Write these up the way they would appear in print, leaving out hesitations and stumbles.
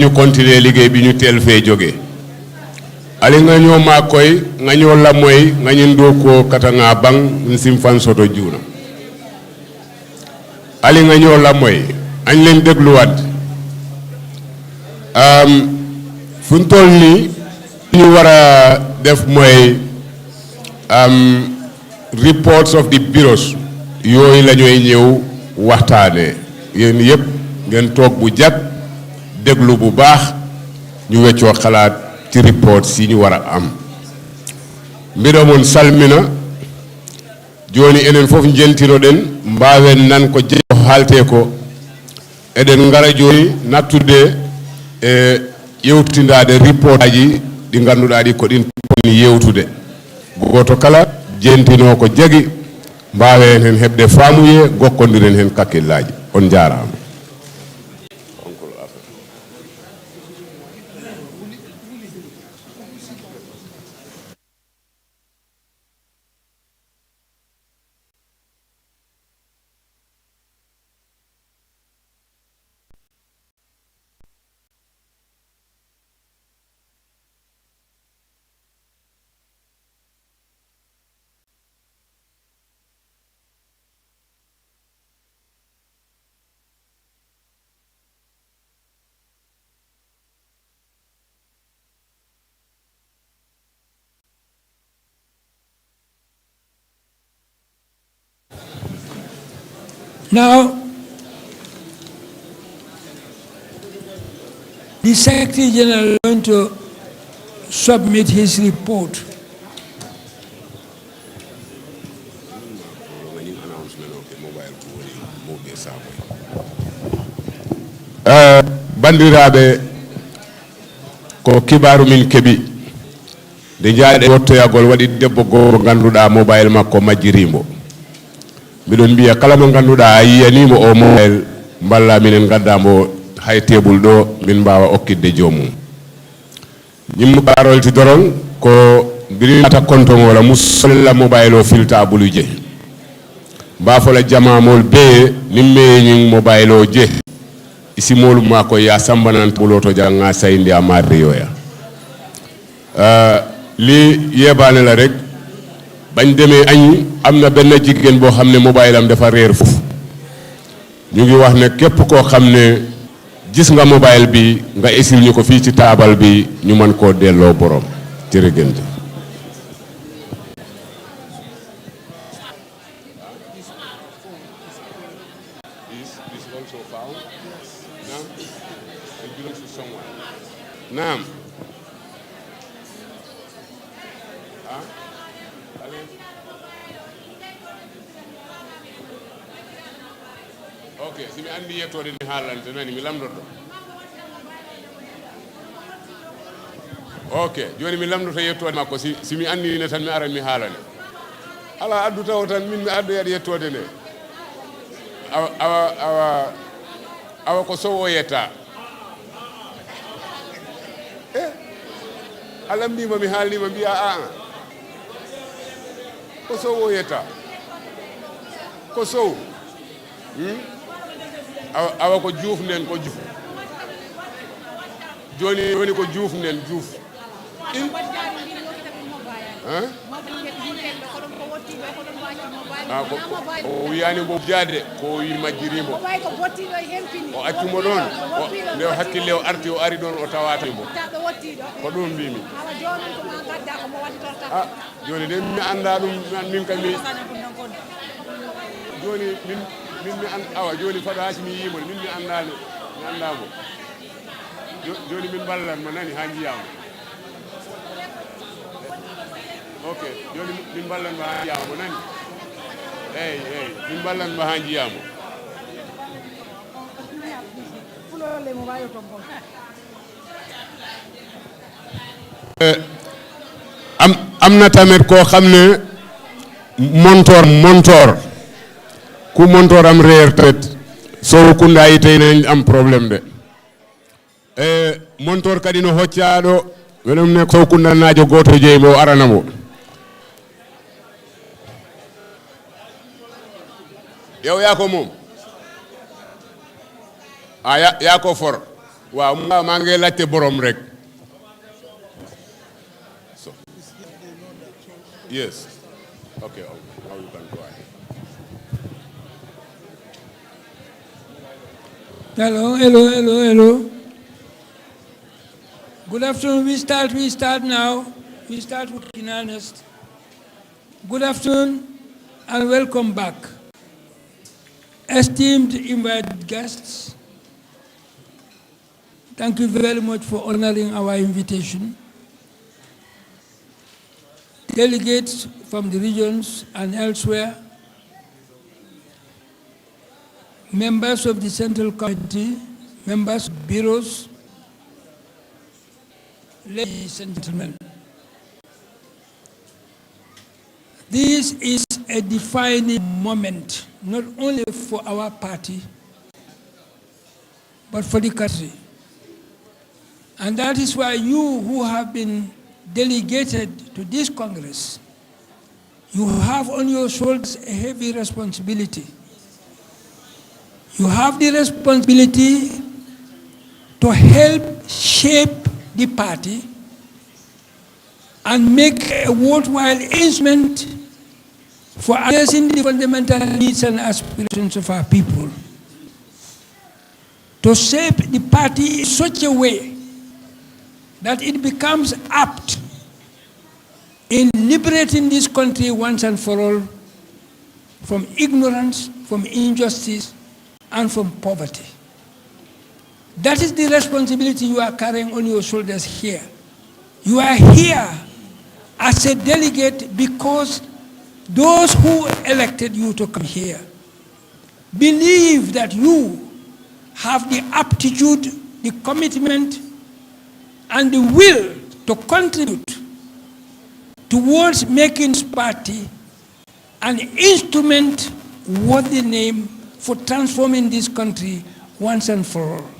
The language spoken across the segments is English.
ñu continuer liggéey bi ñu teel fee jóge ali nga ñoo maa koy nga ñoo la moy nga ñu ndoko kata nga bang nsim fan soto juuna ali nga ñoo la moy añ leen dégluwaat fuñ toll nii ñu war a def mooy reports of the bureaus yooyu la ñooy ñëw waxtaane yéen yëpp ngeen toog bu jag déglu bu baax ñu weccoo xalaat ci report si ñu war a am mbiɗomon salmina joni enen fof jentinoɗen mbawen nan ko jeeyo haalte ko eɗen ngara joni nattude e yewtindade report aji ɗi ganduɗa ɗi ko ɗin ponni yewtude goto kala jentino ko jagi mbawen hen heɓde faamuye gokkodiren hen kakkillaji on jarama. Now, the Secretary General is going to submit his report. Bandiraɓe ko kibaru min keɓi nde jaaɗe wottoyagol waɗi debbo goo ganduɗa mobile makko majjirimo miɗon mbiya kala mo ganduɗa a yiyanimo o mobile mballa minen gaddamo hay tebul ɗo min mbawa okkidde jomum ñimmu karolti doron ko birinata konton wala musolla mobile o filtable je mbafola jamamol be nimmeñin mobile o je isimolu mako ya sambanan buloto janga sayndi amarde yoya li yebane la rek bañ demee añ am na benn jigéen boo xam ne mobile am dafa réer foofu ñu ngi wax ne képp koo xam ne gis nga mobile bi nga isil ñu ko fii ci taabal bi ñu mën koo delloo borom jërëgënt naam si mi andi yettode ni haalante nani mi lamdoto ok joni mi lamdoto yettode makko si mi andi ne tan mi ara mi haalane ala addu taw tan min mi addu yaɗa yettode nde awa ko sowo yetta alamdima mi haalnima mbiya ko sowo yetta ko sow awa ko juuf nen ko juuf joni ko juuf nen juuf o wiyani mbo jaade ko wi majjirimo o accumo ɗon nde hakkille o arti o ari ɗon o tawatimo ko ɗum mbimi joni de mi anda ɗum min kam mi joni min mi awa joni fado hasi mi yimo min mi andamo joni min ballan ma nani ha jiyama ok joni min ballan ma ha jiyama nani eyyi min ballan ma ha jiyama am na tamit koo xam ne montor ku montor am réer tamit sowu kunda yi tey nañ am problème de montor kadi no hoccaɗo weɗum ne sowu kunda naajo goto jeeyi mo aranamo yow yaa ko moom ya ko for waaw maa ngi laajte borom rek. So yes, okay, now you can go ahead. Hello. Good afternoon. We start now. We start with in earnest. Good afternoon and welcome back. Esteemed invited guests, thank you very much for honoring our invitation. Delegates from the regions and elsewhere, members of the Central Committee, members of bureaus, ladies and gentlemen. This is a defining moment, not only for our party, but for the country. And that is why you who have been delegated to this Congress, you have on your shoulders a heavy responsibility. You have the responsibility to help shape the party and make a worthwhile instrument for addressing the fundamental needs and aspirations of our people. To shape the party in such a way that it becomes apt in liberating this country once and for all from ignorance, from injustice, and from poverty. That is the responsibility you are carrying on your shoulders here. You are here as a delegate because those who elected you to come here believe that you have the aptitude, the commitment, and the will to contribute towards making this party an instrument worthy name for transforming this country once and for all.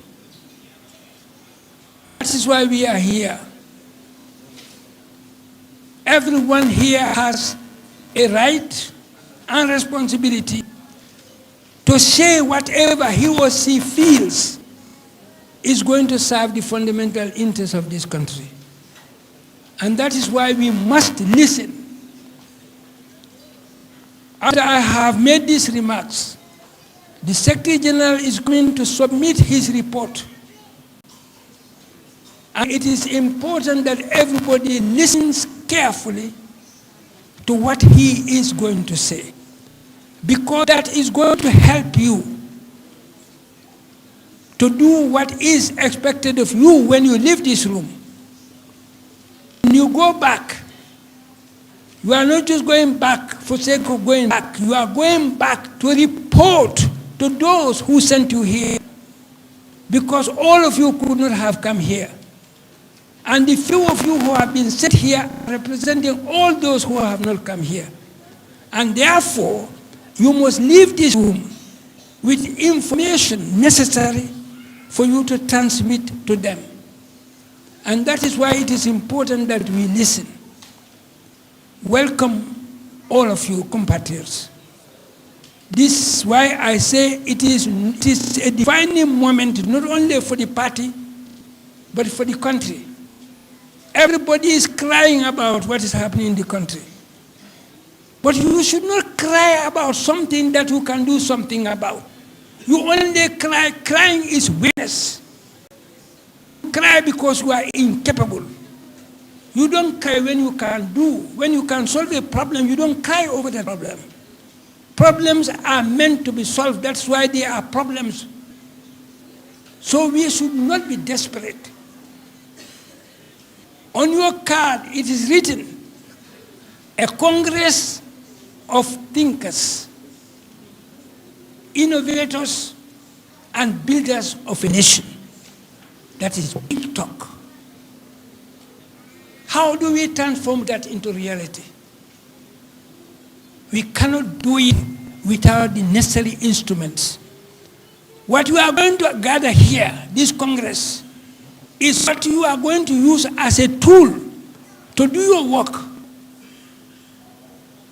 That is why we are here. Everyone here has a right and responsibility to say whatever he or she feels is going to serve the fundamental interests of this country. And that is why we must listen. After I have made these remarks, the Secretary General is going to submit his report. And it is important that everybody listens carefully to what he is going to say, because that is going to help you to do what is expected of you when you leave this room. When you go back, you are not just going back for sake of going back. You are going back to report to those who sent you here, because all of you could not have come here. And the few of you who have been sent here representing all those who have not come here. And therefore, you must leave this room with information necessary for you to transmit to them. And that is why it is important that we listen. Welcome, all of you compatriots. This is why I say it is a defining moment, not only for the party, but for the country. Everybody is crying about what is happening in the country. But you should not cry about something that you can do something about. You only cry. Crying is weakness. You cry because you are incapable. You don't cry when you can solve a problem, you don't cry over the problem. Problems are meant to be solved. That's why they are problems. So we should not be desperate. On your card, it is written, a Congress of thinkers, innovators, and builders of a nation. That is big talk. How do we transform that into reality? We cannot do it without the necessary instruments. What we are going to gather here, this Congress, is what you are going to use as a tool to do your work.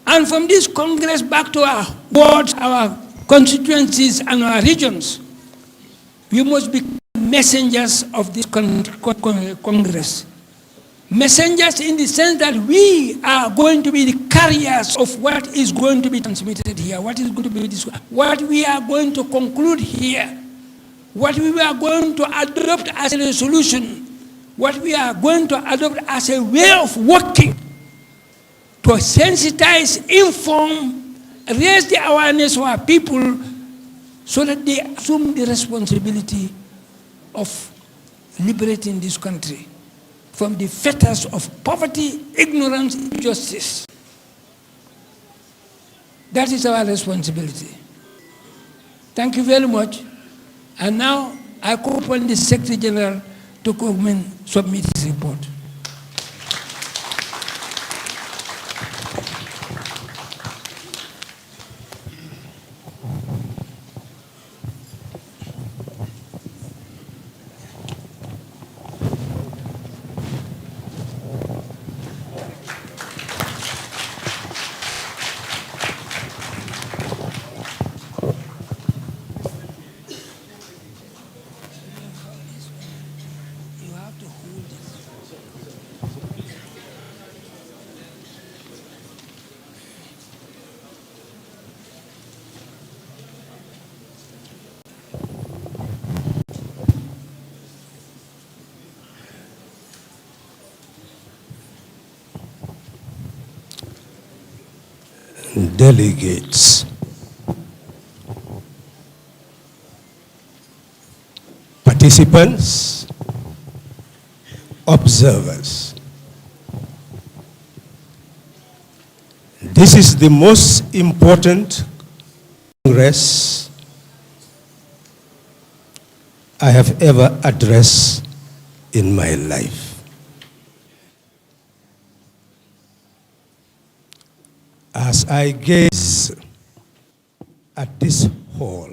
And from this Congress back to our wards, our constituencies, and our regions, we must become messengers of this Congress. Messengers in the sense that we are going to be the carriers of what is going to be transmitted here, what is going to be what we are going to conclude here, what we are going to adopt as a solution, what we are going to adopt as a way of working to sensitize, inform, raise the awareness of our people so that they assume the responsibility of liberating this country from the fetters of poverty, ignorance, injustice. That is our responsibility. Thank you very much. And now I call upon the Secretary General to come and submit his report. Delegates, participants, observers. This is the most important Congress I have ever addressed in my life. As I gaze at this hall,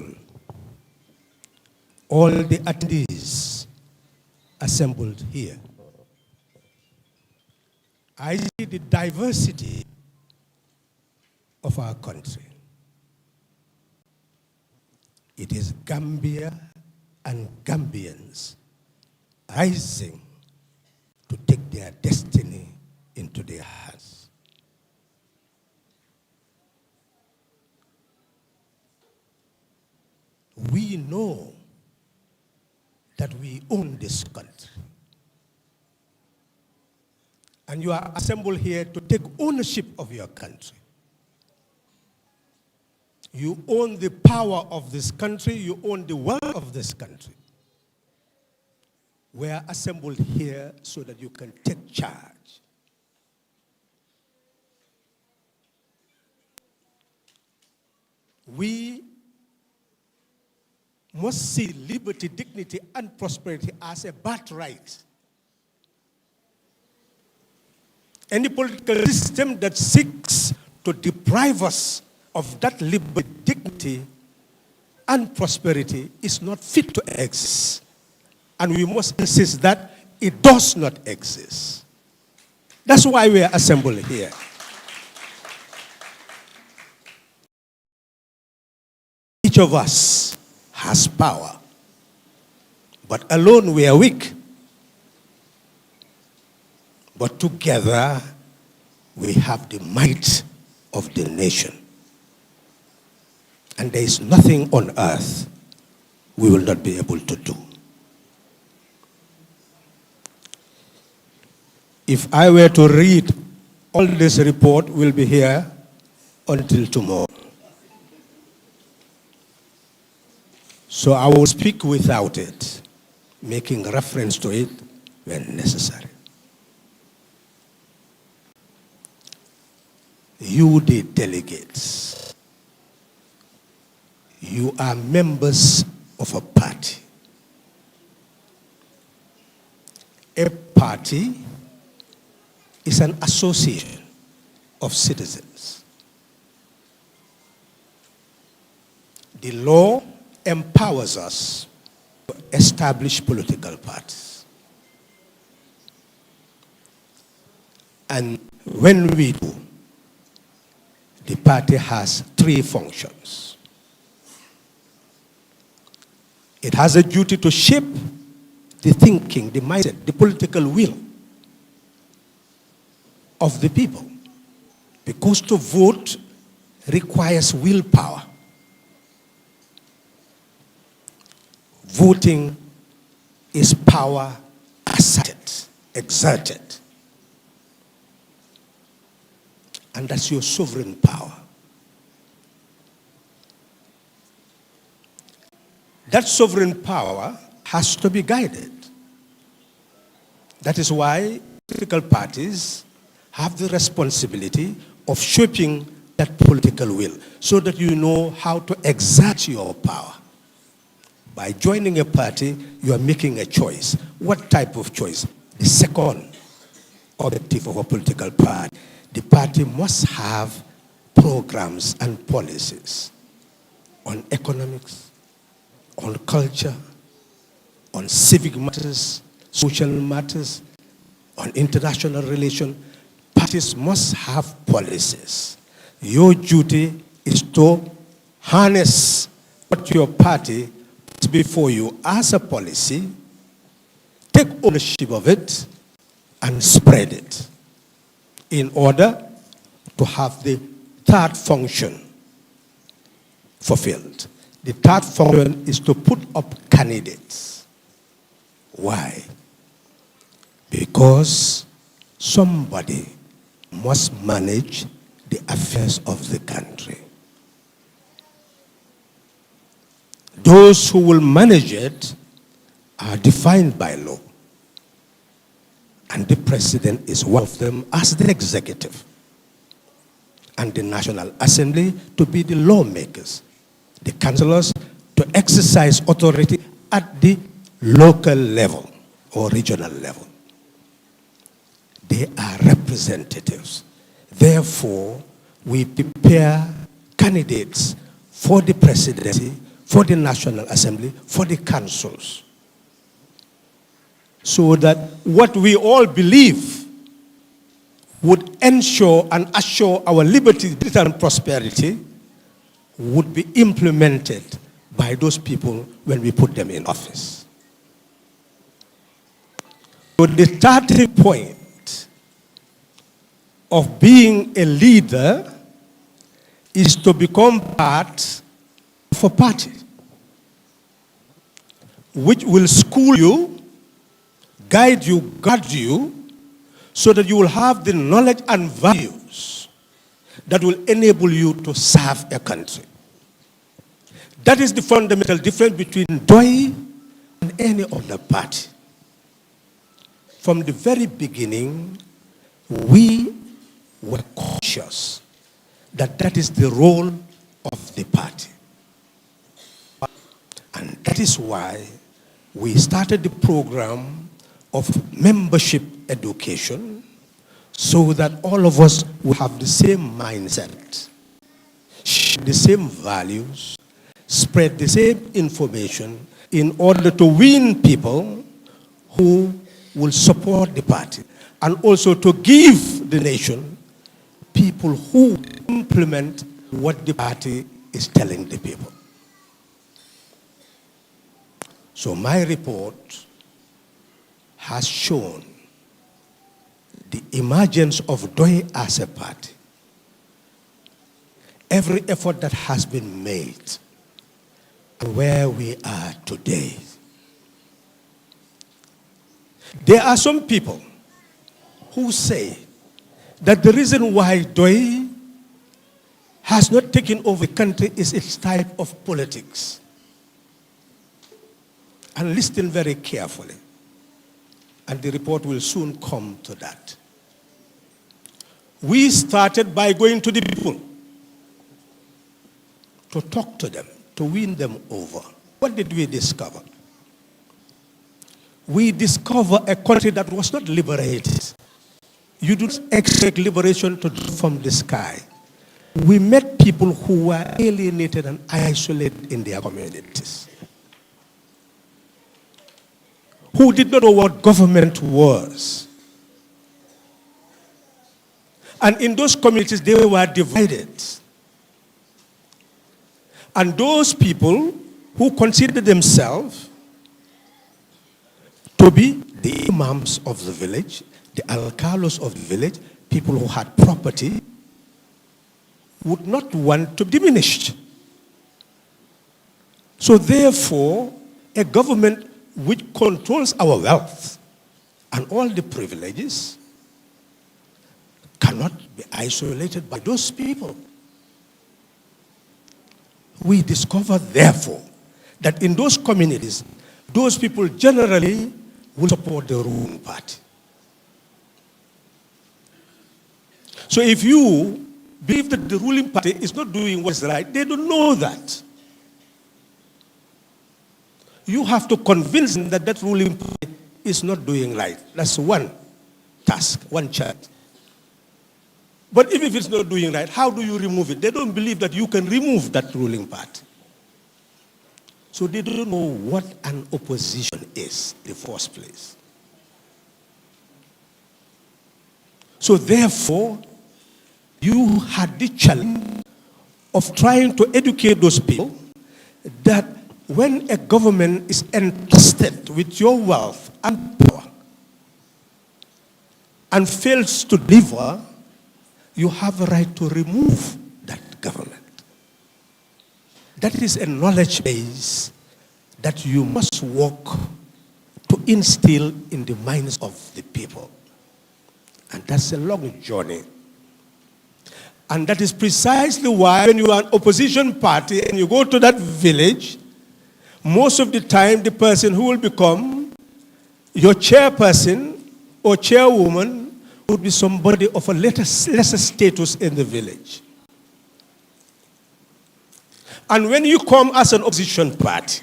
all the attendees assembled here, I see the diversity of our country. It is Gambia and Gambians rising to take their destiny into their hands. We know that we own this country. And you are assembled here to take ownership of your country. You own the power of this country, you own the wealth of this country. We are assembled here so that you can take charge. We must see liberty, dignity, and prosperity as a birthright. Any political system that seeks to deprive us of that liberty, dignity, and prosperity is not fit to exist. And we must insist that it does not exist. That's why we are assembled here. Each of us has power, but alone we are weak. But together we have the might of the nation. And there is nothing on earth we will not be able to do. If I were to read all this report, we'll be here until tomorrow. So I will speak without it, making reference to it when necessary. You, the delegates, you are members of a party. A party is an association of citizens. The law empowers us to establish political parties. And when we do, the party has three functions. It has a duty to shape the thinking, the mindset, the political will of the people. Because to vote requires willpower. Voting is power asserted, exerted. And that's your sovereign power. That sovereign power has to be guided. That is why political parties have the responsibility of shaping that political will so that you know how to exert your power. By joining a party, you are making a choice. What type of choice? The second objective of a political party. The party must have programs and policies on economics, on culture, on civic matters, social matters, on international relations. Parties must have policies. Your duty is to harness what your party puts before you as a policy, take ownership of it, and spread it in order to have the third function fulfilled. The third function is to put up candidates. Why? Because somebody must manage the affairs of the country. Those who will manage it are defined by law. And the president is one of them as the executive. And the National Assembly to be the lawmakers. The councillors to exercise authority at the local level or regional level. They are representatives. Therefore, we prepare candidates for the presidency, for the National Assembly, for the councils. So that what we all believe would ensure and assure our liberty and prosperity would be implemented by those people when we put them in office. So the starting point of being a leader is to become part of a party which will school you, guide you, guard you, so that you will have the knowledge and values that will enable you to serve a country. That is the fundamental difference between Pdois and any other party. From the very beginning, we were conscious that that is the role of the party. And that is why we started the program of membership education so that all of us will have the same mindset, share the same values, spread the same information in order to win people who will support the party and also to give the nation people who implement what the party is telling the people. So my report has shown the emergence of Pdois as a party. Every effort that has been made and where we are today. There are some people who say that the reason why Pdois has not taken over the country is its type of politics. And listen very carefully. And the report will soon come to that. We started by going to the people to talk to them, to win them over. What did we discover? We discovered a country that was not liberated. You do not expect liberation to drop from the sky. We met people who were alienated and isolated in their communities, who did not know what government was. And in those communities, they were divided. And those people who considered themselves to to be the imams of the village, the alcalos of the village, people who had property, would not want to diminish. So therefore, a government which controls our wealth and all the privileges cannot be isolated by those people. We discover, therefore, that in those communities, those people generally will support the ruling party. So if you believe that the ruling party is not doing what's right, they don't know that. You have to convince them that that ruling party is not doing right. That's one task, one charge. But even if it's not doing right, how do you remove it? They don't believe that you can remove that ruling party. So they don't know what an opposition is in the first place. So therefore, you had the challenge of trying to educate those people that when a government is entrusted with your wealth and power and fails to deliver, you have a right to remove that government. That is a knowledge base that you must work to instill in the minds of the people. And that's a long journey. And that is precisely why when you are an opposition party and you go to that village, most of the time the person who will become your chairperson or chairwoman would be somebody of a lesser status in the village. And when you come as an opposition party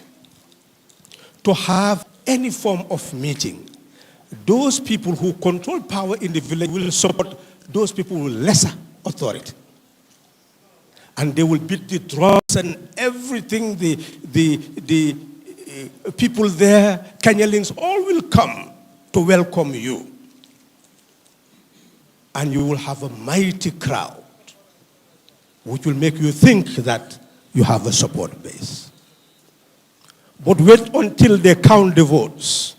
to have any form of meeting, those people who control power in the village will support those people with lesser authority. And they will beat the drums and everything, the people there, Kenyalings, all will come to welcome you. And you will have a mighty crowd, which will make you think that you have a support base. But wait until they count the votes.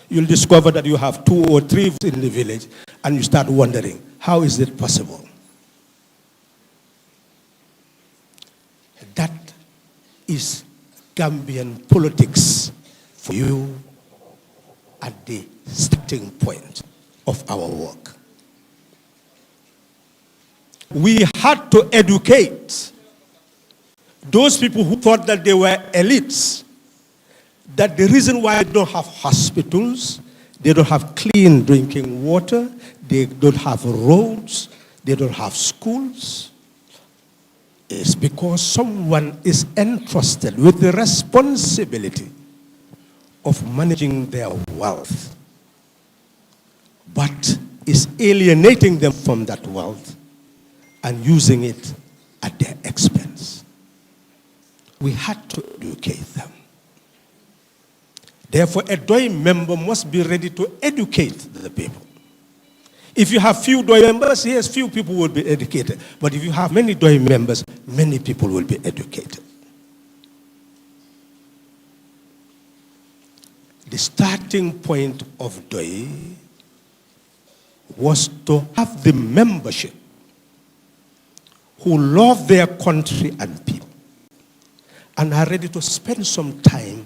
You'll discover that you have 2 or 3 votes in the village, and you start wondering, how is it possible? That is Gambian politics for you at the starting point of our work. We had to educate those people who thought that they were elites, that the reason why they don't have hospitals, they don't have clean drinking water, they don't have roads, they don't have schools, is because someone is entrusted with the responsibility of managing their wealth, but is alienating them from that wealth and using it at their expense. We had to educate them. Therefore, a DOI member must be ready to educate the people. If you have few DOI members, yes, few people will be educated. But if you have many DOI members, many people will be educated. The starting point of DOI was to have the membership who love their country and people and are ready to spend some time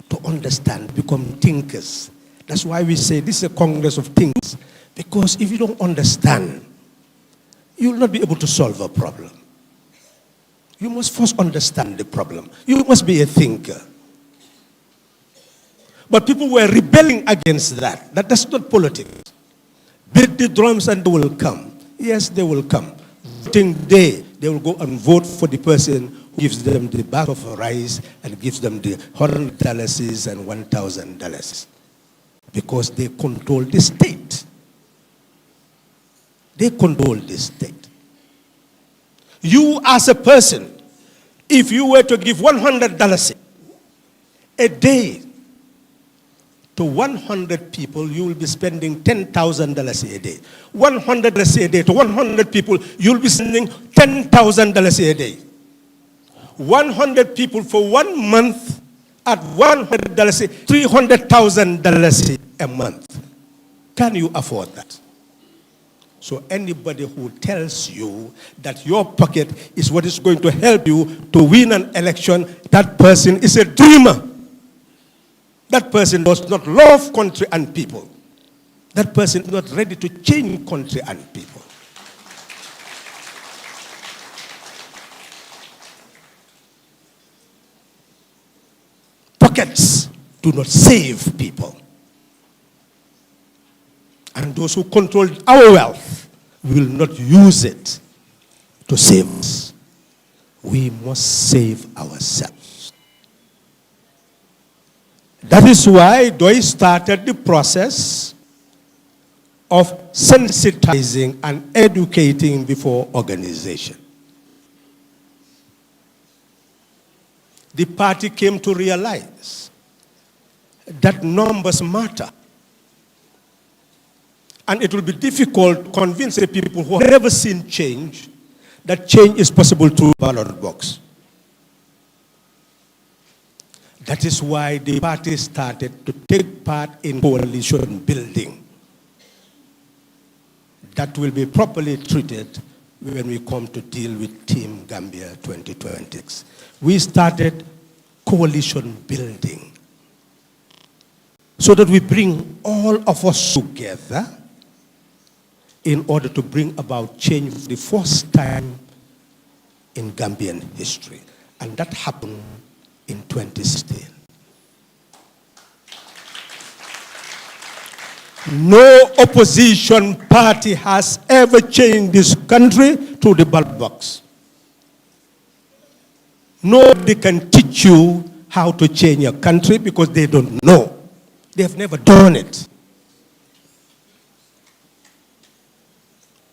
to understand, become thinkers. That's why we say this is a Congress of thinkers, because if you don't understand, you will not be able to solve a problem. You must first understand the problem. You must be a thinker. But people were rebelling against that. That's not politics. Beat the drums and they will come. Yes, they will come. Voting day, they will go and vote for the person who gives them the bag of rice and gives them the $100 and $1,000. Because they control the state. They control the state. You as a person, if you were to give $100 a day to 100 people, you will be spending $10,000 a day. $100 a day to 100 people, you will be spending $10,000 a day. 100 people for 1 month at $100, $300,000 a month. Can you afford that? So anybody who tells you that your pocket is what is going to help you to win an election, that person is a dreamer. That person does not love country and people. That person is not ready to change country and people. Pockets do not save people. And those who control our wealth will not use it to save us. We must save ourselves. That is why Pdois started the process of sensitizing and educating before organization. The party came to realize that numbers matter. And it will be difficult to convince the people who have never seen change that change is possible through ballot box. That is why the party started to take part in coalition building. That will be properly treated when we come to deal with Team Gambia 2026. We started coalition building so that we bring all of us together in order to bring about change for the first time in Gambian history. And that happened in 2016. No opposition party has ever changed this country through the ballot box. Nobody can teach you how to change your country because they don't know. They have never done it.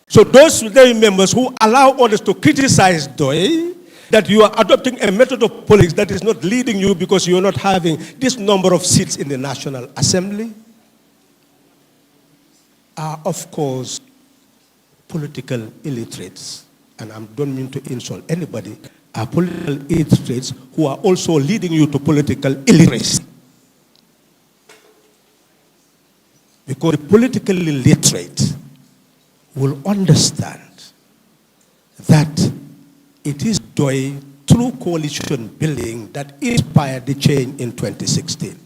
So those members who allow others to criticize Pdois, that you are adopting a method of politics that is not leading you because you are not having this number of seats in the National Assembly, are of course political illiterates. And I don't mean to insult anybody, are political illiterates who are also leading you to political illiteracy. Because the politically literate will understand that it is Pdois through coalition building that inspired the change in 2016.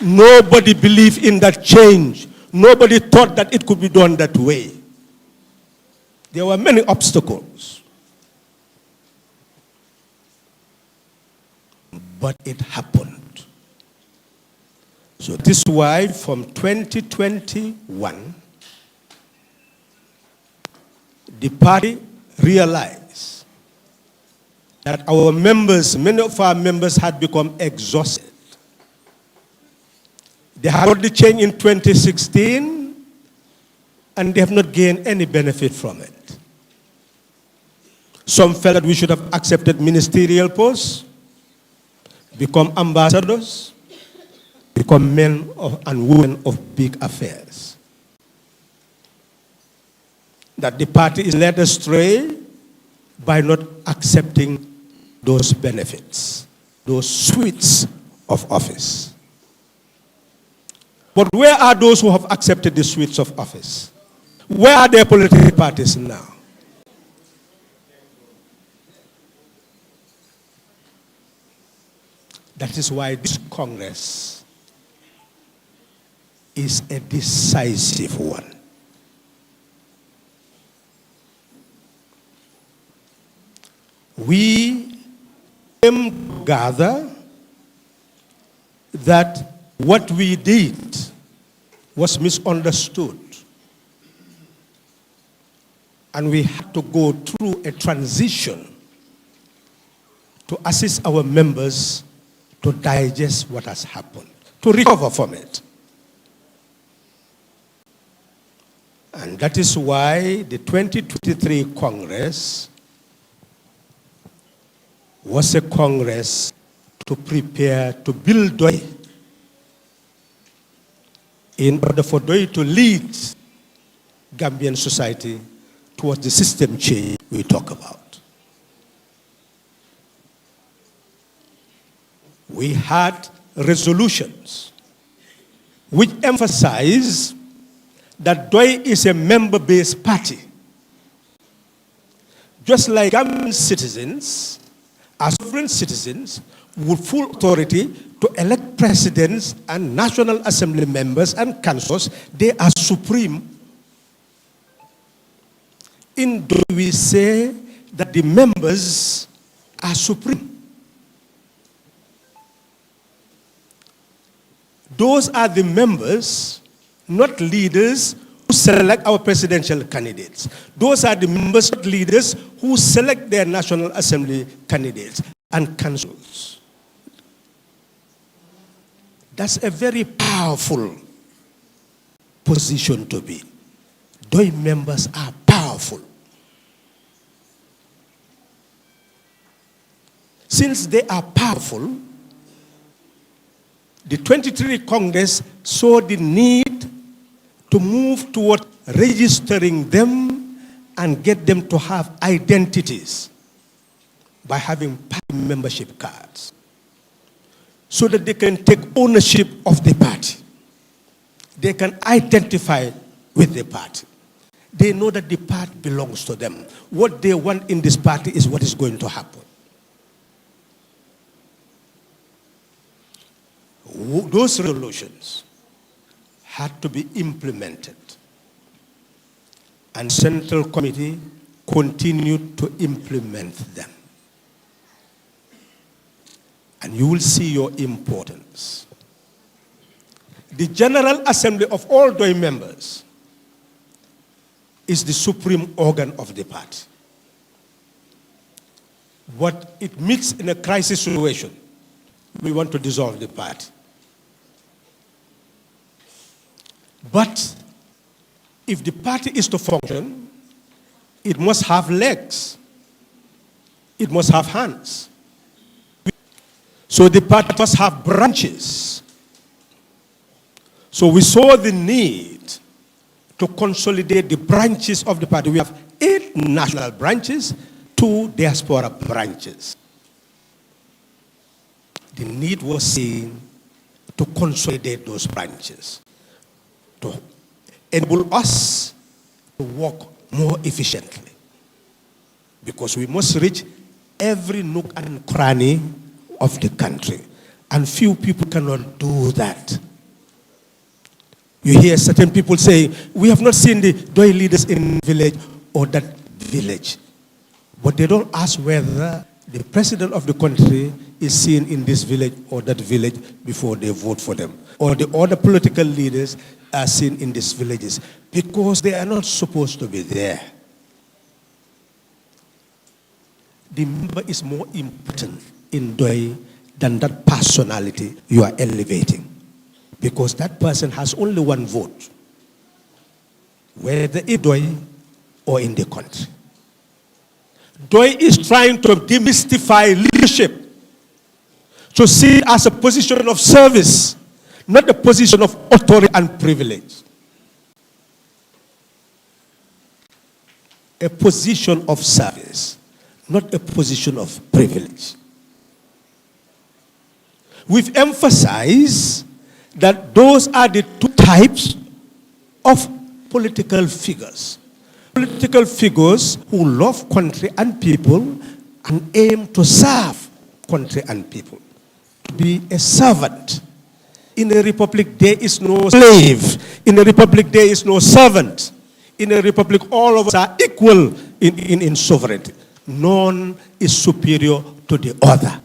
Nobody believed in that change. Nobody thought that it could be done that way. There were many obstacles. But it happened. So this is why from 2021, the party realized that our members, many of our members had become exhausted. They had got the change in 2016 and they have not gained any benefit from it. Some felt that we should have accepted ministerial posts, become ambassadors, become men and women of big affairs. That the party is led astray by not accepting those benefits, those sweets of office. But where are those who have accepted the sweets of office? Where are their political parties now? That is why this Congress is a decisive one. We came to gather that what we did was misunderstood. And we had to go through a transition to assist our members to digest what has happened, to recover from it. And that is why the 2023 Congress was a Congress to prepare to build Pdois in order for Pdois to lead Gambian society towards the system change we talk about. we had resolutions which emphasize that Pdois is a member-based party. Just like Gambian citizens, as sovereign citizens, with full authority to elect presidents and National Assembly members and councils, they are supreme. In Pdois, we say that the members are supreme. Those are the members, not leaders, who select our presidential candidates. Those are the members, not leaders, who select their National Assembly candidates and councils. That's a very powerful position to be. Pdois members are powerful. Since they are powerful, the 23 Congress saw the need to move toward registering them and get them to have identities by having party membership cards so that they can take ownership of the party. They can identify with the party. They know that the party belongs to them. What they want in this party is what is going to happen. Those resolutions had to be implemented. And Central Committee continued to implement them. And you will see your importance. The General Assembly of all Pdois members is the supreme organ of the party. What it meets in a crisis situation, we want to dissolve the party. But if the party is to function, it must have legs. It must have hands. So the party must have branches. So we saw the need to consolidate the branches of the party. We have 8 national branches, 2 diaspora branches. The need was seen to consolidate those branches, to enable us to work more efficiently. Because we must reach every nook and cranny of the country. And few people cannot do that. You hear certain people say, we have not seen the Pdois leaders in village or that village. But they don't ask whether the president of the country is seen in this village or that village before they vote for them. Or the other political leaders are seen in these villages because they are not supposed to be there. The member is more important in Pdois than that personality you are elevating. Because that person has only one vote, whether in Pdois or in the country. Pdois is trying to demystify leadership, to see it as a position of service, not a position of authority and privilege. A position of service, not a position of privilege. We've emphasized that those are the 2 types of political figures. Political figures who love country and people and aim to serve country and people. To be a servant. In a republic, there is no slave. In a republic, there is no servant. In a republic, all of us are equal in sovereignty. None is superior to the other.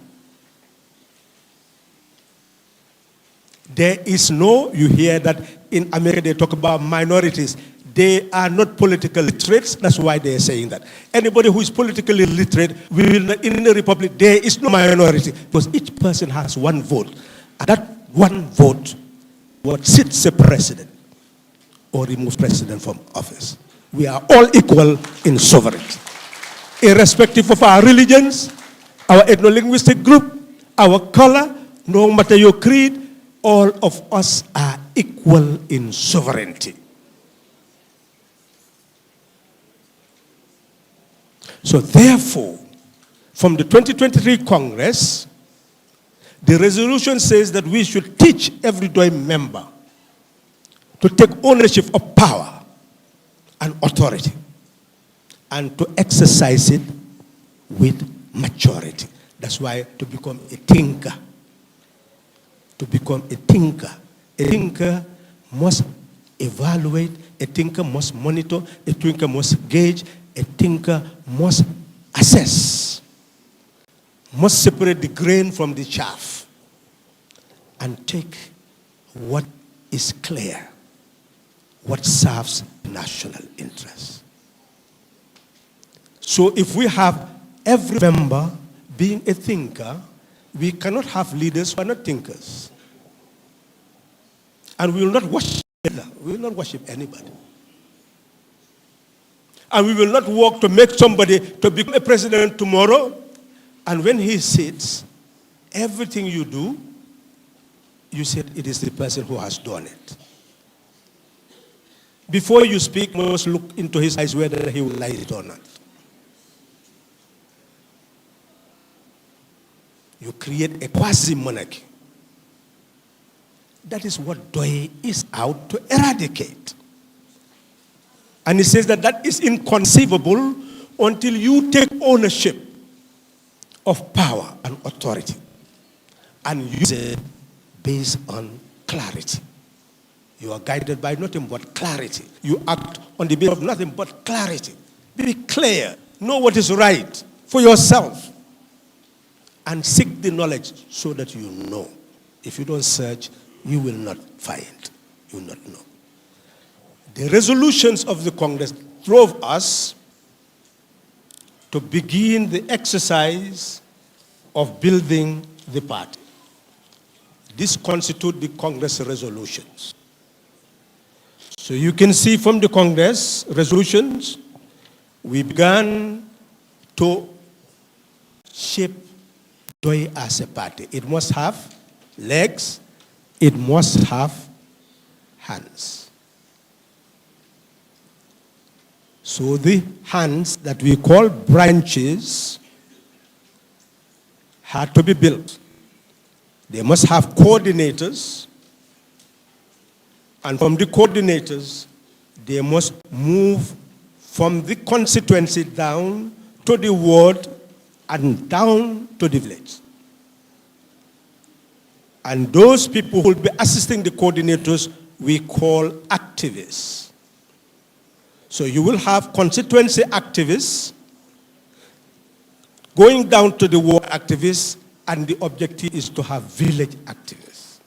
There is no, you hear that in America they talk about minorities. They are not political literates, that's why they are saying that. Anybody who is politically literate, in a republic, there is no minority. Because each person has one vote. And that one vote, what sits a president or removes president from office. We are all equal in sovereignty. Irrespective of our religions, our ethno-linguistic group, our color, no matter your creed, all of us are equal in sovereignty. So therefore, from the 2023 Congress, The resolution says that we should teach every Doi member to take ownership of power and authority and to exercise it with maturity. That's why to become a thinker, a thinker must evaluate, a thinker must monitor, a thinker must gauge, a thinker must assess, must separate the grain from the chaff and take what is clear, what serves national interest. So if we have every member being a thinker, we cannot have leaders who are not thinkers. And we will not worship anybody. And we will not work to make somebody to become a president tomorrow. And when he sits, everything you do, you said it is the person who has done it. Before you speak, you must look into his eyes whether he will like it or not. You create a quasi-monarchy. That is what Doi is out to eradicate. And he says that that is inconceivable until you take ownership of power and authority and use it based on clarity. You are guided by nothing but clarity. You act on the basis of nothing but clarity. Be clear. Know what is right for yourself. And seek the knowledge so that you know. If you don't search, you will not find. You will not know. The resolutions of the Congress drove us to begin the exercise of building the party. This constitutes the Congress resolutions. So you can see from the Congress resolutions, we began to shape Doi as a party. It must have legs, it must have hands. So the hands that we call branches had to be built. They must have coordinators, and from the coordinators, they must move from the constituency down to the ward and down to the village. And those people who will be assisting the coordinators, we call activists. So you will have constituency activists going down to the ward activists, and the objective is to have village activists.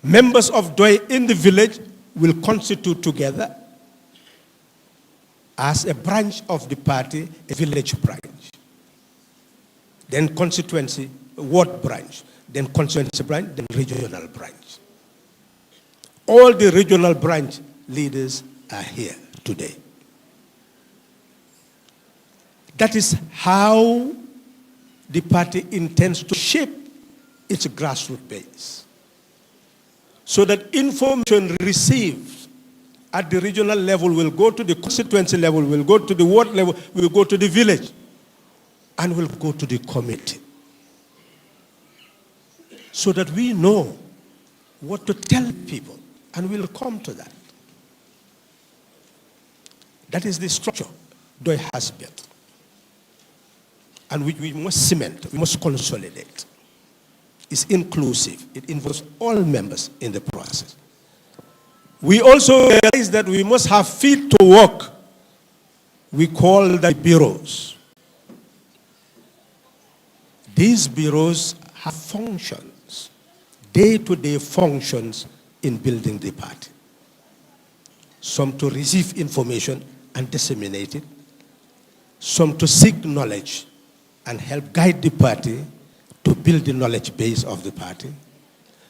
Members of Doi in the village will constitute together as a branch of the party, a village branch. Then constituency, ward branch. Then constituency branch, then regional branch. All the regional branch leaders are here today. That is how the party intends to shape its grassroots base. So that information received at the regional level will go to the constituency level, will go to the ward level, will go to the village, and will go to the committee. So that we know what to tell people, and we'll come to that. That is the structure Doi has built, and which we must cement, we must consolidate. It's inclusive. It involves all members in the process. We also realize that we must have feet to walk. We call them bureaus. These bureaus have functions, day-to-day functions in building the party. Some to receive information and disseminate it. Some to seek knowledge and help guide the party to build the knowledge base of the party.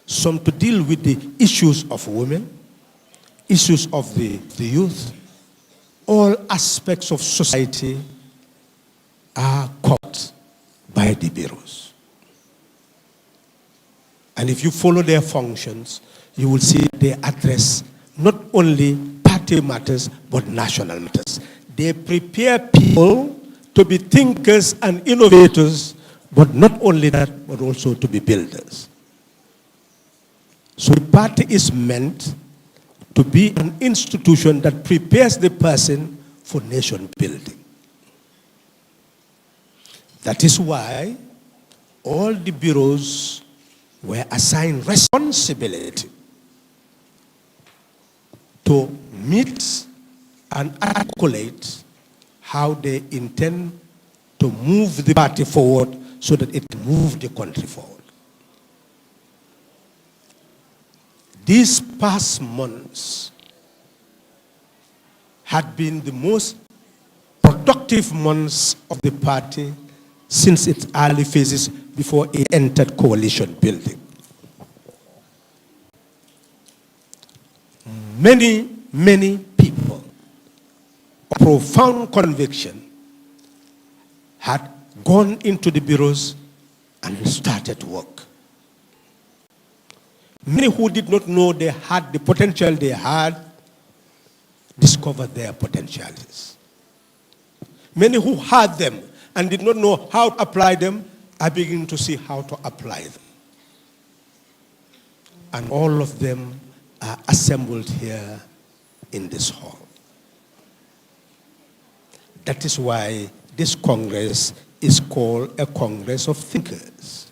Some to deal with the issues of women, issues of the youth. All aspects of society are caught by the bureaus. And if you follow their functions, you will see they address not only party matters, but national matters. They prepare people to be thinkers and innovators But not only that, but also to be builders. So the party is meant to be an institution that prepares the person for nation building. That is why all the bureaus were assigned responsibility to meet and articulate how they intend to move the party forward so that it moves the country forward. These past months had been the most productive months of the party since its early phases before it entered coalition building. Many people of profound conviction had gone into the bureaus and started work. Many who did not know they had the potential they had discovered their potentialities. Many who had them and did not know how to apply them are beginning to see how to apply them. And all of them are assembled here in this hall. That is why this Congress is called a Congress of Thinkers.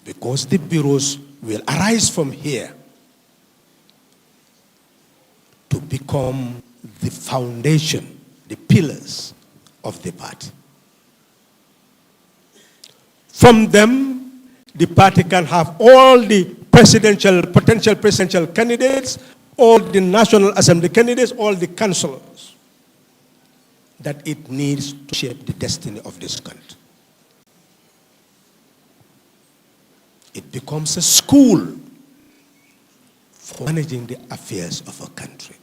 Because the bureaus will arise from here to become the foundation, the pillars of the party. From them, the party can have all the potential presidential candidates, all the National Assembly candidates, all the councillors that it needs to shape the destiny of this country. It becomes a school for managing the affairs of a country.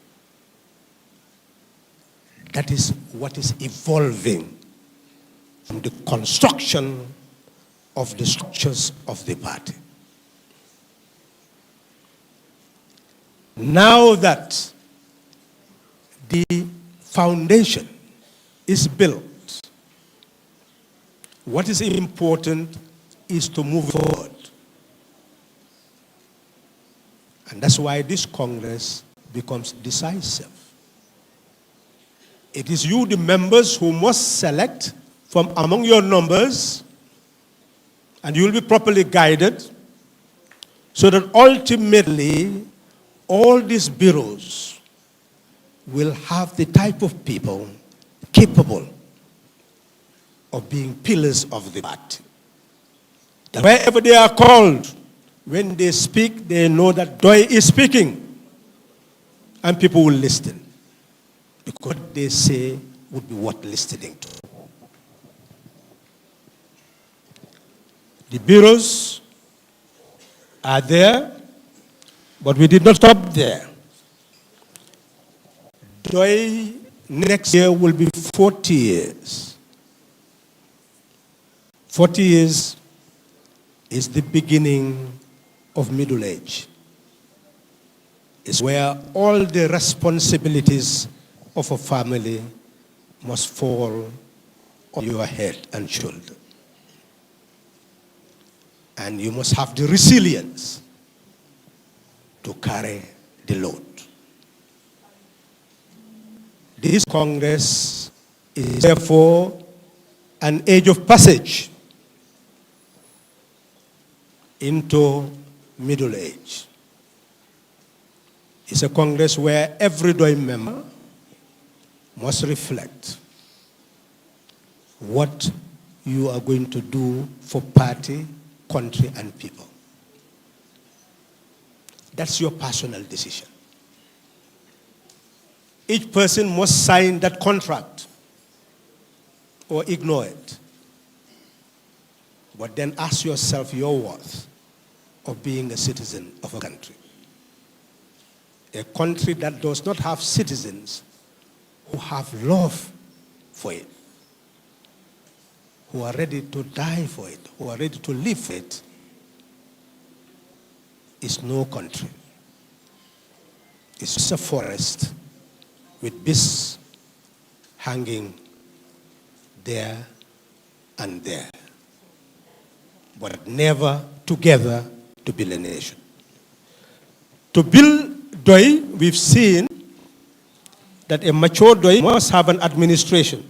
That is what is evolving from the construction of the structures of the party. Now that the foundation is built, what is important is to move forward. And that's why this Congress becomes decisive. It is you, the members, who must select from among your numbers, and you will be properly guided, so that ultimately all these bureaus will have the type of people capable of being pillars of the party. That wherever they are called, when they speak, they know that Pdois is speaking, and people will listen, because what they say would be worth listening to. The bureaus are there, but we did not stop there. Pdois next year will be 40 years. 40 years is the beginning of middle age. It's where all the responsibilities of a family must fall on your head and shoulder. And you must have the resilience to carry the load. This Congress is therefore an age of passage into middle age. It's a Congress where every Pdois member must reflect what you are going to do for party, country, and people. That's your personal decision. Each person must sign that contract or ignore it. But then ask yourself your worth of being a citizen of a country. A country that does not have citizens who have love for it, who are ready to die for it, who are ready to live for it, is no country. It's just a forest with beasts hanging there and there, but never together to build a nation. To build Doi, we've seen that a mature Doi must have an administration.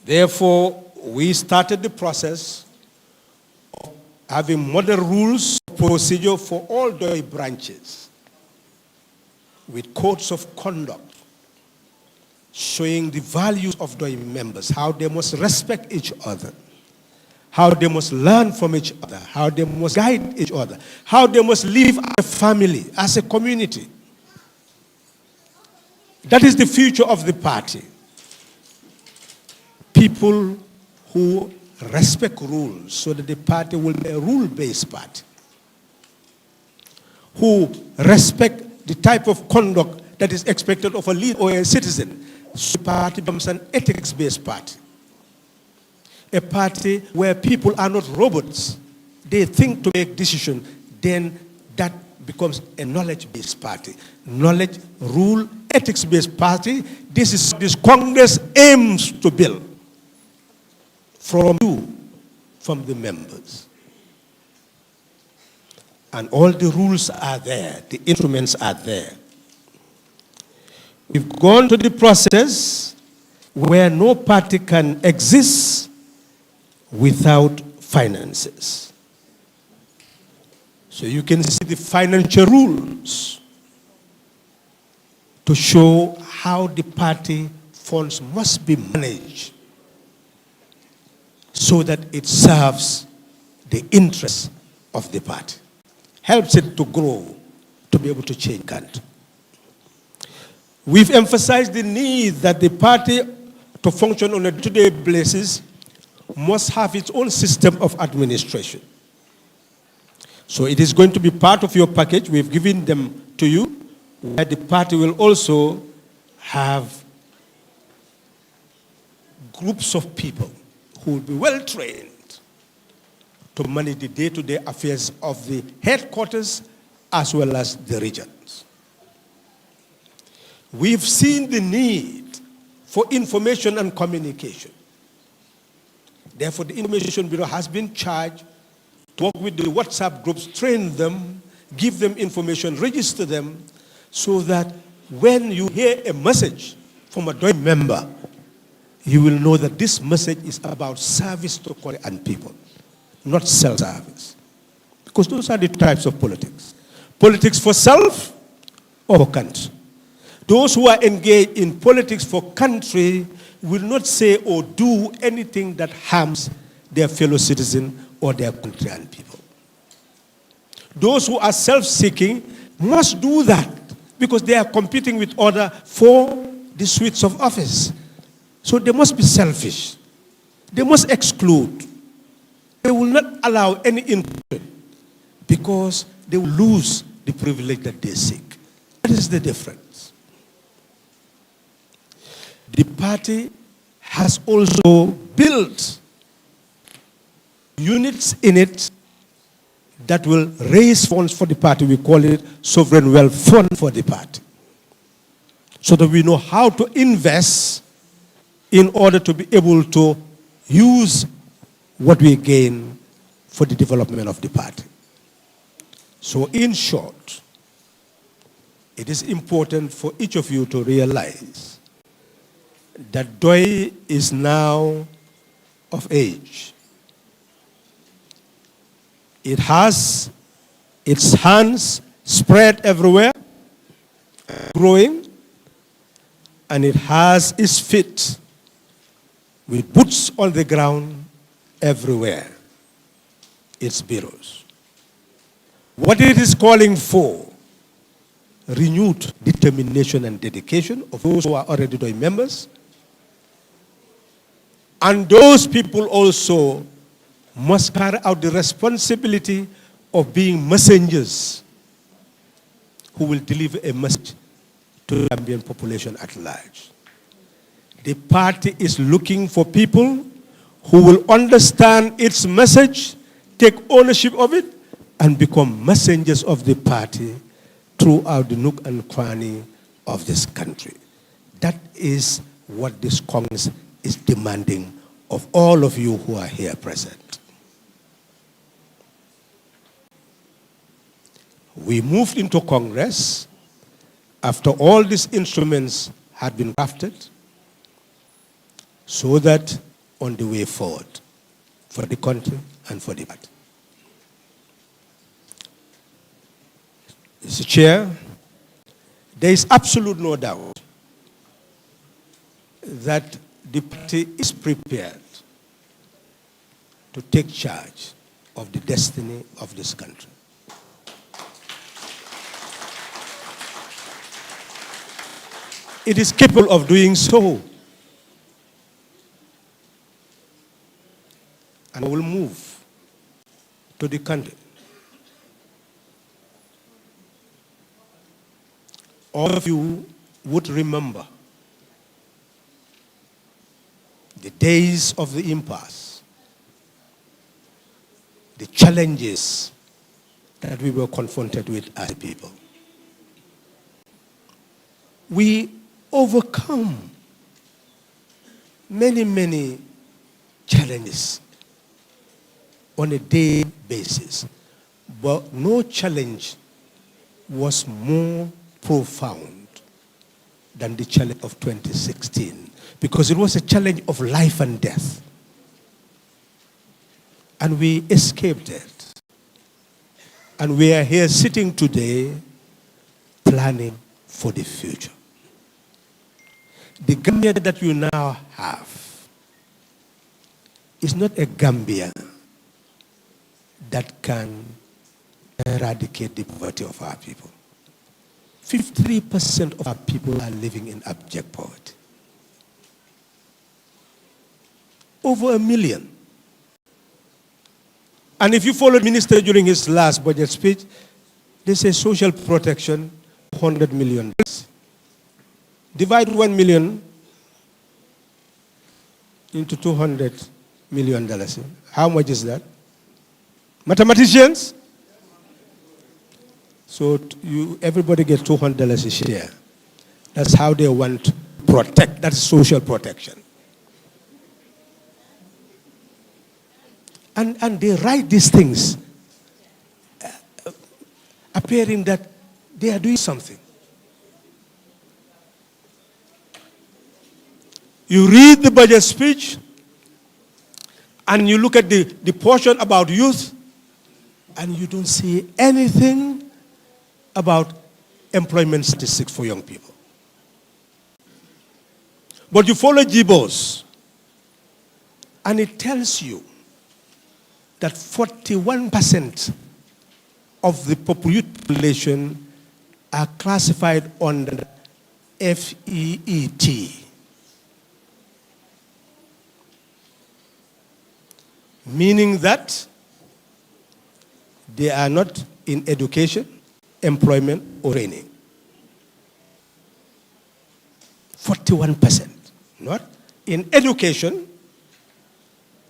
Therefore, we started the process of having model rules of procedure for all Doi branches with codes of conduct showing the values of Doi members, how they must respect each other, how they must learn from each other, how they must guide each other, how they must live as a family, as a community. That is the future of the party. People who respect rules so that the party will be a rule-based party, who respect the type of conduct that is expected of a leader or a citizen. So the party becomes an ethics-based party. A party where people are not robots. They think to make decisions. Then that becomes a knowledge-based party. Knowledge, rule, ethics-based party. This is this Congress aims to build. From you, from the members. And all the rules are there, the instruments are there. We've gone to the process where no party can exist without finances. So you can see the financial rules to show how the party funds must be managed so that it serves the interests of the party, helps it to grow, to be able to change country. We've emphasized the need that the party, to function on a day-to-day basis, must have its own system of administration. So it is going to be part of your package. We've given them to you, where the party will also have groups of people who will be well trained to manage the day-to-day affairs of the headquarters as well as the regions. We've seen the need for information and communication. Therefore, the Information Bureau has been charged to work with the WhatsApp groups, train them, give them information, register them, so that when you hear a message from a Doi member, you will know that this message is about service to Kore and people, not self-service. Because those are the types of politics. Politics for self or for country. Those who are engaged in politics for country will not say or do anything that harms their fellow citizen or their country and people. Those who are self-seeking must do that because they are competing with others for the suites of office. So they must be selfish. They must exclude. They will not allow any input because they will lose the privilege that they seek. That is the difference. The party has also built units in it that will raise funds for the party. We call it Sovereign Wealth Fund for the party. So that we know how to invest in order to be able to use what we gain for the development of the party. So in short, it is important for each of you to realize that Doi is now of age. It has its hands spread everywhere, growing, and it has its feet with boots on the ground everywhere, its bureaus. What it is calling for, renewed determination and dedication of those who are already Doi members, and those people also must carry out the responsibility of being messengers who will deliver a message to the Gambian population at large. The party is looking for people who will understand its message, take ownership of it, and become messengers of the party throughout the nook and cranny of this country. That is what this Congress is demanding of all of you who are here present. We moved into Congress after all these instruments had been crafted, so that on the way forward for the country and for the party. Mr. Chair, there is absolute no doubt that the party is prepared to take charge of the destiny of this country. It is capable of doing so. And will move to the country. All of you would remember the days of the impasse, the challenges that we were confronted with as a people. We overcome many challenges on a daily basis, but no challenge was more profound than the challenge of 2016, because it was a challenge of life and death. And we escaped it. And we are here sitting today planning for the future. The Gambia that you now have is not a Gambia that can eradicate the poverty of our people. 53% of our people are living in abject poverty. Over 1 million. And if you follow the minister during his last budget speech, they say social protection, $100 million. Divide 1 million into $200 million. How much is that? Mathematicians? So everybody gets $200 a share. That's how they want to protect. That's social protection. And they write these things appearing that they are doing something. You read the budget speech and you look at the portion about youth, and you don't see anything about employment statistics for young people. But you follow GBOS, and it tells you that 41% of the population are classified under FEET. Meaning that they are not in education, employment, or training. 41%. Not in education,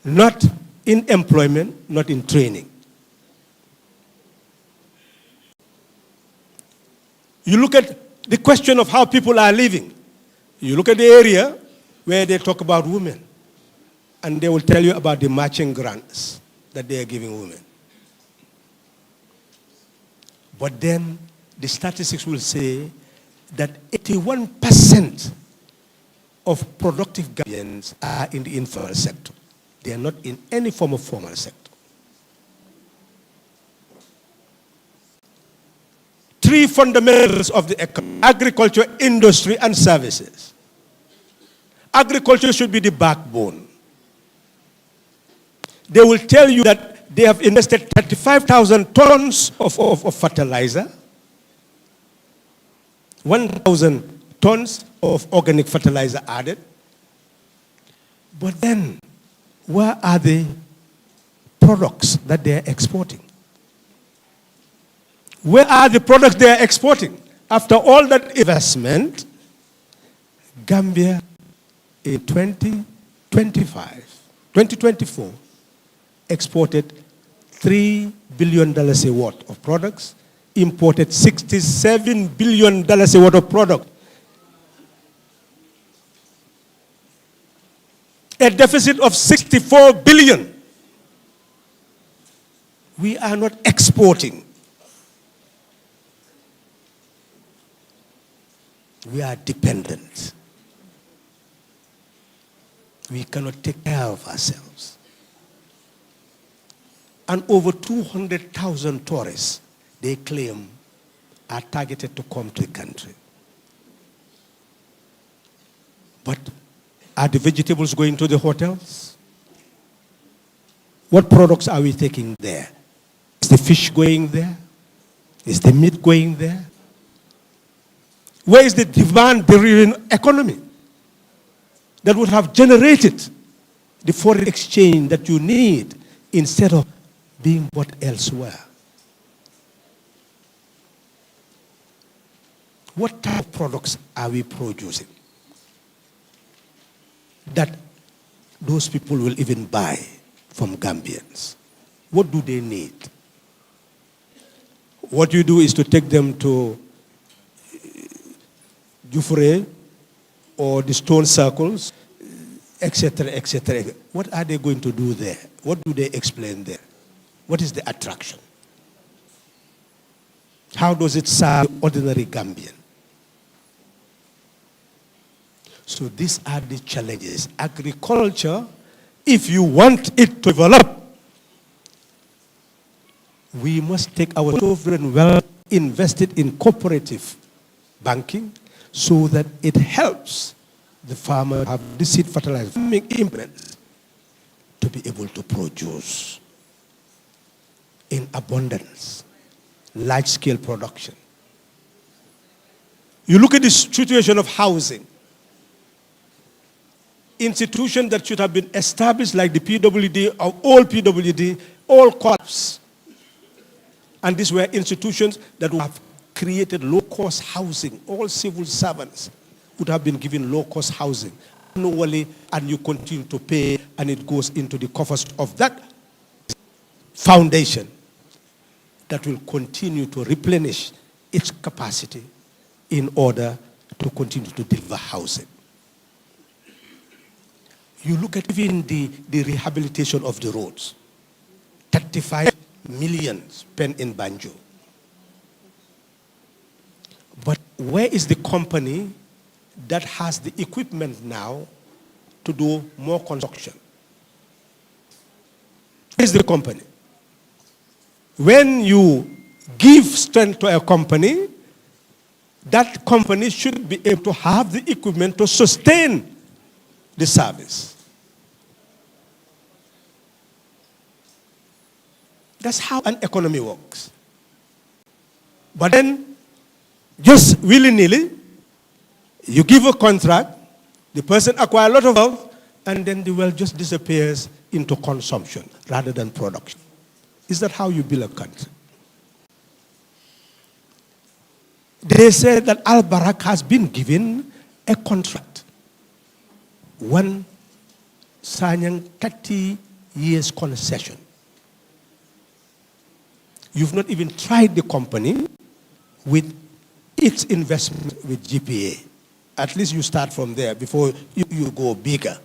not in employment, not in training. You look at the question of how people are living. You look at the area where they talk about women, and they will tell you about the matching grants that they are giving women. But then the statistics will say that 81% of productive Gambians are in the informal sector. They are not in any form of formal sector. 3 fundamentals of the economy: agriculture, industry, and services. Agriculture should be the backbone. They will tell you that they have invested 35,000 tons of fertilizer, 1,000 tons of organic fertilizer added. But then, where are the products that they are exporting? Where are the products they are exporting? After all that investment, Gambia in 2024 exported $3 billion worth of products, imported $67 billion worth of product. a deficit of 64 billion. We are not exporting. We are dependent. We cannot take care of ourselves. And over 200,000 tourists, they claim, are targeted to come to the country. But are the vegetables going to the hotels? What products are we taking there? Is the fish going there? Is the meat going there? Where is the demand-driven economy that would have generated the foreign exchange that you need instead of being bought elsewhere? What type of products are we producing that those people will even buy from Gambians? What do they need? What you do is to take them to Jufure or the stone circles, etc., etc. What are they going to do there? What do they explain there? What is the attraction? How does it serve ordinary Gambian? So these are the challenges. Agriculture, if you want it to develop, we must take our sovereign wealth, invest it in cooperative banking so that it helps the farmer have the seed fertilizer farming implements to be able to produce in abundance, large-scale production. You look at the situation of housing. Institutions that should have been established like the PWD or all PWD, all collapsed. And these were institutions that would have created low-cost housing. All civil servants would have been given low-cost housing annually, and you continue to pay, and it goes into the coffers of that foundation that will continue to replenish its capacity in order to continue to deliver housing. You look at even the rehabilitation of the roads. 35 million spent in Banjo. But where is the company that has the equipment now to do more construction? Where is the company? When you give strength to a company, that company should be able to have the equipment to sustain the service. That's how an economy works. But then, just willy-nilly, you give a contract, the person acquires a lot of wealth, and then the wealth just disappears into consumption rather than production. Is that how you build a country? They say that Al-Barak has been given a contract. One Sanyang 30 years concession. You've not even tried the company with its investment with GPA. At least you start from there before you go bigger.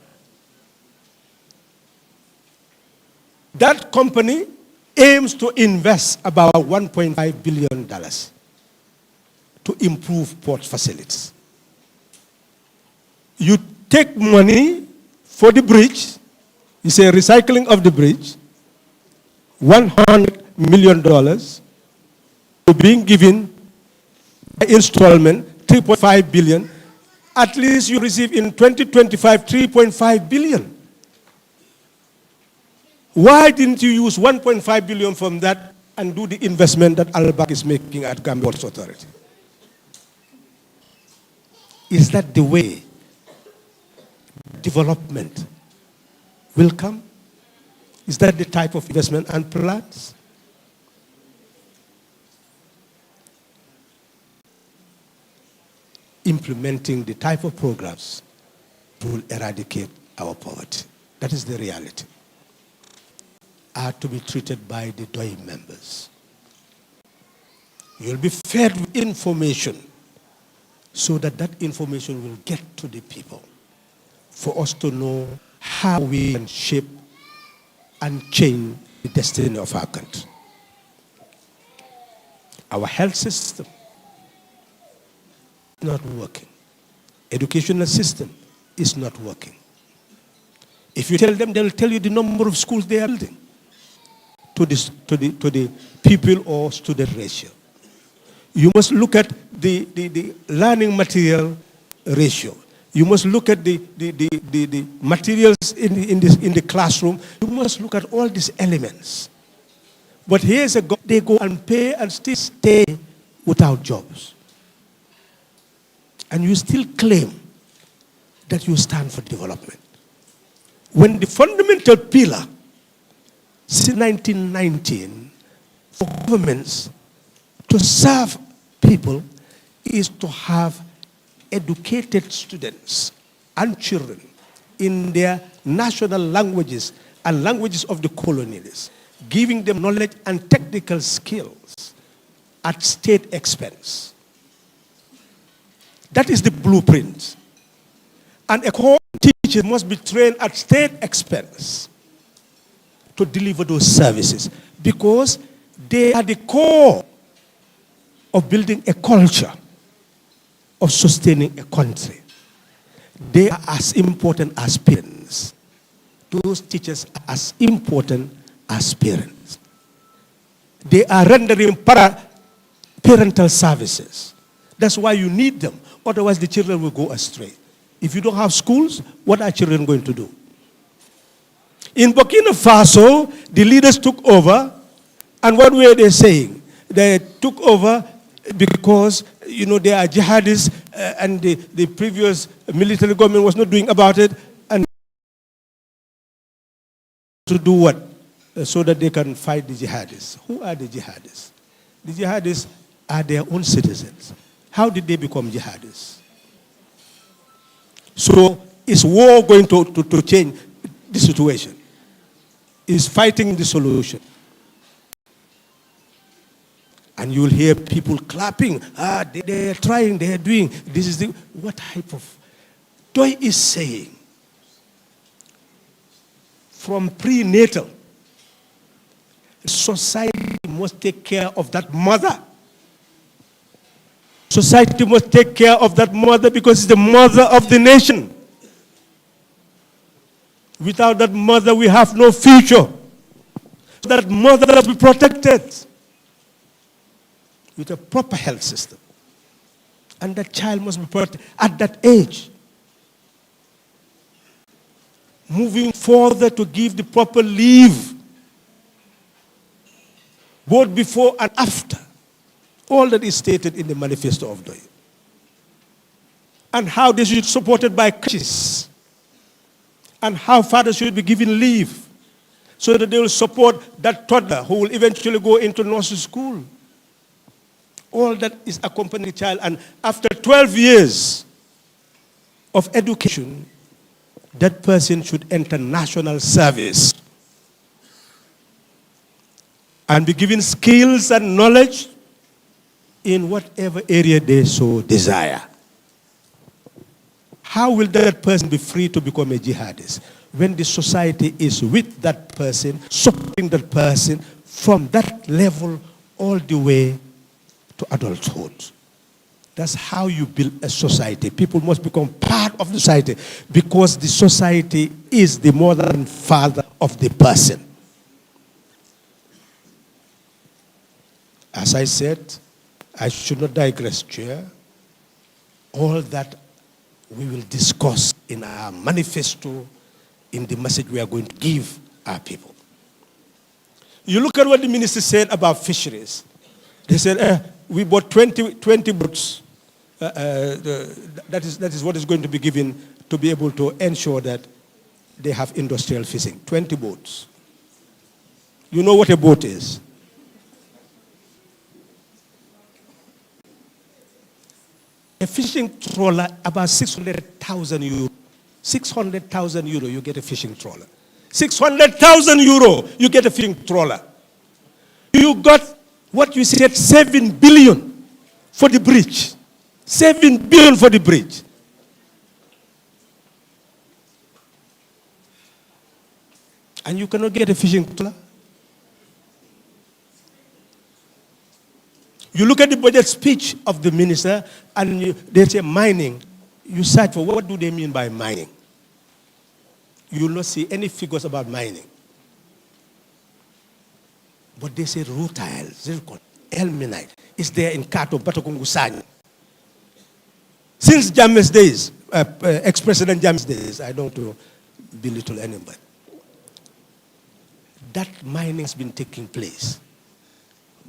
That company aims to invest about $1.5 billion to improve port facilities. You take money for the bridge, you say recycling of the bridge, $100 million being given by installment, 3.5 billion. At least you receive in 2025 3.5 billion. Why didn't you use 1.5 billion from that and do the investment that Al-Barak is making at Gambia Ports Authority? Is that the way development will come? Is that the type of investment and plans? Implementing the type of programs will eradicate our poverty. That is the reality. Are to be treated by the DOI members. You'll be fed with information so that that information will get to the people for us to know how we can shape and change the destiny of our country. Our health system is not working. Educational system is not working. If you tell them, they'll tell you the number of schools they are building to the pupil or student ratio. You must look at the learning material ratio. You must look at the materials in the classroom. You must look at all these elements. But here's a they go and pay and still stay without jobs. And you still claim that you stand for development. When the fundamental pillar, since 1919, for governments to serve people is to have educated students and children in their national languages and languages of the colonialists, giving them knowledge and technical skills at state expense. That is the blueprint. And a core teacher must be trained at state expense to deliver those services because they are the core of building a culture of sustaining a country. They are as important as parents. Those teachers are as important as parents. They are rendering parental services. That's why you need them. Otherwise, the children will go astray. If you don't have schools, what are children going to do? In Burkina Faso, the leaders took over, and what were they saying? They took over because, you know, they are jihadists, and the previous military government was not doing about it, and to do what? So that they can fight the jihadists. Who are the jihadists? The jihadists are their own citizens. How did they become jihadists? So is war going to change the situation? Is fighting the solution? And you'll hear people clapping. They are trying, they are doing. This is what type of... Pdois is saying, from prenatal, society must take care of that mother. Society must take care of that mother because it's the mother of the nation. Without that mother, we have no future. That mother must be protected with a proper health system. And that child must be protected at that age. Moving further to give the proper leave, both before and after. All that is stated in the manifesto of Pdois. And how they should be supported by crutches. And how fathers should be given leave so that they will support that toddler who will eventually go into nursery school. All that is accompanying the child. And after 12 years of education, that person should enter national service and be given skills and knowledge in whatever area they so desire. How will that person be free to become a jihadist? When the society is with that person, supporting that person from that level all the way to adulthood. That's how you build a society. People must become part of the society because the society is the mother and father of the person. As I said, I should not digress, Chair. All that we will discuss in our manifesto, in the message we are going to give our people. You look at what the minister said about fisheries. They said, we bought 20 boats. That is what is going to be given to be able to ensure that they have industrial fishing. 20 boats. You know what a boat is? A fishing trawler, about 600,000 euro. 600,000 euro, you get a fishing trawler. 600,000 euro, you get a fishing trawler. You got what you said, 7 billion for the bridge. 7 billion for the bridge. And you cannot get a fishing trawler. You look at the budget speech of the minister and they say mining. You search for what do they mean by mining. You will not see any figures about mining. But they say rutile, zircon, ilmenite is there in Kato, Batokungu, Sani. Since Jammeh's days, ex-President Jammeh's days, I don't want to belittle anybody. That mining has been taking place.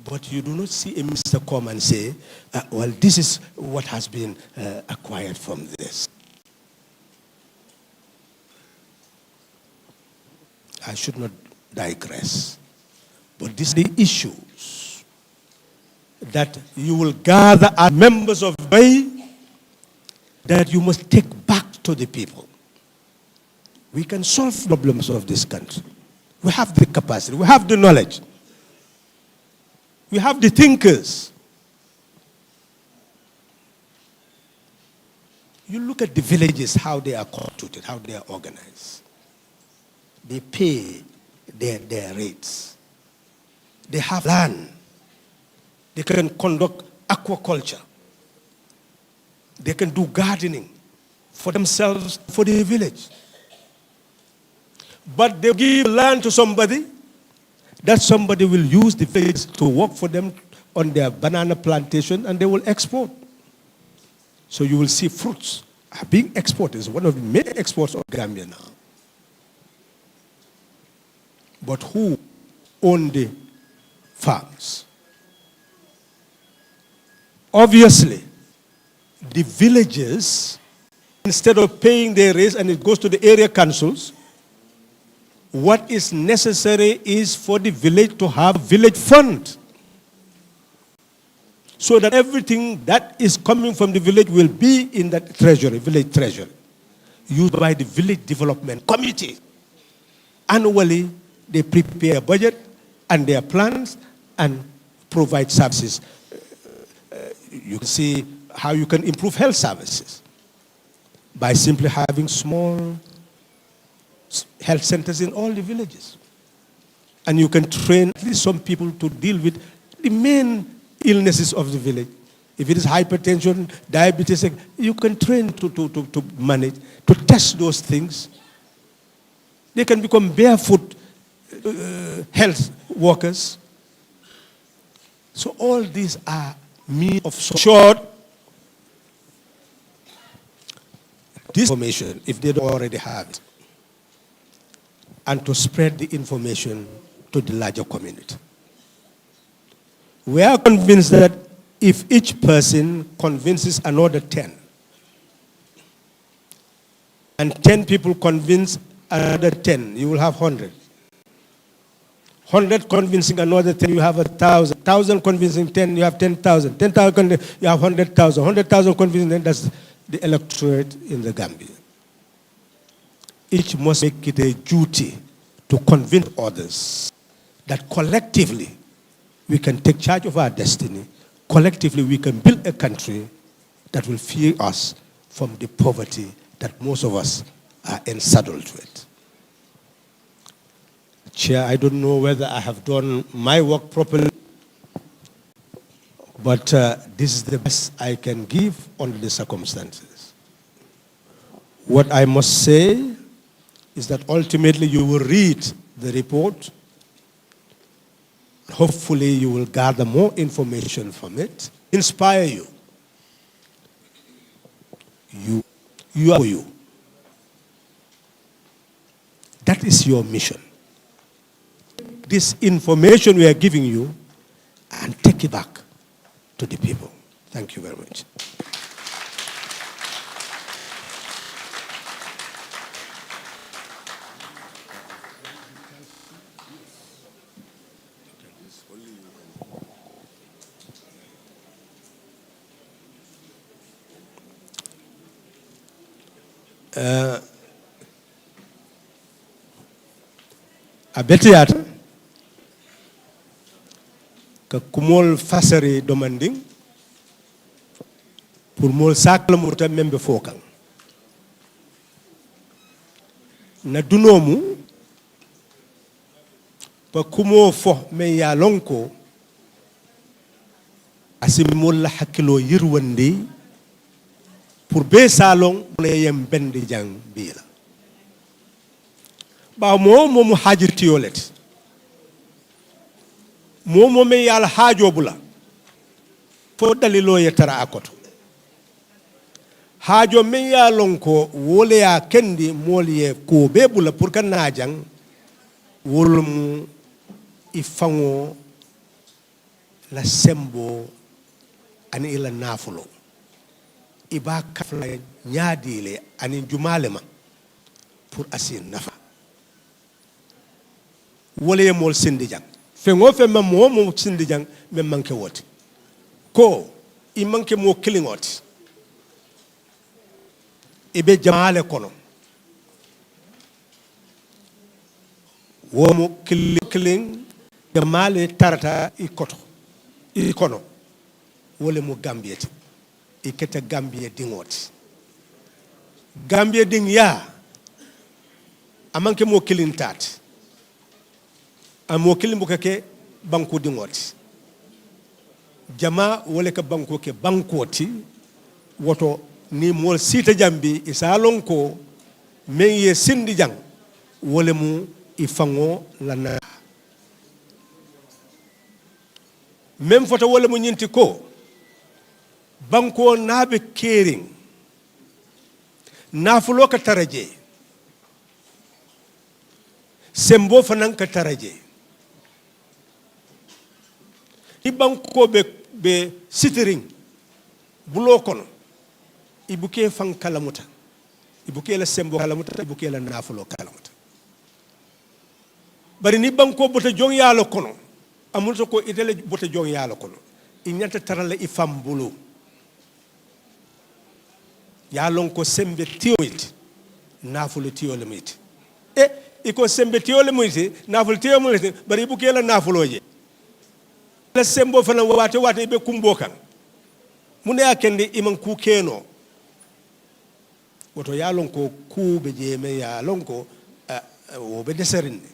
But you do not see a minister come and say, well, this is what has been acquired from this. I should not digress. But these are the issues that you will gather as members of the way that you must take back to the people. We can solve problems of this country. We have the capacity. We have the knowledge. We have the thinkers. You look at the villages, how they are constituted, how they are organized. They pay their rates. They have land. They can conduct aquaculture. They can do gardening for themselves, for the village. But they give land to somebody, that somebody will use the village to work for them on their banana plantation, and they will export. So you will see fruits are being exported. It's one of the main exports of Gambia now. But who own the farms? Obviously, the villages, instead of paying their rates and it goes to the area councils, what is necessary is for the village to have a village fund, so that everything that is coming from the village will be in that treasury, village treasury, used by the village development committee. Annually, they prepare a budget and their plans and provide services. You can see how you can improve health services by simply having small health centers in all the villages. And you can train at least some people to deal with the main illnesses of the village. If it is hypertension, diabetes, you can train to manage, to test those things. They can become barefoot health workers. So all these are means of short this information, if they don't already have it, and to spread the information to the larger community. We are convinced that if each person convinces another 10, and 10 people convince another 10, you will have 100. 100 convincing another 10, you have 1,000. 1,000 convincing 10, you have 10,000. 10,000, you have 100,000. 100,000 convincing 10, that's the electorate in the Gambia. Each must make it a duty to convince others that collectively we can take charge of our destiny. Collectively we can build a country that will free us from the poverty that most of us are ensaddled with. Chair, I don't know whether I have done my work properly, but this is the best I can give under the circumstances. What I must say is that ultimately you will read the report. Hopefully you will gather more information from it, inspire you. You are you. That is your mission. This information we are giving you, and take it back to the people. Thank you very much. Abetiat ka kumol fasari demanding pour mol sakla muta membe fokang na dunomu pa kumo fo men ya lonko asimol hakkilo yirwande pour be salon le yem bende jang bila ba mo mu hajirti yolet mo men yal haajo bula fo dalilo yetara akoto haajo men ya lonko wole ya kendi molye ko be bula pour kan najang wolum ifango la sembo ani ila nafulo iba kafla nyaadile ani jumalema pour asin nafa wole mol sindi jang fe ngo fe mam mo sindi jang mem manke woti ko i manke mo kilingoti ibe jamale kono wo mo kiling jamale tarata i koto i kono wole mo Gambia ti i keta Gambia dingoti Gambia ding ya amanke mo kilin tat amo kilin bukake banko dingoti jama wole ka banko ke bankoti woto ni mol sita jambi isalon ko men ye sindi jang wole mu ifango lana même foto wole mu nyinti ko banko nabe kering nafulo ka taraje sembo fanan ka taraje i banko be sitring bulo kono ibuke fan kalamuta ibuke la sembo kalamuta ibuke la nafulo kalamuta bari ni banko bota jong yalo kono amul ko itele bota jong yalo kono i nyata tarala i fam bulo yalon ko sembe tiyoit nafulo tiyole miti iko sembe tiyole miti nafulo tiyole miti bari ibuke la nafulo je la sembo fana wate be kumbo kan mune akende iman ku keno woto yalon ko kuube jeeme yalon ko wo be deserinde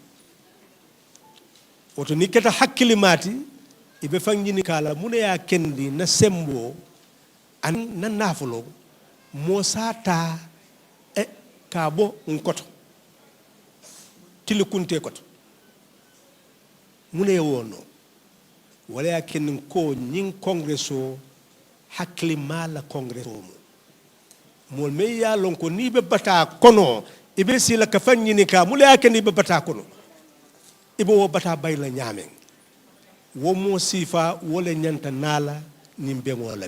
woto ni keta hakkilimati ibe fangini kala mune ya kendi na sembo an na nafulo mo sata kabo nkoto tilikunte koto mune wono wala ya kenin ko nyin kongreso hakkilima la kongreso mo mol me ya lon ko ni be bata kono ibe sila ka fanyini ka mule ya kenin be bata kono ibe wo bata bayla nyamen wo mo sifa wala nyanta nala nimbe wala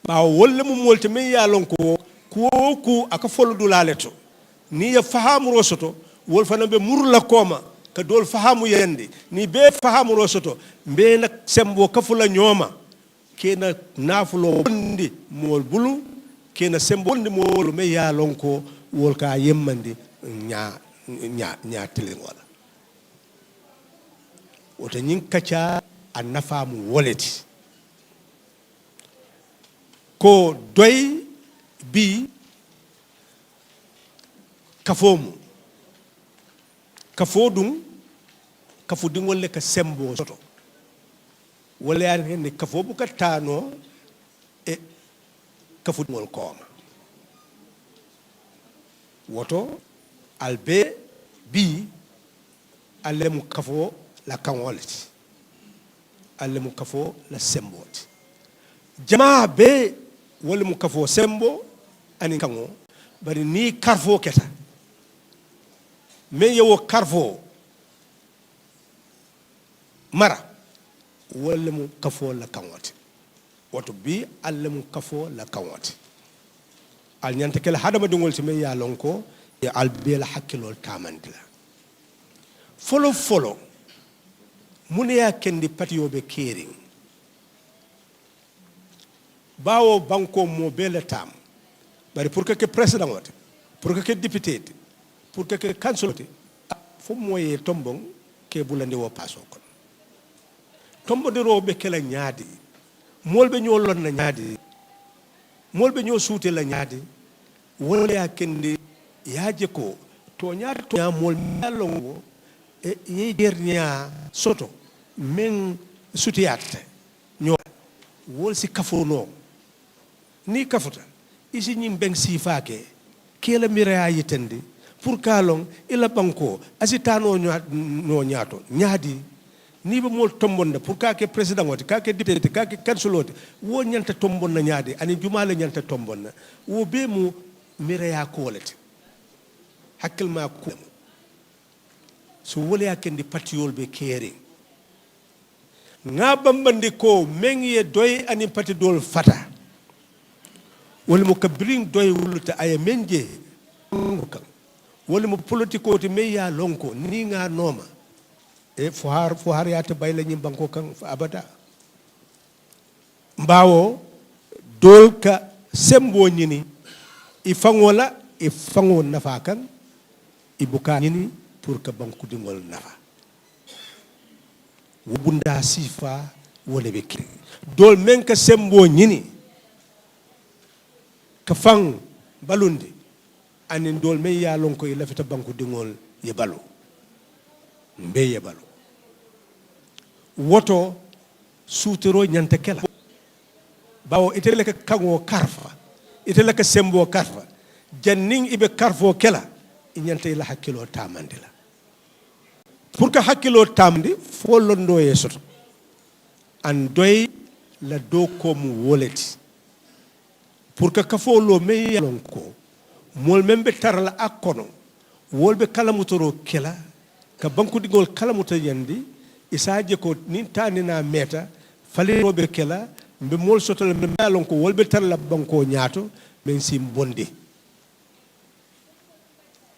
ba wala mu molti me ya lon ko ku aka folo dulaleto ni ya fahamu rosoto wol fana be murla koma ka dol fahamu yende ni be fahamu rosoto be nak sembo kafula nyoma kena nafulo bondi mol bulu kena sembo bondi mol me ya lonko wol ka yemmandi nya tilin wala wota nyin kacha an nafamu woleti ko doy bi kafomu kafodum kafudin wolle ka sembo soto wala yani ne kafo bu katano e kafudin wol koma woto albe bi alemu kafo la kanwolati alemu kafo la semboti jamaa be wala mu kafo sembo ani kango bari ni karfo keta men yewo karfo mara wala mu kafo la kanwati woto bi allemu kafo la kanwati al nyante kel hadama dungol ci men ya lonko ya albe la hakkilol tamandila folo mune ya kendi patiyobe kering bawo banko mo bele tam bari pour que président wote pour que député pour que council fo moye tombon ke bulande wo paso kon tombo de robe kala nyaadi molbe ñolon na nyaadi molbe ñoo suute la nyaadi wala ya kendi yaaje ko to nyaade to ya mol melongo ye dernier soto men sutiyate ñoo wol si kafono ni kafuta isi ñim ben sifake kela miraya yitendi pour kalon ila banko asitano no ñaato ñaadi ni be mol tombonda pour ka ke président woti ka ke député ka ke kansulote wo ñanta tombonna ñaadi ani jumala ñanta tombonna wo be mu miraya ko wolete hakkil ma ko so wole yakendi patiyol be kere nga bambandi ko men ye doy ani patidol fata wala mo kabring doy wuluta ay menje wala mo politiko te meya lonko ni nga noma e fo har ya ta bayla nyim banko kan abada mbawo dol ka sembo nyini i fangola i fango nafa kan i buka nyini pour que banku dingol nafa wubunda sifa wala be kiri dol men ka sembo nyini ka fang balundi anin dol me ya lon ko lafita banku dingol ye balo mbe ye balo woto sutero nyanta kala bawo itele ka kango karfa itele ka sembo karfa janning ibe karfo kala nyanta ila hakkilo tamandila pour que hakkilo tamdi fo londo ye soto an doy la do ko mu woleti pour que kafo lo me yalon ko mol membe tarala akono wolbe kala mutoro kela ka banku digol kala muta yandi isaje ko nin tanina meta falirobe kela mbe mol sotol me yalon ko wolbe tarala banko nyaato men sim bondi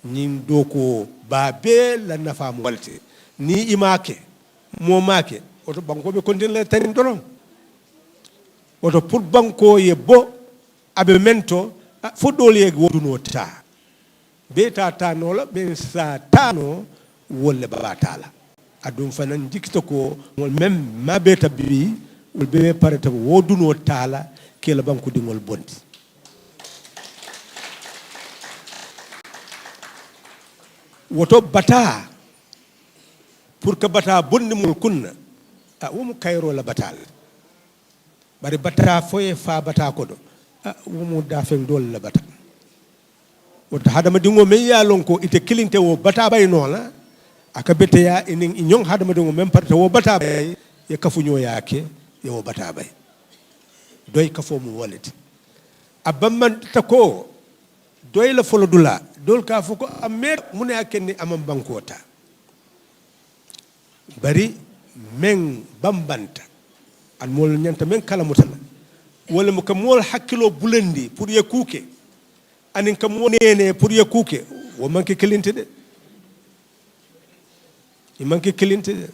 nin do ko babe la nafa mo walte ni imake mo make oto banko be kontin la tan doron oto pour banko ye bo abe mento fodol ye woduno ta beta tanola ben sa tano wolle babatala adum fanan dikito ko mol mem ma beta bi wol be pareta woduno tala ke la banko dingol bondi woto bata pour que bata bonni mul kunna womu kayro la batal bari bata foye fa bata ko do womu dafen dol la bata woto hadama dingo men ya lon ko ite kilinte wo bata bay no la aka bete ya inin ñong hadama dingo men parte wo bata bay ye kafuño yaake ye wo bata bay doy kafo mu wolati abamman ta ko doy la folo dula dol ka fuko amet mune akenni amam bankota bari men bambanta al mol nyanta men kala mutala wala mo ka mol hakkilo bulandi pour ye kuke anin ka mo nene pour ye kuke wo manke kelinte de i manke kelinte de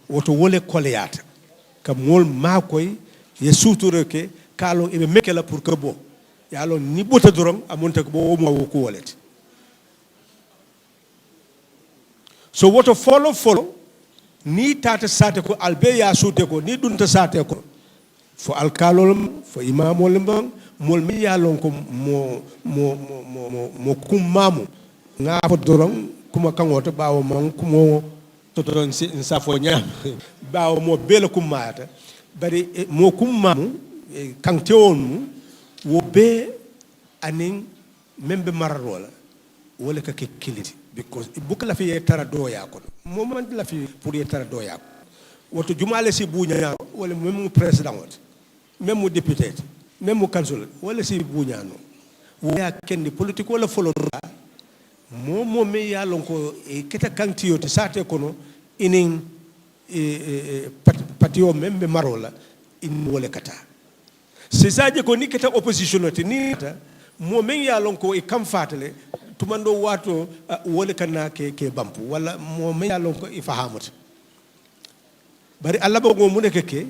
woto wole koleyata ka mol makoy ye suturo ke kalo ibe mekela pour que bo yalo ni bota dorom amonta ko bo mo ko wolete so woto follow ni tata sate ko albe ya sute ko ni dunta sate ko fo alkalol fo imamol mbang mol mi ya lon ko mo kummamu nga fo dorom kuma kangoto bawo man kumo to don sa fo nyam bawo mo bela kummata bari mo kummamu kan tewon mu wo be anin membe mararola wala ka ke kiliti because buka la fi tara doya ko moment la fi pour tara doya ko woto jumale si buña wala même président wot même député même council wala si buña no wala kendi politique wala folo mo me ya lon ko keta kantiyo te sate kono inin patio membe marola in wala kata c'est ça je ko ni keta opposition te ni mo men ya lon ko e kam fatale tumando wato wole kana ke bampu wala mo me yalon ko ifahamut bari alla bo mo muneke ke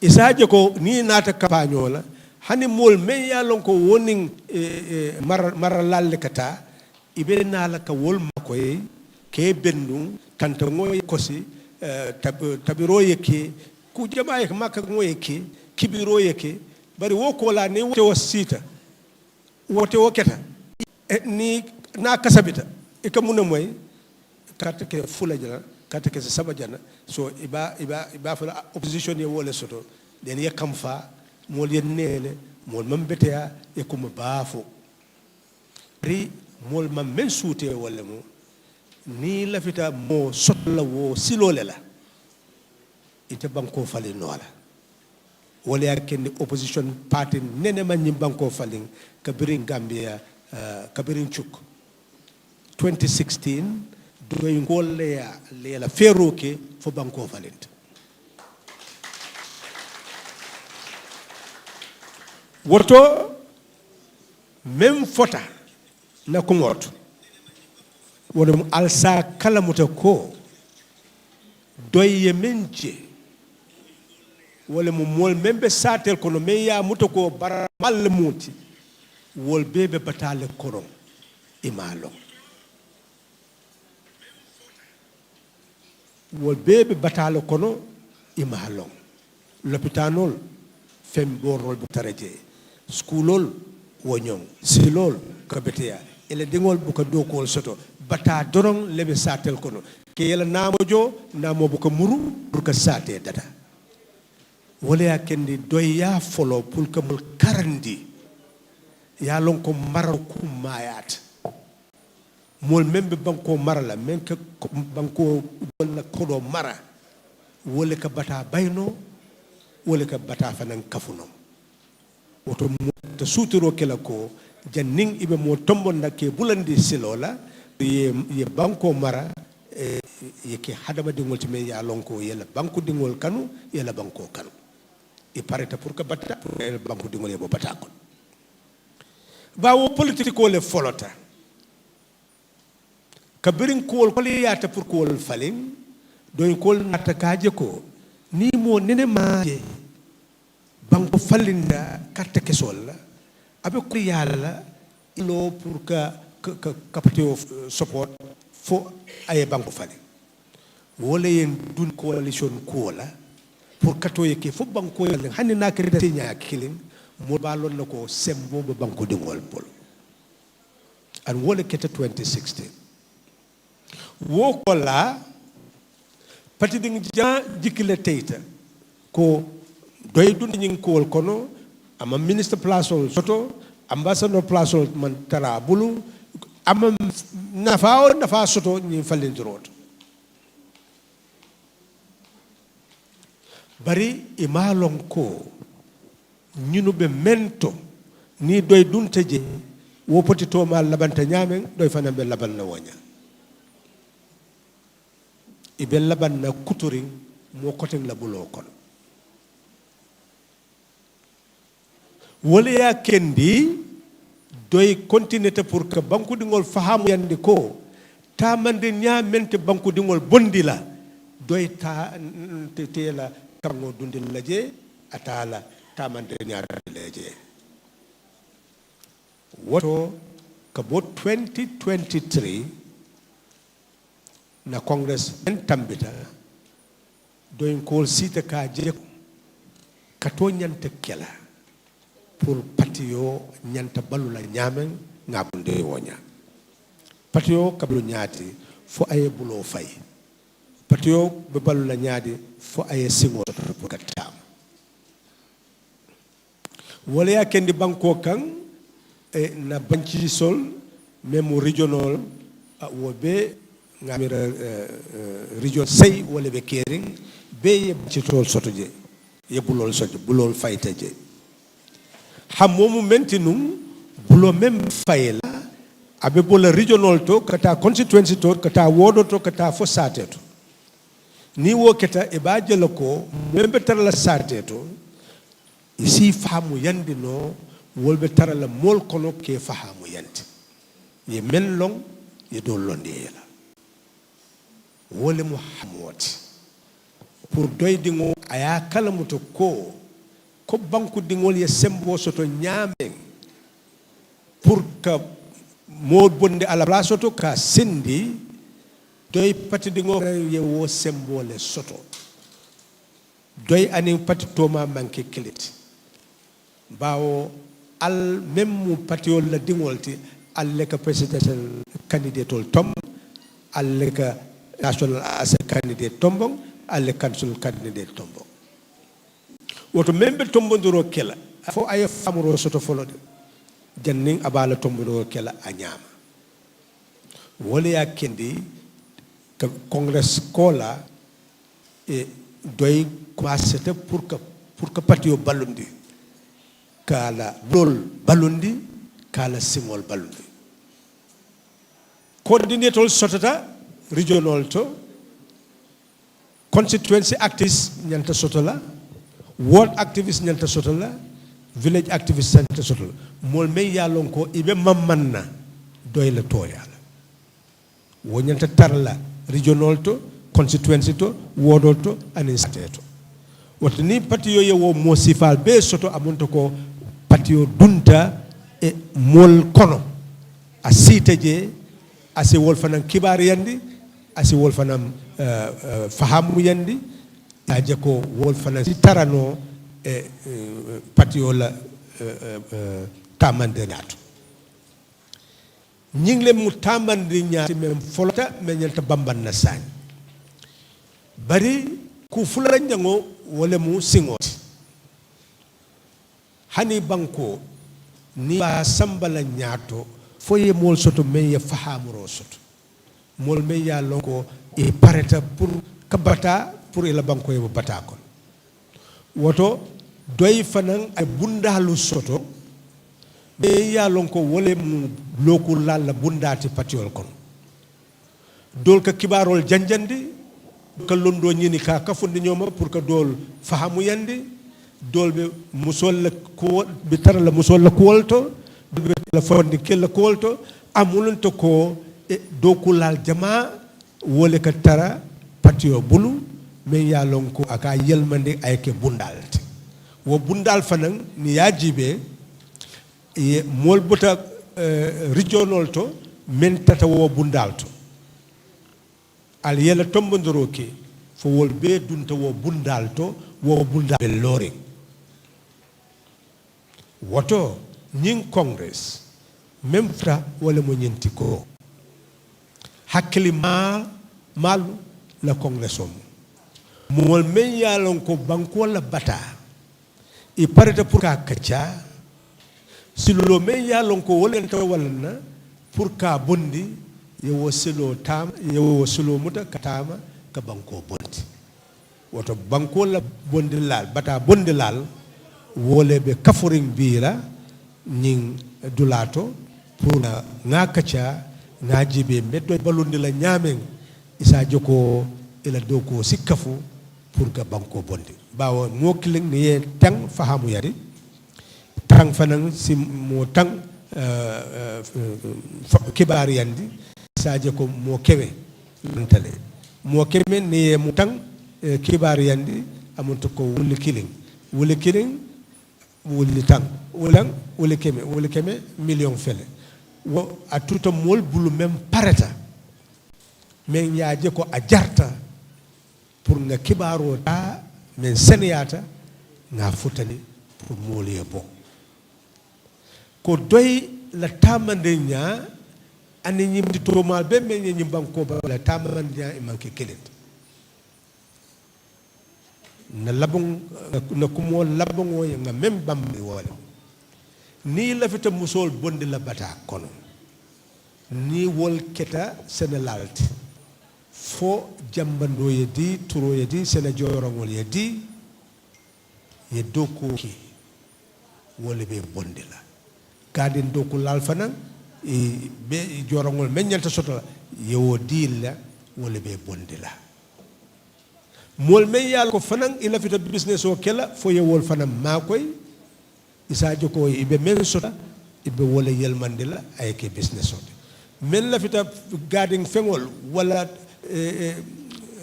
isaje ko ni nata kapañola hani mol me yalon ko wonin mar lalle kata ibe nala ka wol makoy ke bendu tanta ngoy kosi tabiro yeke ku jama yeke makka ngoy yeke kibiro yeke bari wo ko la ne wote wasita wote woketa ni na kasabita e ka muna moy carte ke fula jana carte ke saba jana so iba fala opposition ye wole soto den ye kam fa mol ye nele mol mambetea e kuma bafo ri mol mam men suute wala mo ni lafita mo sotla wo silole la ite banko fali nola wala ya ken opposition party nene man ñi banko falin kabirin Gambia kabirin chuk 2016 doy ngolle ya lela feroke fo banko falint woto même fota na ko ngorto wonum alsa kala muta ko doy ye menje wala mo mol membe satel kono me ya muta ko bara mal muti wol bebe batale kono imalo wol bebe batale kono imalo l'hôpitanol fem borol bu taraje schoolol wonyong silol kabetea ele dingol bu ko dokol soto bata dorong lebe satel kono ke yela namojo namo bu ko muru pour que sate dada wala ya kendi doya folo pour que mul karandi ya lon ko maro ku mayat mol membe banko marala men ke banko wala kodo mara wala ka bata bayno wala ka bata fanan kafuno woto to sutiro kala ko janning ibe mo tombon nakke bulandi silola ye banko mara yeke hadama dingol ci me ya lonko yela banko dingol kanu yela banko kanu e pareta pour que batta pour el banko dingol yebo bata kon bawo politique ko le folota kabirin ko ko le yata pour ko falin doy ko nata kaje ko ni mo nene maaje banko fallinda carte kesol la abe ko yalla ilo pour que capiteo support fo ay banko fali wala yen dun coalition ko la pour kato yake fo banko yalla hanni na kreda nya kilin mo balon nako sembo be banko dingol pol an wala keta 2016 wo ko la pati ding ja jikile teita ko doy dun nyin ko kono ama ministre place soto ambassadeur place man tara bulu ama nafa soto ni falindrot bari imalon ko ñunu be mento ni doy dun teje wo poti to ma labanta nyamen doy fana be laban na wonya ibe laban na kuturing mo koten la bulo kon wala ya kendi doy continuité pour que banku dingol fahamu yandi ko tamande nyamente banku dingol bondi la doy ta te la kango dundil laje atala tamande nyaata laje woto ka bo 2023 na congress en tambita doy ko sita ka je ka to nyante kela pour patio nyanta balula nyamen ngabunde wonya patio kablu nyaati fo ay bulo fay patio be balula nyaadi fo ay singo pour katam wala ya kendi banko kan e na banci sol même regional wobe ngamira region sey wala be kering be ci tol soto je ye bulol soto bulol fayta je hamomu mentinum bulo mem fayela abe bola regional to kata constituency to kata wodo to kata fo sateto ni wo keta e baaje lako membe tarala sateto isi fahamu yandi no wolbe tarala mol kono ke fahamu yandi ye men long ye do londi yela wole muhammad pour doydingo aya kala muto ko banku dingol ye sembo soto nyame pour que mo bonde ala place soto ka sendi doy pati dingo ye wo sembo le soto doy ani pati toma manke kilit bawo al même pati la dingolti al le ka presidential candidate tom al le ka national assembly candidate tombong alle council candidate tombong woto membe tombondiro kela fo ay famuro soto folode janning abala tombondiro kela a ñama wala ya kendi congress kola e doy commencé pour que patio ballundi kala dol ballundi kala simol ballundi coordinator sotata regional to constituency activists ñanta sotola ward activists ñanta sotola village activists ñanta sotola mol me yalon ko ibe mammanna doy la toyala wo ñanta tarla regional to constituency to ward to and state to woto ni patio ye wo mo sifal be soto amonto ko patio dunta e mol kono a sitaje asi wol fanam kibar yandi asi wol fanam fahamu yandi aje ko wol fanam si tarano e patio la tamande ñato ñingle mu tamande ñaati mem folota me ñanta bamban na sañ bari ku fulala njango wala mu singoti hani banko ni ba sambala ñaato foye mol soto men ya fahamuro soto mol men ya lonko e pareta pour kabata pour ila banko e bata kon woto doy fanan ay bundalu soto be ya lonko wole mu loku lalla bundati patiol kon dol ka kibarol janjandi ka londo ñini ka kafundi ñoma pour que dol fahamu yandi dol be musol la ko be tar la musol la kolto be la fondi kel kolto amulunto ko e dokulal jama wole ka tara patio bulu me ya lonko aka yelmande ay ke bundalti wo bundal fanan ni yajibe e mol buta regional to men tata wo bundalto al yela tombondoro ke fo wol be dunta wo bundalto wo bundal be lori woto ñing congress même fra wala mo ñenti ko hakkili malu la congress om mol men yalon ko banko la bata e pareta pour ka kacha silo men yalon ko wolen taw walna pour ka bondi yewo silo tam yewo silo muta katama ka banko bondi woto banko la bondi lal bata bondi lal wole be kafuring bira ñing dulato pour nga kacha nga jibe meddo balundi la ñamen isa joko ila doko sikafu pour ga banko bondi bawo mo kiling ni ye tang fahamu yari tang fanan si mo tang kibar yandi saje ko mo kewe ntale mo kemen ni mo tang kibar yandi amuntu ko wuli kiling wuli tang wuli keme million fele wo a tuta mol bulu même pareta men yaaje ko a jarta pour nga kibaro ta men seniyata nga futani pour moliye bo ko doy la tamande nya ani ñimdi to mal be men ñi banko ba la tamande nya e manke kelet na labon na kumo labongo nga même bambi wala ni lafita musol bondi la bata kono ni wol keta senelalti fo jambando yedi turo yedi sene jorongol yedi ye doko ki wole be bondi la kadin doko lal fanan e be jorongol menyanta soto yewo dilla wole be bondi la mol men yal ko fanan ila fita business o kela fo yewol fanan makoy isa joko ibe men sota ibe wala yelmande la ay ke business o men la fita gading fengol wala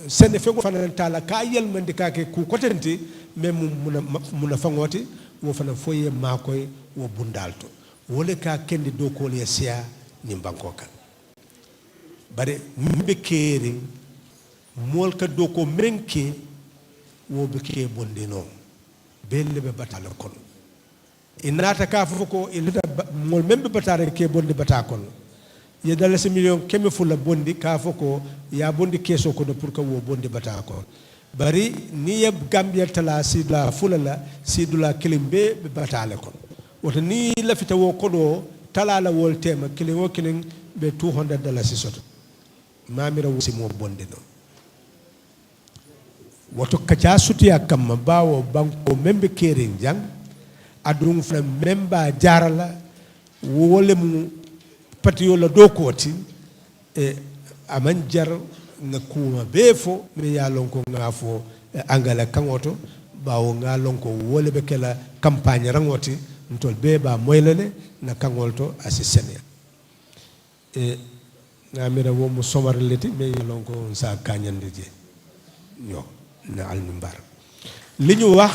sene fengol fanan tala ka yelmande ka ke ku kotenti men muna fangoti wo fanan fo ye makoy wo bundalto wala ka kendi do ko le sia ni banko kan bare mbe keri mol ka do ko menke wo be ke bondino belle be batala kon inata ka fofo ko ilita mol membe batare ke bondi bata kon ye dalasi million keme fula bondi ka foko ya bondi keso ko pour que wo bondi bata ko bari ni ye Gambia tala sidla fulala sidula kilimbe be batale ko woto ni lafita wo kodo tala la wol tema kilin wo kilin be $200 soto mamira wosi mo bondi no woto kaca sutiya kamma bawo banko membe kerin jang adun fa memba jarala wole mu patiyo la dokoti e aman jar nga kuma befo me ya lonko nga fo angala kangoto bawo nga lonko wole be kala campagne rangoti ntol be ba moylene na kangolto asisene e ngamira wo mu somar leti me ya lonko sa kanyande je ño na al mimbar liñu wax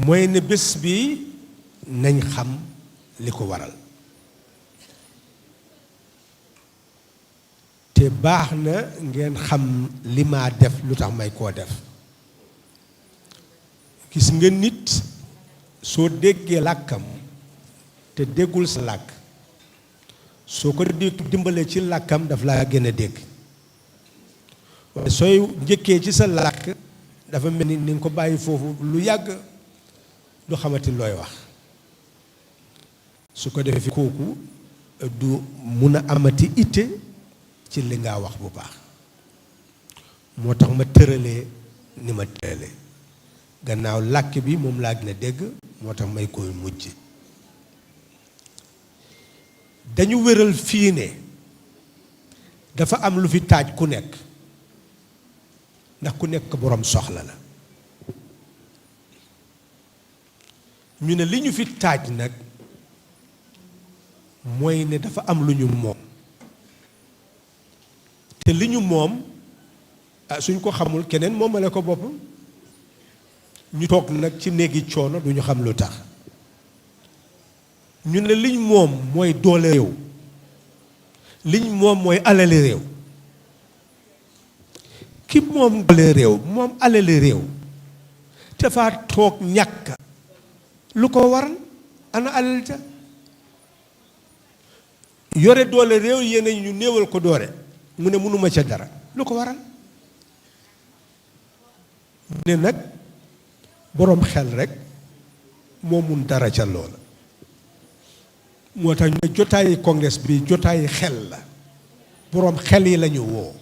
moy ne bés bi nañ xam li ko waral te baax na ngeen xam li ma def lu tax may koo def gis nga nit soo déggee làkkam te déggul sa làkk soo ko dimbalee ci làkkam daf laa gën a dégg waaye sooy njëkkee ci sa làkk dafa mel ni nga ko bàyyi foofu lu yàgg du xamati looy wax su ko defee kooku du mun a amati itte ci li nga wax bu baax moo tax ma tëralee ni ma tëralee gannaaw làkk bi moom laa gën a dégg moo tax may koy mujj dañu wéral fii ne dafa am lu fi taaj ku nekk ndax ku nekk boroom soxla la ñu ne li ñu fi taaj nag mooy ne dafa am lu ñu moom te li ñu moom suñ ko xamul keneen moomale ko bopp ñu toog nag ci néegi coono duñu xam lu tax ñu ne liñ moom mooy doole réew liñ moom mooy alali réew ki moom doole réew moom alali réew te faa toog ñàkk lu ko waral ana alal ja yore doole réew yéen ñu néewal ko doore mu ne mënuma ca dara lu ko waral ne nag boroom xel rek moo mun dara ca loola moo tax ñu ne jotaayi congrès bi jotaayi xel la boroom xel yi lañu woo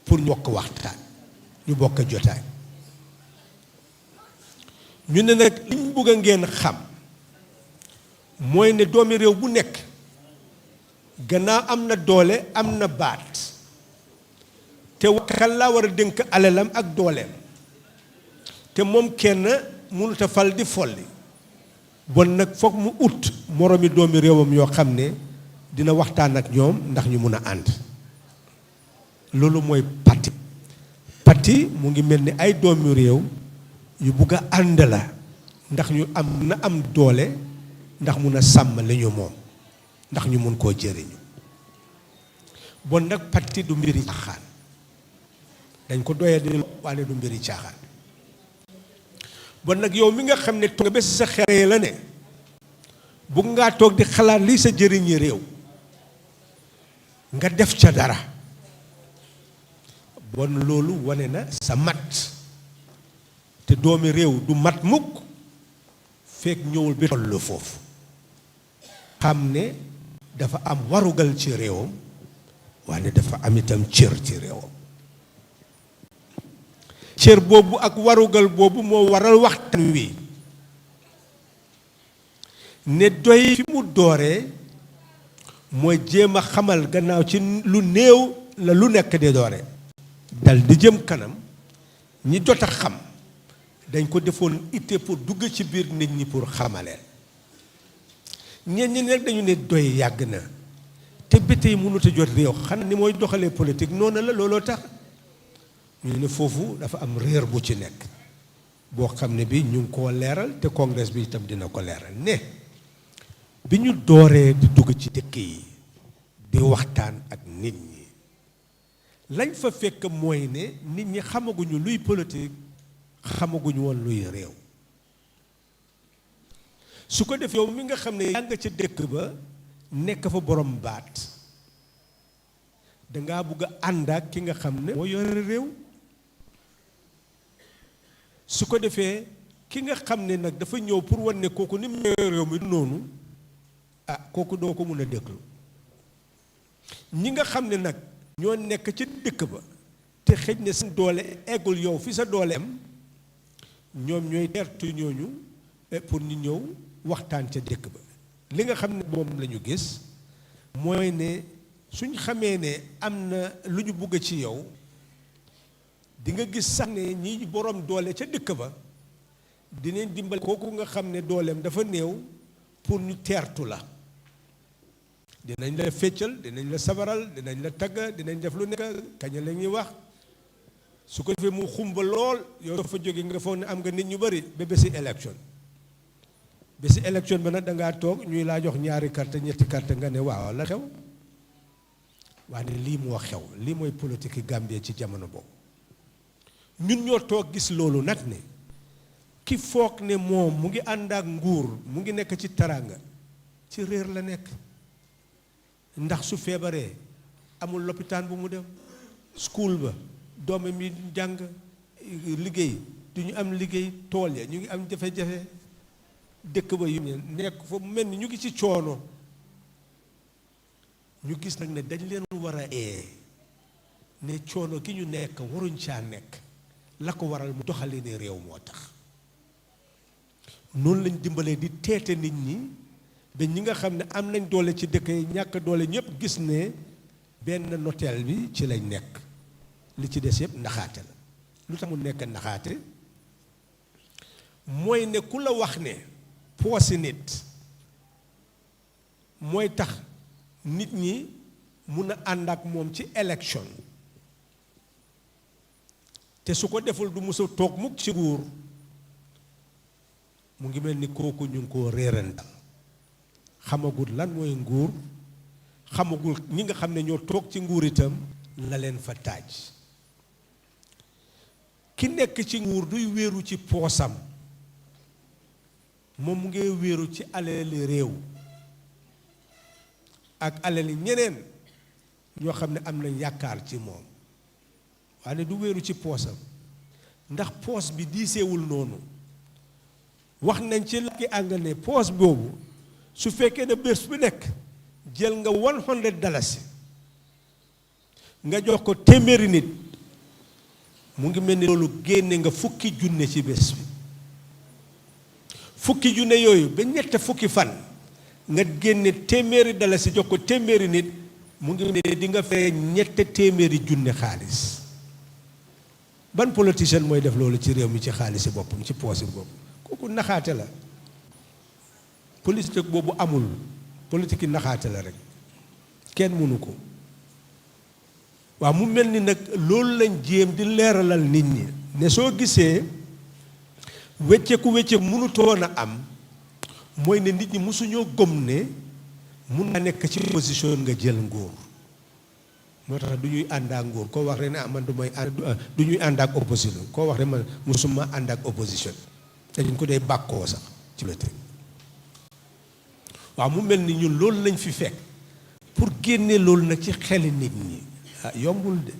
pour ñu bokk waxtaan ñu bokk jotaay ñu ne nag liñ bëgg a ngeen xam mooy ne doomi réew bu nekk gannaaw am na doole am na baat te kan laa war a dénk alalam ak dooleem te moom kenn mënut a fal di folli bon nag foog mu ut moroomi doomi réewam yoo xam ne dina waxtaan ak ñoom ndax ñu mun a ànd loolu mooy parti mu ngi mel ni ay doomi réew yu bugg a ànd la ndax ñu am doole ndax mun a sàmm li ñu moom ndax ñu mun koo jëriñu bon nag parti du mbiri caaxaan dañ ko doyee di waane du mbiri caaxaan bon nag yow mi nga xam ne toog nga bés sa xel la ne bugg ngaa toog di xalaat lii sa jëriñi réew nga def ca dara bon loolu wane na sa mat te doomi réew du mat mukk fekk ñëwul bi tollu foofu xam ne dafa am warugal ci réewam waaye dafa am itam cër ci réewam cër boobu ak warugal boobu moo waral waxtaan wi ne doy fi mu dooree mooy jéem a xamal gannaaw ci lu néew la lu nekk di doore dal di jëm kanam ñi jot a xam dañ ko defoon itte pour dugg ci biir nit ñi pour xamaleen ñeen ñi rek dañu ne doy yàgg na te ba tey mënut a jot réew xanaa ni mooy doxalee politique noonu la looloo tax ñu ne foofu dafa am réer bu ci nekk boo xam ne bi ñu ngi koo leeral te congrès bi itam dina ko leeral ne bi ñu dooree di dugg ci dëkk yi di waxtaan ak nit ñi lañ fa fekk mooy ne nit ñi xamaguñu luy politique xamaguñu woon luy réew su ko def yow mi nga xam ne yaa nga ca dëkk ba nekk fa borom baat dangaa bugg a ànd ak ki nga xam ne moo yore réew su ko defee ki nga xam ne nag dafa ñëw pour wan ne kooku ni mu yore réew mi du noonu kooku doo ko mun a déglu ñi nga xam ne nag ñoo nekk ci dëkk ba te xëj na seen doole eggul yow fi sa doole am ñoom ñooy teertu ñooñu pour ñu ñëw waxtaan ca dëkk ba li nga xam ne moom la ñu gis mooy ne suñ xamee ne am na lu ñu bugg ci yow di nga gis sax ne ñi borom doole ca dëkk ba dinañ dimbal kooku nga xam ne dooleem dafa néew pour ñu teertu la dinañ la feccal dinañ la sabaral dinañ la tagga dinañ def lu nekk kañ la ñuy wax su ko defee mu xumba lool yow dafa jóge nga foog ne am nga nit ñu bëri ba bési élection ba nag dangaa toog ñuy laa jox ñaari carte ñetti carte nga ne waaw la xew waaye lii moo xew lii mooy politique Gambie ci jamono boobu ñun ñoo toog gis loolu nag ne ki foog ne moom mu ngi ànd ak nguur mu ngi nekk ci taraanga ci réer la nekk ndax su feebaree amul lopitaan bu mu dem school ba doomam yi jàng liggéey du ñu am liggéey tool ya ñu ngi am jafe-jafe dëkk ba yu nekk fa mu mel ni ñu ngi ci coono ñu gis nag ne dañ leen war a ne coono gi ñu nekk waruñ caa nekk la ko waral mu doxalee ne réew moo tax noonu lañ dimbalee di teete nit ñi ba ñi nga xam ne am nañ doole ci dëkk yi ñàkk doole ñëpp gis ne benn noteel bi ci lañ nekk li ci des yëpp naxaate la lu tax mu nekk naxaate mooy ne ku la wax ne poosi nit mooy tax nit ñi mun a ànd ak moom ci élection te su ko deful du mës a toog mukk ci nguur mu ngi mel ni kooku ñu ngi koo réerantal xamagul lan mooy nguur xamagul ñi nga xam ne ñoo toog ci nguur itam la leen fa taaj ki nekk ci nguur duy wéeru ci poosam moom mu ngi wéeru ci alali réew ak alali ñeneen ñoo xam ne am nañ yaakaar ci moom waaye du wéeru ci poosam ndax poos bi diiseewul noonu wax nañ ci la ki àngal ne poos boobu su fekkee ne bés bu nekk jël nga $100 nga jox ko téeméeri nit mu ngi mel ni loolu génne nga fukki junne ci bés bi fukki junne yooyu ba ñett fukki fan nga génne téeméeri $1 jox ko téeméeri nit mu ngi ne di nga fay ñett téeméeri junne xaalis ban politicien mooy def loolu ci réew mi ci xaalisi boppam ci poosi bopp kooku naxaate la politique boobu amul politique yi naxaate la rek kenn mënu ko waaw mu mel ni nag loolu lañ jéem di leeralal nit ñi ne soo gisee wecceeku mënutoon a am mooy ne nit ñi mosuñoo gëm ne mun na nekk ci position nga jël nguur moo tax du ñuy ànd ak nguur koo wax rek ne man du ñuy ànd ak opposition koo wax rek man mosuma ànd ak opposition dañ ko dee bàkkoo sax ci la teg waaw mu mel ni ñun loolu lañ fi fekk pour génne loolu nag ci xeli nit ñi yombul de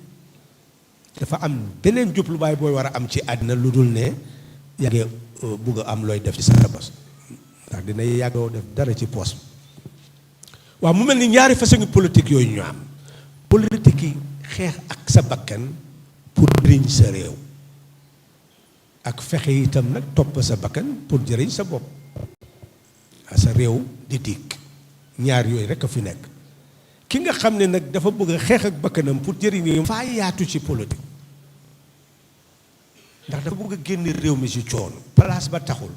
dafa am beneen jubluwaay booy war a am ci àddina lu dul ne yaa ngi bugg a am looy def ci sa bos ndax dina yàggoo def dara ci poos waaw mu mel ni ñaari façon politique yooyu ñu am politique yi xeex ak sa bakkan pour jëriñ sa réew ak fexe itam nag topp sa bakkan pour jëriñ sa bopp sa réew di dikk ñaar yooyu rek a fi nekk ki nga xam ne nag dafa bëgg a xeex ak bakkanam pour jëriñ réew faa yaatu ci politique ndax dafa bëgg a génn réew mi ci coono place ba taxul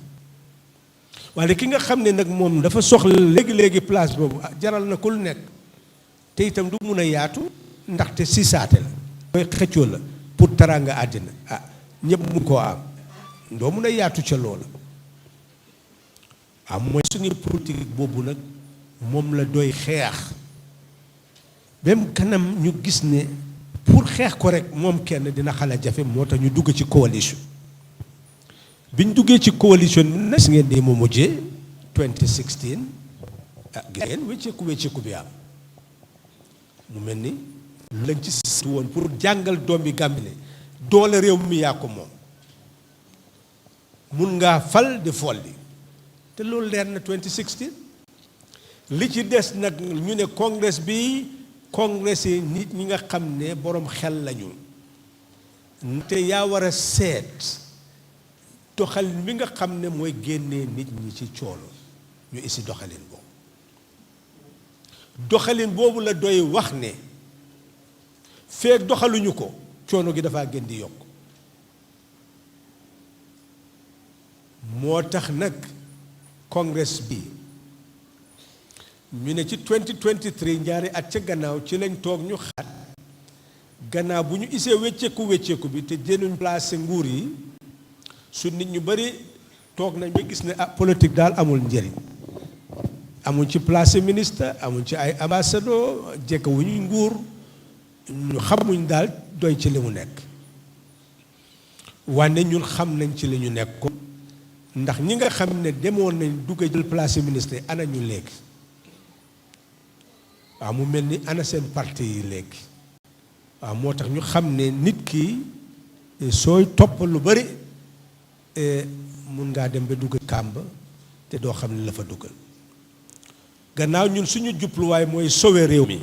waaye ki nga xam ne nag moom dafa soxla léegi-léegi place boobu jaral na ko lu nekk te itam du mun a yaatu ndaxte si saate la mooy xëccoo la pour taraanga àddina ñëpp mun koo am doo mun a yaatu ca loola mooy suñu politique boobu nag moom la doy xeex même kanam ñu gis ne pour xeex ko rek moom kenn dina xala jafe moo tax ñu dugg ci coalition biñ duggee ci coalition bi nas ngeen di mu mujjee 2016 ngeen wécceeku bi am mu mel ni lañ ci siitu woon pour jàngal doom bi Gambie ne doole réew mi yaa ko moom mun ngaa fal di folli te loolu leer na 2016 li ci des nag ñu ne congrès bi congrès yi nit ñi nga xam ne boroom xel lañu te yaa war a seet doxalin bi nga xam ne mooy génnee nit ñi ci coono ñu isi doxalin boobu la doy wax ne feek doxaluñu ko coono gi dafa gën di yokk moo tax nag congrès bi ñu ne ci 2023 ñaari at ca gannaaw ci lañ toog ñu xaat gannaaw bu ñu isee wécceeku bi te jënuñ placé nguur yi su nit ñu bari toog nañ ba gis ne politique daal amul njëriñ amuñ ci placé ministre amuñ ci ay ambassadeur jekkawuñu nguur ñu xamuñ daal doy ci li mu nekk wante ñun xam nañ ci li ñu nekk ko ndax ñi nga xam ne demoon nañ dugg jël placé ministre ana ñu léegi waaw mu mel ni ana seen parti yi léegi waaw moo tax ñu xam ne nit ki sooy topp lu bari mun ngaa dem ba dugg kàmb te doo xam ne la fa duggal gannaaw ñun suñu jubluwaay mooy sauver réew mi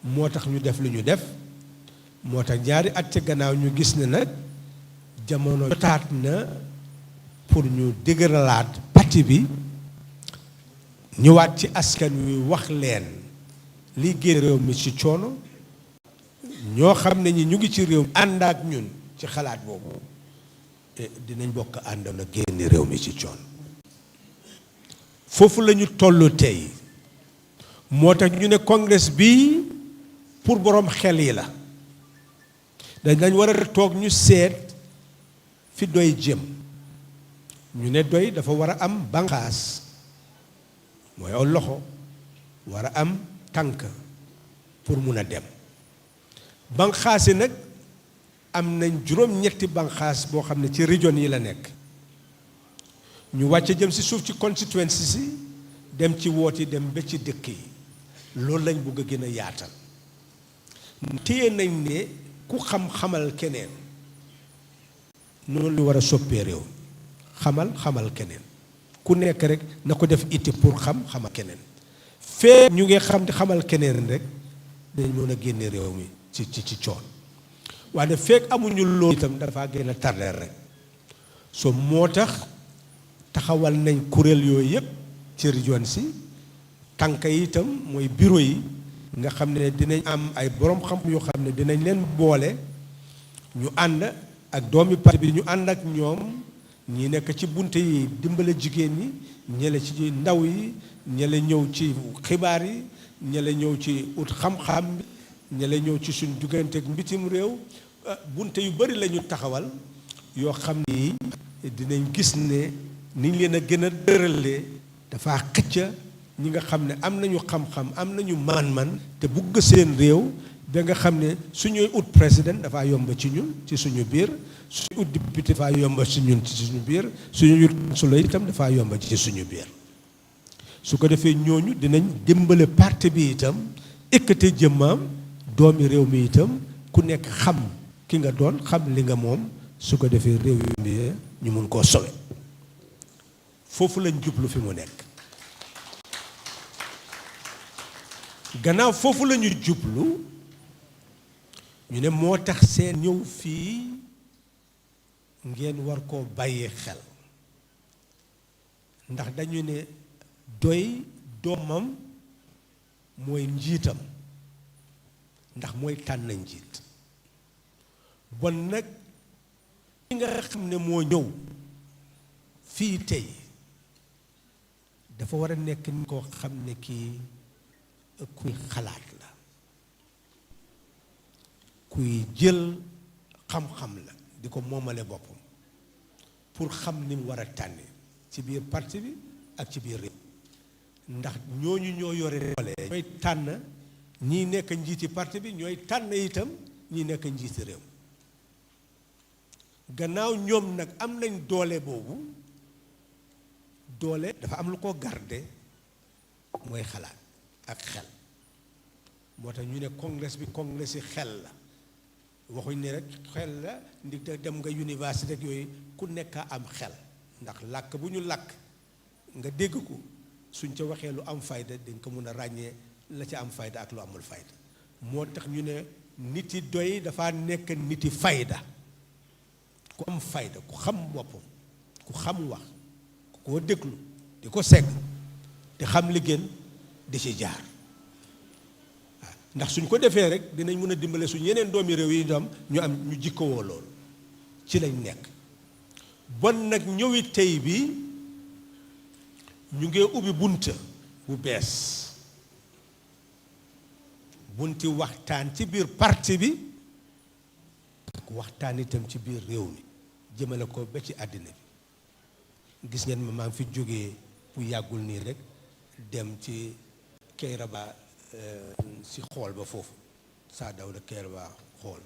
moo tax ñu def lu ñu def moo tax ñaari at ca gannaaw ñu gis ne nag jamono jotaat na pour ñu dëgëralaat parti bi ñëwaat ci askan wi wax leen liy génn réew mi ci coono ñoo xam ne ñi ñu ngi ci réew mi ànd ak ñun ci xalaat boobu dinañ bokk àndoon ak génn réew mi ci coono foofu la ñu toll tey moo tax ñu ne congrès bi pour borom xel yi la dañ war a toog ñu seet fi doy jëm ñu ne doy dafa war a am banqaas mooy aw loxo war a am tànk pour mun a dem banqaas yi nag am nañ juróom-ñetti banqaas boo xam ne ci région yi la nekk ñu wàcce jëm si suuf ci constituency si dem ci wooti dem ba ci dëkk yi loolu lañ bëgg a gën a yaatal téye nañ ne ku xam-xamal keneen noonu lu war a soppee réew xamal keneen ku nekk rek na ko def itti pour xamal keneen fee ñu ngi xam di xamal keneen rek dañ mën a génne réew mi ci coon waaye fekk amuñu loolu itam dafa gën a tardeel rek so moo tax taxawal nañ kuréel yooyu yëpp ci région si tànk yi itam mooy bureau yi nga xam ne dinañ am ay borom xam yoo xam ne dinañ leen boole ñu ànd ak doomi parti bi ñu ànd ak ñoom ñi nekk ci bunte yi dimbale jigéen ñi ñele ci ndaw yi ñele ñëw ci xibaar yi ñele ñëw ci ut xam-xam bi ñele ñëw ci suñ diggante ak mbitim réew bunte yu bari la ñu taxawal yoo xam ni dinañ gis ne niñ leen a gën a dëralee dafa xëcca ñi nga xam ne am nañu xam-xam am nañu man-man te bugg seen réew ba nga xam ne suñuy ut président dafa yomb ci ñun ci suñu biir suñu ut député dafa yomb ci ñun ci suñu biir suñu ut consulat itam dafa yomb ci suñu biir su ko defee ñooñu dinañ dimbale parti bi itam ekkate jëmmaam doomi réew mi itam ku nekk xam ki nga doon xam li nga moom su ko defee réew mi ñu mun koo sowe foofu lañ jublu fi mu nekk gannaaw foofu la ñu jublu ñu ne moo tax seen ñëw fii ngeen war koo bàyyi xel ndax dañu ne doy doomam mooy njiitam ndax mooy tànn njiit bon nag ki nga xam ne moo ñëw fii tey dafa war a nekk ni koo xam ne kii kuy xalaat la kuy jël xam-xam la di ko moomale boppam pour xam ni mu war a tànne ci biir parti bi ak ci biir réew ndax ñooñu ñoo yore doole ñooy tànn ñii nekk njiiti parti bi ñooy tànn itam ñii nekk njiiti réew gannaaw ñoom nag am nañ doole boobu doole dafa am lu ko garder mooy xalaat ak xel moo tax ñu ne congrès bi congrès yi xel la waxuñ ne rek xel la ndi dem nga université ak yooyu ku nekk am xel ndax làkk bu ñu làkk nga dégg ko suñ ca waxee lu am fayda dañ ko mën a ràññee la ca am fayda ak lu amul fayda moo tax ñu ne nit yi doy dafa nekk nit yi fayda ku am fayda ku xam boppam ku xam wax ku ko déglu di ko segg di xam li gën di ci jaar waaw ndax suñ ko defee rek dinañ mën a dimbale suñ yeneen doomi réew yi doom ñu am ñu jikkowoo loolu ci lañ nekk bon nag ñëwi tey bi ñu ngi ubbi bunta bu bees bunti waxtaan ci biir parti bi ak waxtaan itam ci biir réew mi jëmale ko ba ci àddina bi gis ngeen ma maa ngi fi jógee bu yàggul nii rek dem ci Kayraba si xool ba foofu saa daw la Kayraba xool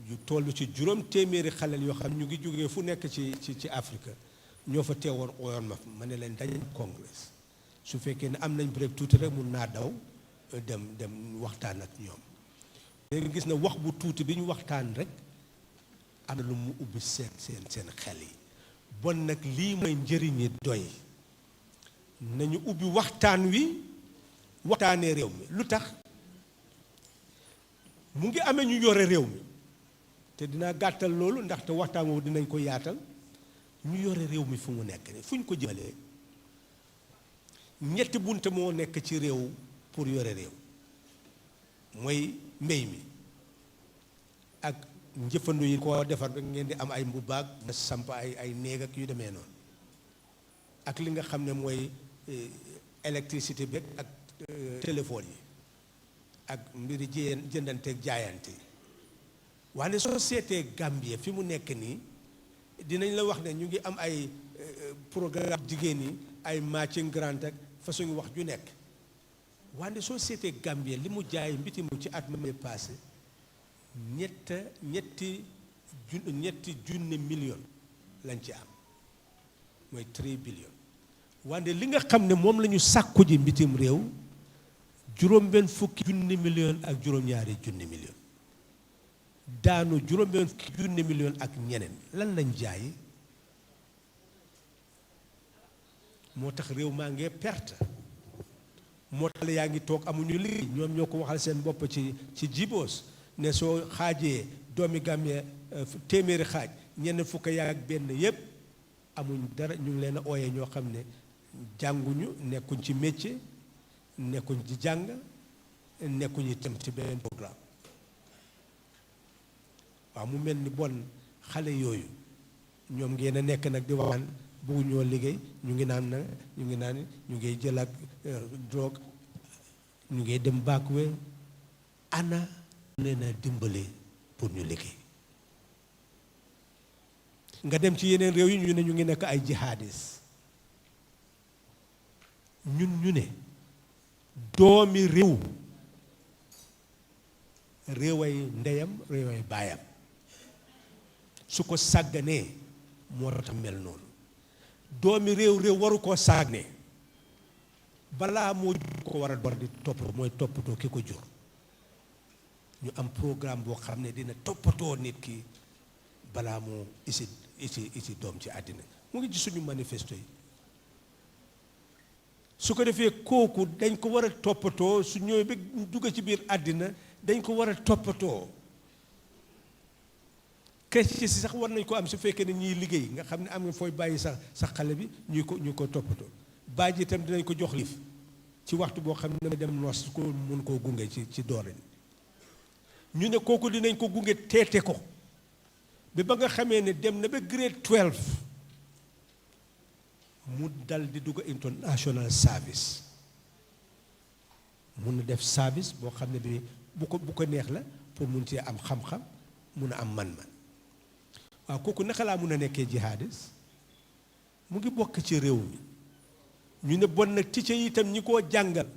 yu toll ci juróom téeméeri xaleel yoo xam ñu ngi jógee fu nekk ci Afrique ñoo fa teewoon oyoon ma ne leen daje congrès su fekkee ne am nañ break tuuti rek mun naa daw dem waxtaan ak ñoom léegi gis na wax bu tuuti bi ñu waxtaan rek am na lu mu ubbi seen xel yi bon nag lii mooy njëriñi doy nañu ubbi waxtaan wi waxtaanee réew mi lu tax mu ngi amee ñu yore réew mi te dinaa gàttal loolu ndaxte waxtaan woowu dinañ ko yaatal ñu yore réew mi fu mu nekk ni fu ñu ko jëmalee ñetti bunte moo nekk ci réew pour yore réew mooy mbéy mi ak njëfandu yi koo defar ba ngeen di am ay mbubbaag na samp ay néeg ak yu demee noonu ak li nga xam ne mooy électricité bi ak téléphone yi ak mbiri jëndanteeg jaayante yi waaye soo seetee Gambie fi mu nekk nii dinañ la wax ne ñu ngi am ay programme jigéen yi ay matching grant ak façon wax ju nekk wante soo seetee Gambie li mu jaay mbitim ci at ma passé ñetti junne million lañ ci am mooy 3 billion wante li nga xam ne moom la ñu sàkku ji mbitim réew juróom-benn fukki junne million ak juróom-ñaari junne million daanu juróom-benn fukki junne million ak ñeneen lan lañ jaay moo tax réew maa ngi perte moo tax yaa ngi toog amuñu liggéey ñoom ñoo ko waxal seen bopp ci jiboos ne soo xaajee doomi Gambie téeméeri xaaj ñenn fukk yaa ak benn yépp amuñ dara ñu ngi leen a ooyee ñoo xam ne jànguñu nekkuñ ci métier nekkuñ ci jàng nekkuñ itam ci benn programme waaw mu mel ni bon xale yooyu ñoom ngeen a nekk nag di waxaan bëggu ñoo liggéey ñu ngi naan ñu ngi jël ak drogue ñu ngi dem backway ana leen a dimbale pour ñu liggéey nga dem ci yeneen réew yi ñu ne ñu ngi nekk ay jihadis ñu ne doomi réeway ndeyam réeway baayam su ko sàgganee moo tax mel noonu doomi réew waru koo sàgganee balaa moo ko war a door di toppatoo mooy toppatoo ki ko jur ñu am programme boo xam ne dina toppatoo nit ki balaa moo isi doom ci àddina mu ngi ci suñu manifesto yi su ko defee kooku dañ ko war a toppatoo su ñëwee ba dugg ci biir àddina dañ ko war a toppatoo chrétien si sax war nañ ko am su fekkee ne ñiy liggéey nga xam ne am nga fooy bàyyi sax xale bi ñu ko toppatoo bàyyi itam dinañ ko jox liif ci waxtu boo xam ne dem noos ko mun koo gunge ci doole ñu ne kooku dinañ ko gunge teete ko ba nga xamee ne dem na ba grade 12 mu dal di dugg international service mun na def service boo xam ne bi bu ko neex la pour mun cee am xam-xam mun a am man-man waaw kooku naka laa mun a nekkee jihadis mu ngi bokk ci réew mi ñu ne bon nag ticce yi itam ñi koo jàngal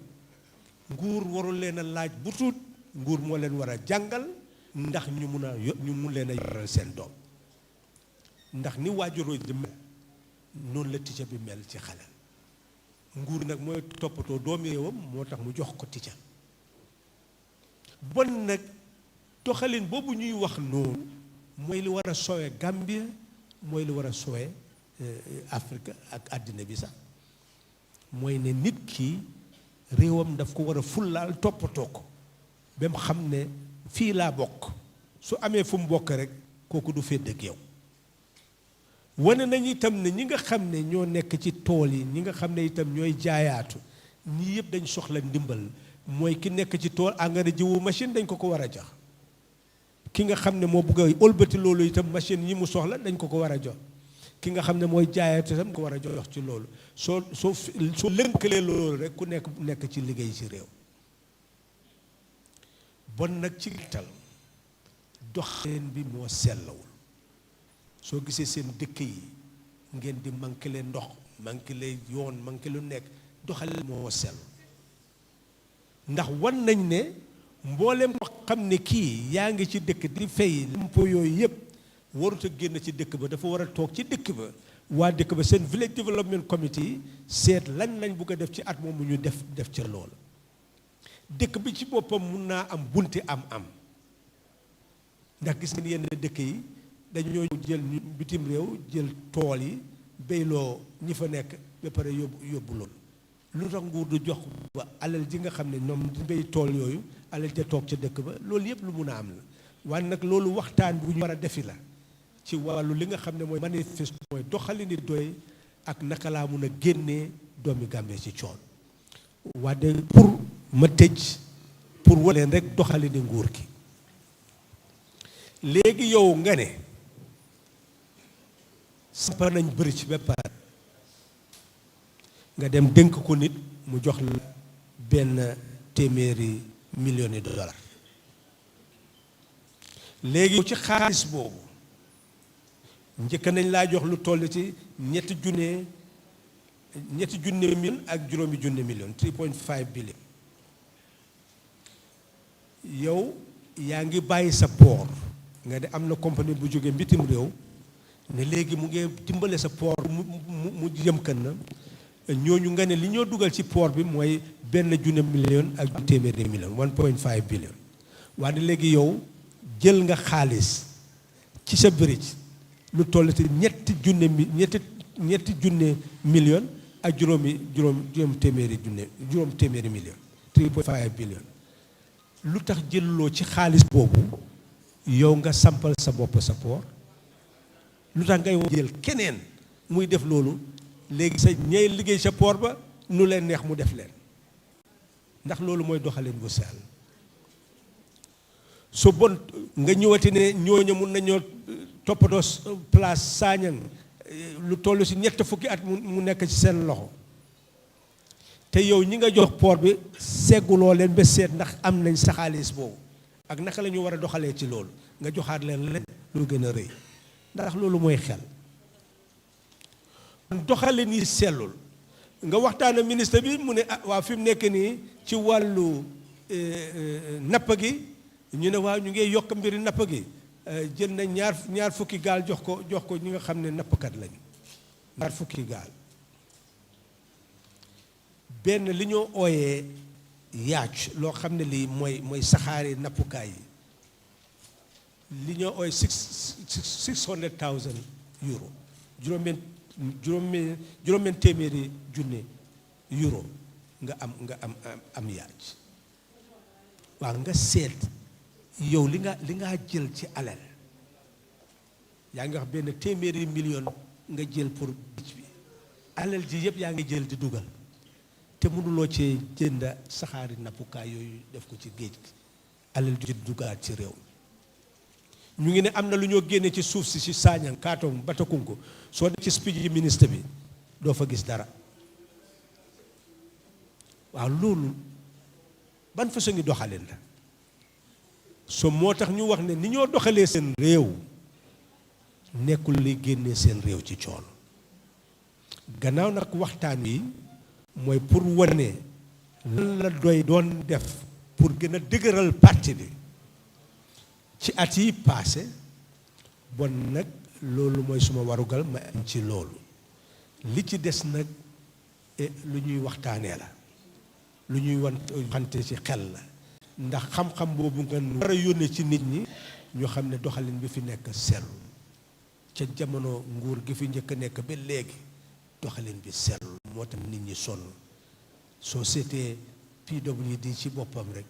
nguur warul leen a laaj bu tuut nguur moo leen war a jàngal ndax ñu mun leen a yoral seen doom ndax ni waajuroo di mel noonu la teacher bi mel ci xale nguur nag mooy toppatoo doomi réewam moo tax mu jox ko teacher bon nag doxalin boobu ñuy wax noonu mooy li war a sowe Gambia mooy li war a sowe Afrique ak àddina bi sax mooy ne nit ki réewam daf ko war a fullaal toppatoo ko ba mu xam ne fii laa bokk su amee fu mu bokk rek kooku du fédd ak yow wane nañu itam ne ñi nga xam ne ñoo nekk ci tool yi ñi nga xam ne itam ñooy jaayaatu ñii yëpp dañ soxla ndimbal mooy ki nekk ci tool engrais jiwu machine dañ ko war a jox ki nga xam ne moo bëgg a ëlbati loolu itam machine yi mu soxla dañ ko war a jox ki nga xam ne mooy jaayaatu itam ko war a jox ci loolu soo lënkalee loolu rek ku nekk ci liggéey ci réew bon nag ci tal doxalin bi moo sellawul soo gisee seen dëkk yi ngeen di manqué ndox manqué yoon manqué lu nekk doxalin moo sell ndax wan nañ ne mboolem ko xam ne kii yaa ngi ci dëkk di fay impôt yooyu yëpp warut a génn ci dëkk ba dafa war a toog ci dëkk ba waa dëkk ba seen village development committee seet lañ bugg a def ci at moomu ñu def ca loolu dëkk bi ci boppam mun naa am bunti am ndax gis ngeen yenn dëkk yi dañoo jël bitim réew jël tool yi béyloo ñi fa nekk ba pare yóbbu loolu lu tax nguur du jox ba alal ji nga xam ne ñoom di béy tool yooyu alal ja toog ca dëkk ba loolu yëpp lu mun a am la waaye nag loolu waxtaan bu ñu war a defi la ci wàllu li nga xam ne mooy manifeste mooy doxalini doy ak naka laa mun a génnee doomi Gambie ci coon waaye pour ma tëj pour wane rek doxalini nguur gi léegi yow nga ne sampa nañ bëri ci ba pare nga dem dénk ko nit mu jox la benn téeméeri millions de dollars léegi ci xaalis boobu njëkk nañ laa jox lu toll ci ñetti junne million ak juróomi junne million 3.5 billion yow yaa ngi bàyyi sa port nga de am na compagnie bu jógee mbitim réew ne léegi mu ngi dimbale sa port mu jëm kan na ñooñu nga ne li ñoo dugal ci port bi mooy benn junne million ak téeméeri million 1.5 billion waaye léegi yow jël nga xaalis ci sa bridge lu toll ci ñetti junne million ak juróom téeméeri million 3.5 billion lu tax jëluloo ci xaalis boobu yow nga sampal sa bopp sa port lu tax ngay jël keneen muy def loolu léegi sa ñey liggéey sa port ba nu leen neex mu def leen ndax loolu mooy doxalin bu sell su bon nga ñëwati ne ñooñu mun nañoo toppatoo place Saañang lu toll ci ñett fukki at mu nekk ci seen loxo te yow ñi nga jox port bi segguloo leen ba seet ndax am nañ sa xaalis boobu ak naka la ñu war a doxalee ci loolu nga joxaat leen lu gën a rëy ndax loolu mooy xel doxalin yi sellul nga waxtaan ak ministre bi mu ne waaw fi mu nekk nii ci wàllu napp gi ñu ne waaw ñu ngi yokk mbiri napp gi jël nañ ñaar fukki gaal jox ko ñi nga xam ne nappkat lañu ñaar fukki gaal benn li ñoo ooyee yaac loo xam ne lii mooy saxaari nappukaay yi li ñoo ooyee 600,000 euro juróom téeméeri junne euro nga am yaac waaw nga seet yow li nga jël ci alal yaa ngi wax benn téeméeri million nga jël pour bij bi alal ji yëpp yaa ngi jël di dugal te mënuloo cee jënd saxaari nappukaay yooyu def ko ci géej gi alal ji dugaat ci réew ñu ngi ne am na lu ñoo génne ci suuf si ci Saañang Kaatong Batakunko soo def ci speech yi ministre bi doo fa gis dara waaw loolu ban façon ngi doxalin la so moo tax ñu wax ne ni ñoo doxalee seen réew nekkul li génnee seen réew ci coono gannaaw nag waxtaan wi mooy pour wane lan la doy doon def pour gën a dëgëral parti bi ci at yi passé bon nag loolu mooy suma warugal ma am ci loolu li ci des nag lu ñuy waxtaanee la lu ñuy waxante ci xel la ndax xam-xam boobu nga war a yónnee ci nit ñi ñu xam ne doxalin bi fi nekk sellu ca jamono nguur gi fi njëkk a nekk ba léegi doxalin bi sellu moo tax nit ñi sonn soo seetee PWD ci boppam rek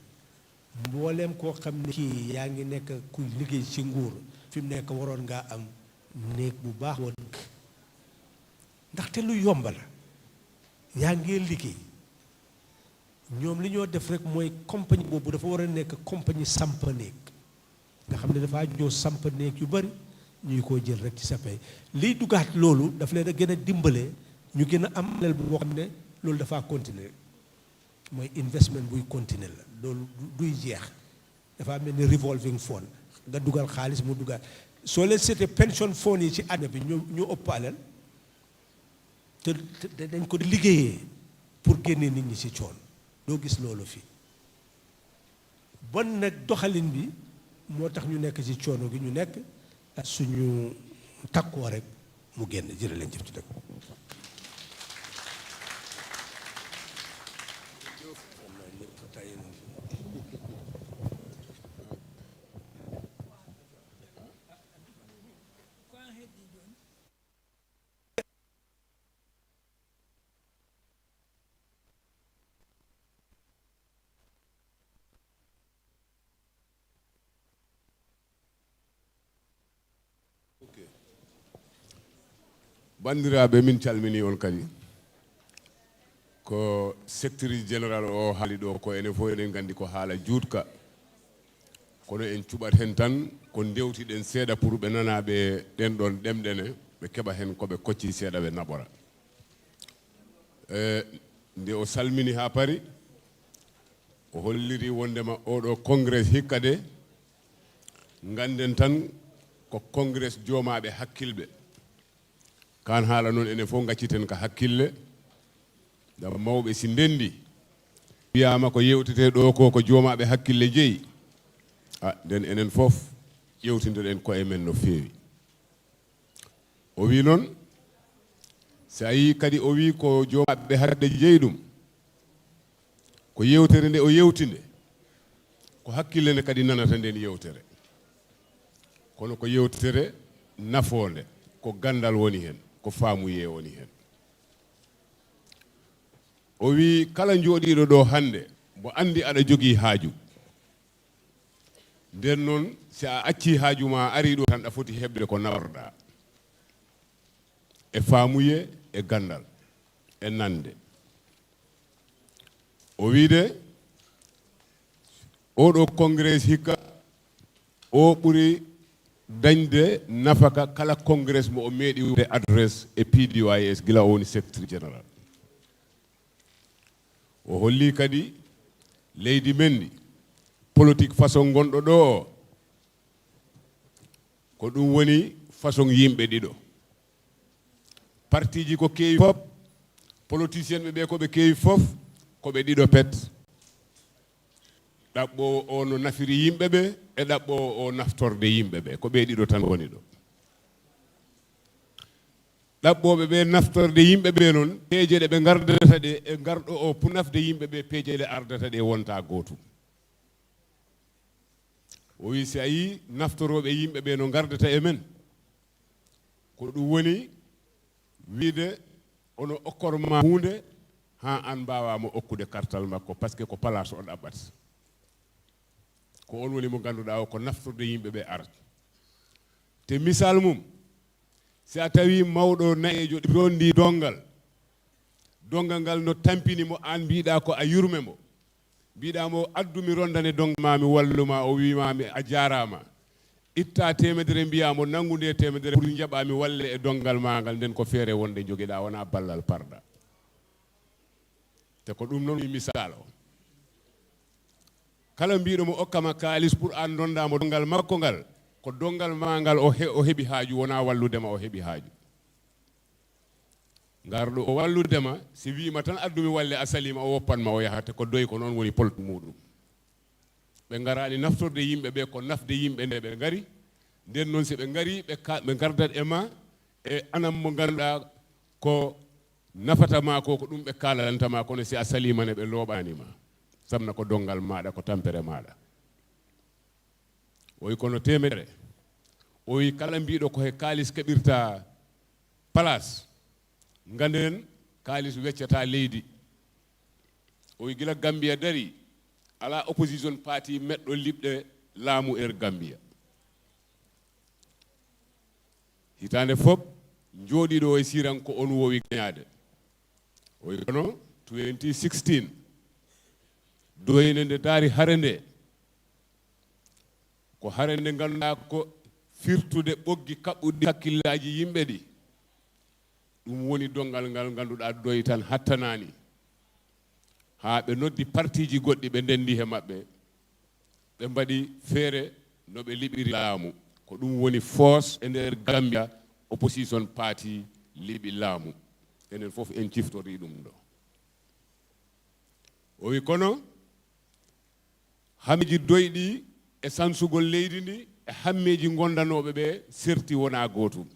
mbooleem koo xam ne kii yaa ngi nekk ku liggéey ci nguur fi mu nekk waroon ngaa am néeg bu baax woo dëkk ndaxte lu yomb la yaa ngi liggéey ñoom li ñoo def rek mooy compagnie boobu dafa war a nekk compagnie samp néeg nga xam ne dafa ñëw samp néeg yu bari ñuy koo jël rek ci sa pay liy dugaat loolu daf leen a gën a dimbale ñu gën a am lel boo xam ne loolu dafaa continuer mooy investment buy continuer la loolu duy jeex dafa mel ni revolving fund nga dugal xaalis mu dugal soo leen seetee pension fund yi ci àddina bi ñu ëpp alal te dañ ko liggéeyee pour génne nit ñi ci coon doo gis loolu fii bon nag doxalin bi moo tax ñu nekk ci coono gi ñu nekk suñu takkoo rek mu génn jërë leen jëf ci dëkk bandiraɓe min calmini on kadi ko secrétaire général o haali ɗo ko enen fof eɗen gandi ko haala juutka kono en cuɓat hen tan ko ndewtiɗen seeɗa pour ɓe nanaɓe ɗen ɗon ɗemɗene ɓe keɓa hen koɓe kocci seeɗa ɓe naɓora nde o salmini ha paari o holliri wondema oɗo congrès hikka de ganden tan ko congrès joomaɓe hakkilɓe kan haala noon enen fof gacciten ko hakkille gam mawɓe si ndendi wiyama ko yewtete ɗo ko joomaɓe hakkille jeeyi nden enen fof ƴewtideɗen koye men no feewi o wi noon sa yi kadi o wi ko joomaɓe hakkille jeeyi ɗum ko yewtere nde o yewtinde ko hakkille nde kadi nanata nden yewtere kono ko yewtere nafoonde ko gandal woni hen ko faamuye woni hen o wi kala jooɗiɗo ɗo hande mo andi aɗa jogii haaju nden noon si a acci haaju ma ari ɗo tan ɗa foti heɓde ko nawarɗa e faamuye e gandal e nande o wiide oɗo congrès hikka o ɓuri dañde nafaka kala congrès mo o meeɗi wude adresse e Pdois gila o woni secrétaire général o holli kadi leydi men ndi politique façon gonɗo ɗo o ko ɗum woni façon yimɓe ɗiɗo parti ji ko keewi fof politicien ɓe ko ɓe keewi fof ko ɓe ɗiɗo pet ɗaɓɓo o no nafiri yimɓe ɓe e ɗaɓɓo o naftorde yimɓe ɓe ko ɓe ɗiɗo tan woni ɗo ɗaɓɓoɓe ɓe naftorde yimɓe ɓe noon peeje ɗe ɓe gardata ɗe e garɗo o punafde yimɓe ɓe peeje ɗe ardata ɗe wonta gootum o wi si a yi naftoroɓe yimɓe ɓe no gardata e men ko ɗum woni wiide ono okkorma hunde ha an mbawama okkude kartal makko par ce que ko place o ɗaɓɓat ko on woni mo ganduɗa o ko naftorde yimɓe ɓe arata te misal mum si a tawi mawɗo nayejo rondi dongal ngal no tampini mo an mbiɗa ko a yurme mo mbiɗa mo addumi rondane dongal ma mi walluma o wimami a jarama itta temedere mbiyamo nangude temedere pour jaɓami walle e dongal ma ngal nden ko feere wonde joguiɗa wona ballal parɗa te ko ɗum noon misal o kala mbiɗo mo okkama kalis pour an dondamo dongal makko ngal ko dongal ma ngal o heɓi haaju wona walludema o heɓi haaju garɗo o walludema si wima tan addumi walle a salima o woppanma o yahate ko doyi ko noon woni politique muɗum ɓe garani naftorde yimɓe ɓe ko nafde yimɓe nde ɓe gari nden noon si ɓe gari ɓe gardat e ma e anam mo ganduɗa ko nafata ma ko ɗum ɓe kalalantama kono si a salimane ɓe looɓanima samna ko dongal maɗa ko tampere maɗa o wi kono temedere o wi kala mbiɗo ko he kalis keɓirta place ganden kalis weccata leydi o wi gila Gambia dari ala opposition party meɗɗo liɓɗe laamu Gambia hitande fof jooɗiɗo e siran ko on wowi gañade o wi kono 2016 doyne nde daari hare nde ko hare nde ganduɗa ko firtude ɓoggi kaɓɓuɗi hakkillaji yimɓe ɗi ɗum woni dongal ngal ganduɗa doyi tan hattanani ha ɓe noddi partiji goɗɗi ɓe ndendi he maɓɓe ɓe mbaɗi feere no ɓe liɓiri laamu ko ɗum woni force e nder Gambia opposition party liɓi laamu enen fof en ciftori ɗum ɗo o wi kono hamiji doyɗi e sansugol leydi ndi e hammeji gondanoɓe ɓe serti wona gotum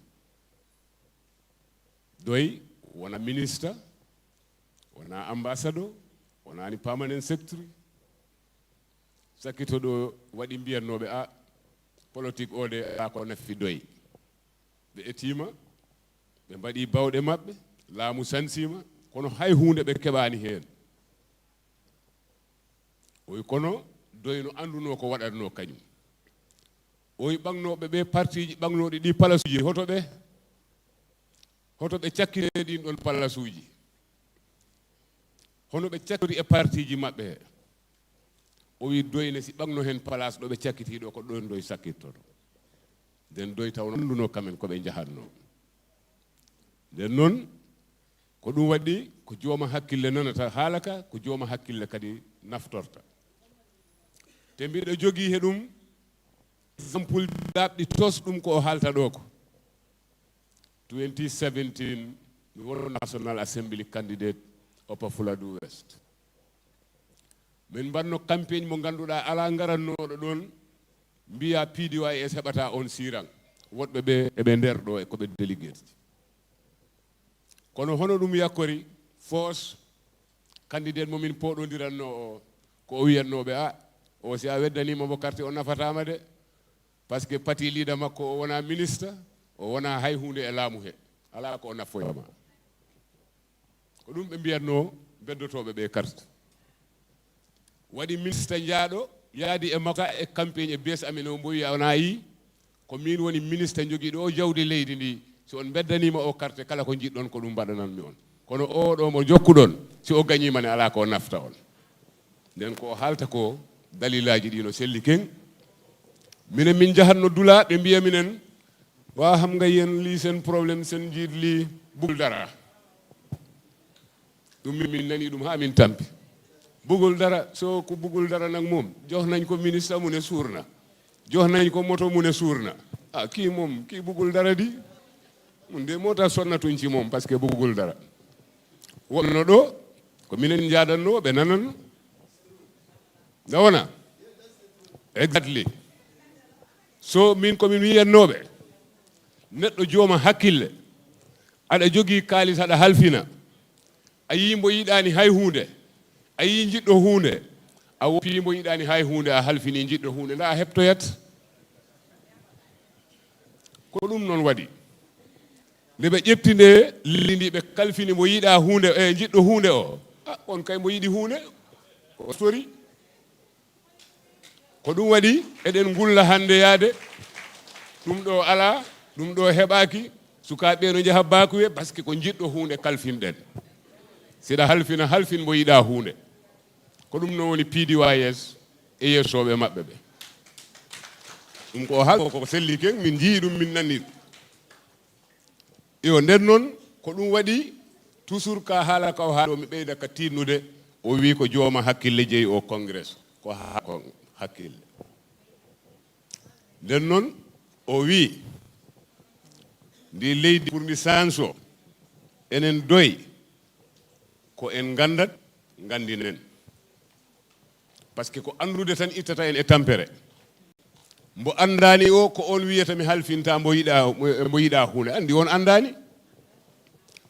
doy wona ministre wona ambassadeur wonani permanent secretary sakkito ɗo waɗi mbiyannoɓe a politique o de ala ko naffi doy ɓe etima ɓe mbaɗi bawɗe maɓɓe laamu sansima kono hay hunde ɓe keɓani hen o wi kono doy no anduno ko waɗatno kañum o wi ɓagnoɓe ɓe partiji ɓagnoɗi ɗi palasuji hoto ɓe cakkine ɗin ɗon palasuji hono ɓe cakkiri e partiji maɓɓe he o wi doyne si ɓagno hen place ɗo ɓe cakkitiɗo ko ɗon doy sakkittoto nden doy taw anduno kamen koɓe jahatno nden noon ko ɗum waɗi ko jooma hakkille nanata haalaka ko jooma hakkille kadi naftorta te mbiɗo jogii he ɗum exemple ɗaɓɗi tos ɗum ko o haalta ɗo ko 2017 mi woni National Assembly candidate Upper Fuladu West min mbanno campagne mo ganduɗa ala garannoɗo ɗon mbiya Pdois heɓata on siran woɗɓe ɓe eɓe nder ɗo e koɓe délégué kono hono ɗum yakkori force candidate momin poɗodiranno o ko o wiyannoɓe a o si a weddanima mo carte o nafatama de par ce que parti leader makko o wona ministre o wona hay hunde e laamu he ala ko o naffoyama ko ɗum ɓe mbiyatno beddotoɓe ɓe carte waɗi ministre jaaɗo yaadi e makka e campagne e bees amen o mboyi wona yi ko min woni ministre joguiɗo o jawdi leydi ndi si on beddanima o carte kala ko jiɗɗon ko ɗum mbaɗananmi on kono o ɗo mo jokkuɗon si o gañimane ala ko nafta on nden ko haalta ko dalilaji ɗi no selli ken minen min jahatno dula ɓe mbiya minen wa ham nga yen li sen probléme sen jiid li bugol dara ɗum min nani ɗum ha min tampi bugol dara so ko bugol dara nag moom jox nañ ko ministre mu ne suurna jox nañ ko moto mu ne suurna ah kii moom kii bugol dara di mun de moo tax sonnatuñ ci moom parce que bugol dara wonno ɗo ko minen jaadanno ɓe nanan dawona exactly so min komin wiyannoɓe neɗɗo jooma hakkille aɗa jogii kaalis aɗa halfina a yii mbo yiɗani hay hunde a yii jiɗɗo hunde a woppi mbo yiɗani hay hunde a halfini jiɗɗo hunde nda a heɓtoyat ko ɗum noon waɗi nde ɓe ƴetti nde lilli ndi ɓe kalfini mbo yiɗa hunde e jiɗɗo hunde o on kay mbo yiɗi hunde o sori ko ɗum waɗi eɗen gulla hande yaade ɗum ɗo ala ɗum ɗo heɓaki sukaɓe no jaha bakuye par ce que ko jiɗɗo hunde kalfinɗen siɗa halfina halfin mbo yiɗa hunde ko ɗum no woni Pdois e yeesoɓe maɓɓe ɓe ɗum ko haal ko selli ken min jii ɗum min nani yo nden noon ko ɗum waɗi toujours ka haala ka o haala mi ɓeyda ka tinnude o wi ko jooma hakkille jeeyi o congrès ko hakkille nden noon o wi ndi leydi pour ndi sanso enen doy ko en gandat gandinen par ce que ko andude tan ittata en e tampere mbo andani o ko on wiyata mi halfinta mbo yiɗa hunde andi on andani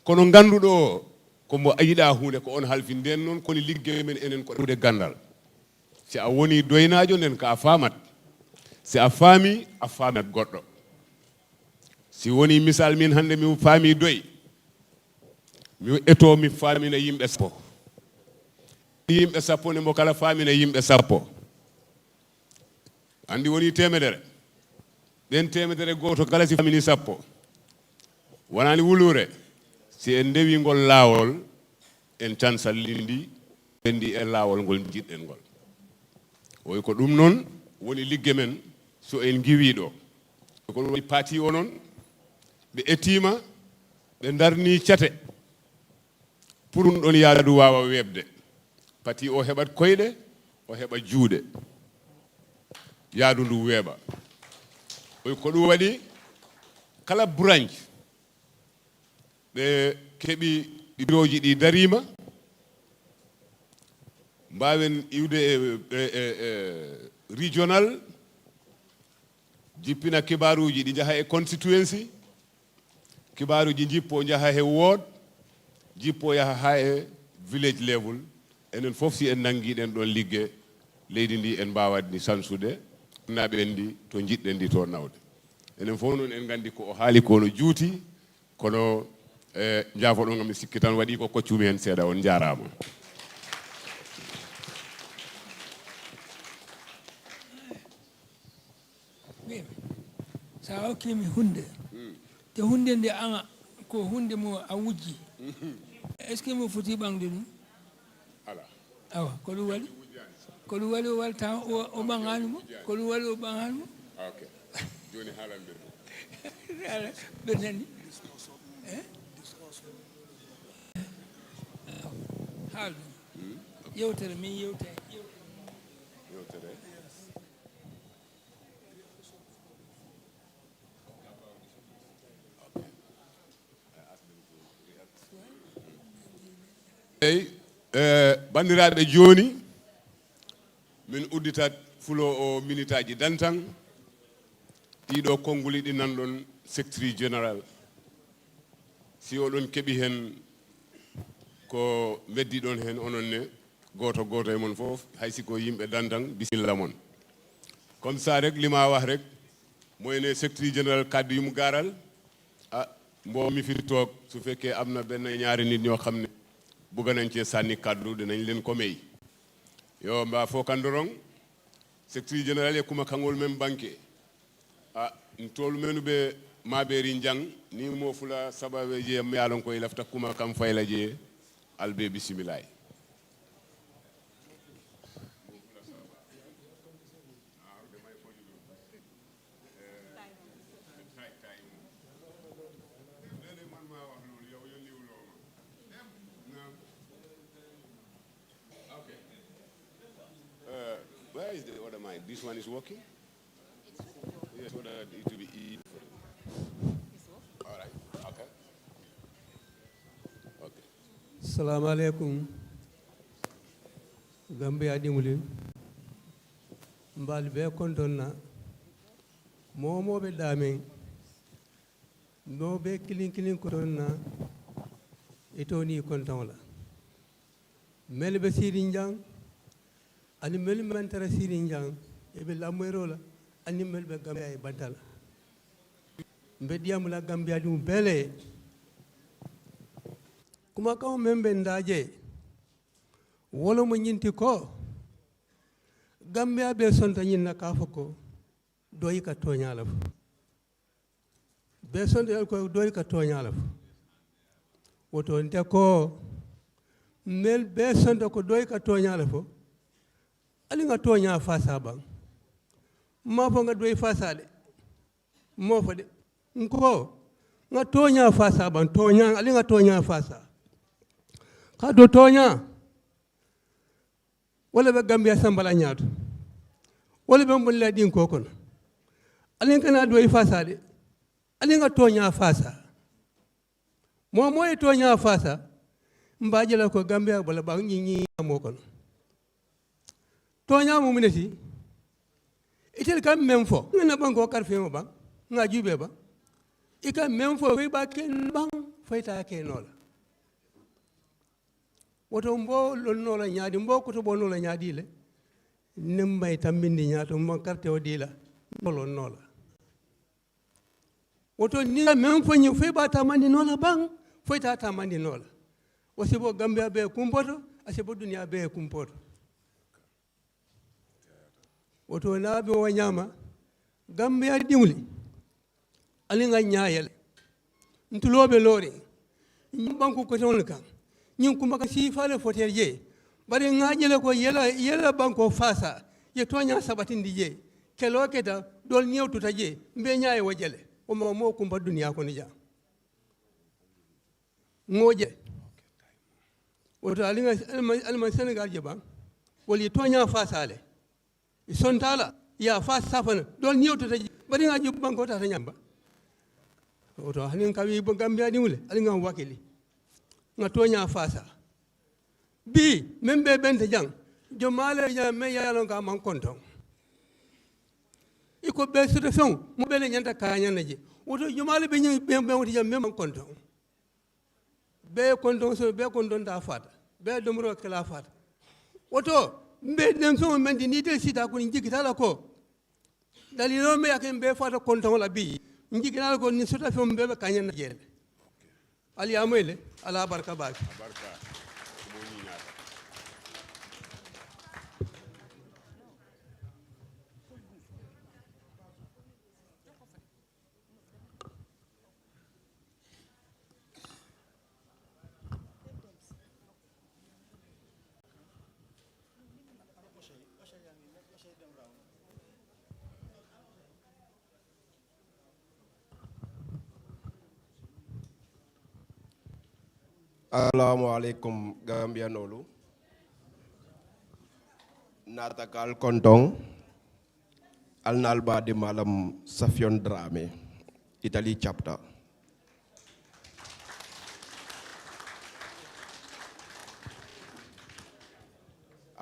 kono ganduɗo ko mo ayiɗa hunde ko on halfi nden noon koni liggey men enen ko ɗude gandal si a woni doynajo nden ka famat si a famat goɗɗo si woni misal min hande mi faami doy mi eto mi faamina yimɓe sappo ne mo kala faamina yimɓe sappo andi woni temedere ɗen temedere goto kala si faamini sappo wonani wulure si en ndewi ngol laawol en tan sallindi ɓendi e laawol ngol jiɗɗen ngol oy ko ɗum noon woni ligge men so en giwiɗo ko woni paati o noon ɓe ettima ɓe darni cate pour ɗum ɗon yaadu wawa webde pati o heɓat koyɗe o heɓa juuɗe yaadu ndu weeɓa oy ko ɗum waɗi kala branche ɓe keɓi bureauji ɗi darima mbawen iwde regional jippina kibaruji ɗi jaha e constituency kibaruji jippo jaha he ward jippo yaha ha e village level enen fof si en nanguiɗen ɗon ligge leydi ndi en mbawatni sansude naɓe en ndi to jiɗɗen ndi to nawde enen fof noon en gandi ko o haali ko no juuti kono jaafoɗo ngam mi sikki tan waɗi ko koccumi hen seeɗa on jarama sa hokkimi hunde te hunde nde anga ko hunde mo a wujji est ce que mo foti ɓangde ɗum ala awa ko ɗum waɗi o walta o ɓangani mo ko ɗum waɗi o ɓangani mo ok joni haalandir ɓe nani haal ɗum yewtere min yewtere eyyi bandiraɓe joni min udditat fulo o minitaji dantan ɗiɗo konnguli ɗi nanɗon secretary général si oɗon keeɓi hen ko beddi ɗon hen onon ne goto goto e mon foof haysi ko yimɓe dantan bisimilla mon comme ça rek lima wax rek moyne secretary général kaddu yum garal mbo mi firi toog su fekkee am na benn ñaari nit ñoo xam ne bëgg nañ cee sànni kaddu dinañ leen ko may yo mba fo kandorong secretary général e kuma kangol men banque ntolu menu be maberi jang ni mo fula sababe je mi yalon koy lafta kuma kam fayla je albe bismillah Where is the other mic? This one is working? Yes, so that it will be easy. All right, okay. Okay. Assalamu alaikum. Gambia dimuli. Mbal be kontonna. Momo be damen. No be kilin kontonna. Ito ni kontonla. Mel be sirin jang. Ani mel mantara sirin jang. Ebe lamoyro la. Ani mel be Gambia e bantala. Mbediam la Gambia dum bele. Kuma kaw membe ndaje. Wolo mo nyinti ko. Gambia be sonta nyinna ka fako. Doyi ka toñala fu. Be sonta ko doyi ka toñala fu. Woto nte ko mel be sonta ko doyi ka toñala fu. Ali nga toña fasa bang. Ma fo nga doyi fasa de. Mo fo de. Nko nga toña fasa bang toña ali nga toña fasa. Ka do toña wala be Gambia sambala ñaatu wala be mbolla din ko kono ali kana doyi fasa de ali nga toña fasa mo moy toña fasa mbaaje la ko Gambia bala ba ñi mo kono toña mo minati itel kam même fo ngana banko karfe mo ba nga jube ba ika même fo koy ba ken bang foyta ke nola woto mbo lonnola ñaadi mbo koto bonola ñaadi le nembay tambindi ñaato mo carte o dila lonnola woto ni même foñi foy ba tamandi nola bang foyta tamandi nola wasibo Gambia be kumpoto asibo dunia be kumpoto woto naabe o ñama Gambia diwli ali nga ñaayel ntulobe lori ñim banku ko ton kan ñim kuma ka sifale fotel je bari ngaajele ko yela banko fasa ye tonya sabatindi je kelo keta dol ñewtuta je mbe ñaaye wajele o mo kumba dunia ko ni ja ngoje woto ali nga alma Senegal je ban woli tonya fasale sontala ya fas safana dol ñewtuta je bari ngaaji banko ta ñamba oto hanin kawi bo Gambia diwle ali ngam wakili nga tonya fasa bi membe bente jang jomale ya me yalon ka man konton iko be situation mo bele nyanta kanya naje oto jomale be nyi be woti jam man konton be konton so be konton ta fata be domro kala fata oto mbe dem so men di ni te sita ko ni jikita ko dalilo me yaken be fata konton la bi njigina ko ni sota fo mbebe kanya na jere ali amele ala barka ba barka mo ni ñaata Assalamualaikum Gambia nolu natakal kontong alnalba di malam Safion Drame Italy chapter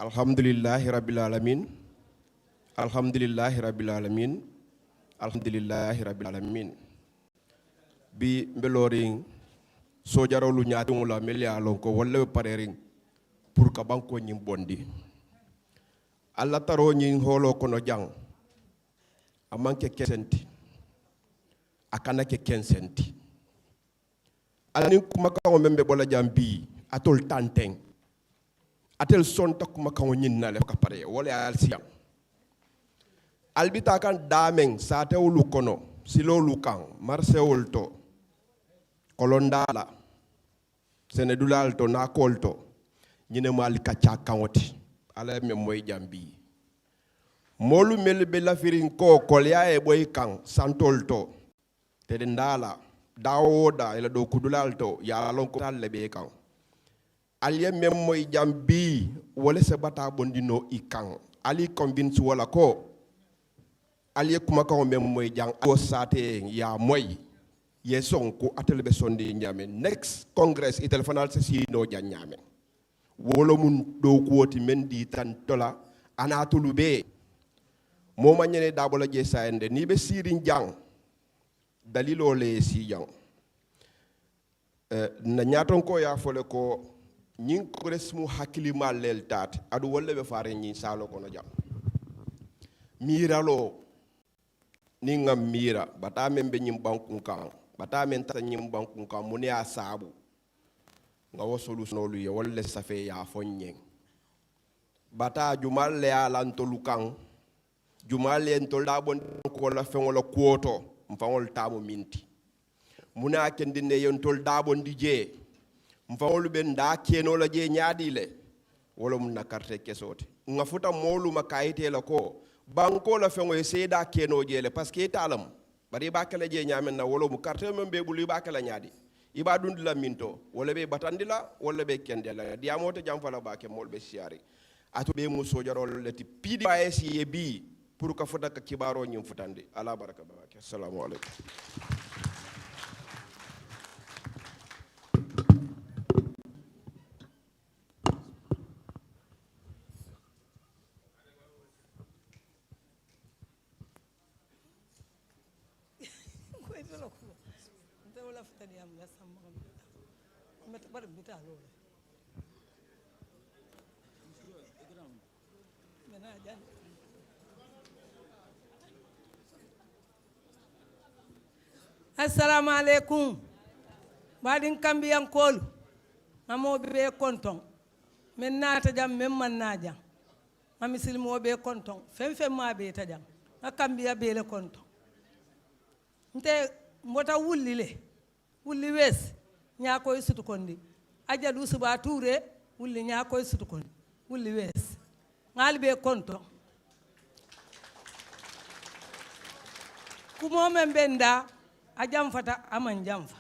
Alhamdulillahi rabbil alamin Alhamdulillahi rabbil alamin Alhamdulillahi rabbil alamin bi mbeloring sojaro lu ñaati la melia lon ko wolle parering pour ka banko ñim bondi alla taro ñi holo kono jang amanke kesenti akana ke kensenti alani kuma ka membe bola jambi atol tanteng atel son tak kuma ka ñin na le ka pare wala al siyam albita kan dameng sa tewlu kono silolu kan marsewol to kolondala senedulal to na kolto ñine mal kacca kawoti ala me moy jambi molu mel be la firin ko kolya e boy kan santolto te ndala dawoda ila do kudulal to ya lon ko talle be kan aliye mem moy jambi wala se bata bondino ikan ali convince wala ko aliye kuma ka mem moy jang o sate ya moy yeson ko atelbe sonde nyame next congress itel fanal se sino nyame wolo mun do kuoti men di tan tola anatulu be mo manyene dabola je saende ni be sirin jang dalilo le si jang na nyaton ko ya fole ko nyin ko resmu hakili malel tat adu wolle be faare nyi salo kono jang miralo ni ngam mira bata men be nyim banku kan bata men ta nyim banku kan muni asabu nga wo solution lu ye wolle safe ya fonyen bata jumal le alanto lukan jumal le to labon ko la fengola kuoto mfangol tamo minti muna kendine yon tol dabon dije mfangol ben da keno la je nyaadile wala mun na carte kesote nga futa molu makayite la ko banko la fengo e seda keno jele parce que talam bari ba kala je nyamen na wala mu carte membe bulu ba kala nyaadi iba dundi la minto wala be batandila wala be kendela diamoto jam fala ba ke molbe siari atu be mu sojarol leti PDIS ye bi pour ka futa ka kibaro nyum futande ala baraka ba ke assalamu alaykum Assalamu alaikum. Badin Gambian kolu. Mamo be konton. Men nata jam men man na jam. Mami silmo be konton. Fem ma be ta jam. Na Gambia be le konton. Nte mota wulli le. Wulli wes. Nya koy sutu kondi. Aja du suba toure wulli nya koy sutu kondi. Wulli wes. Ngal be konton. Kumo men benda a jamfata aman jamfa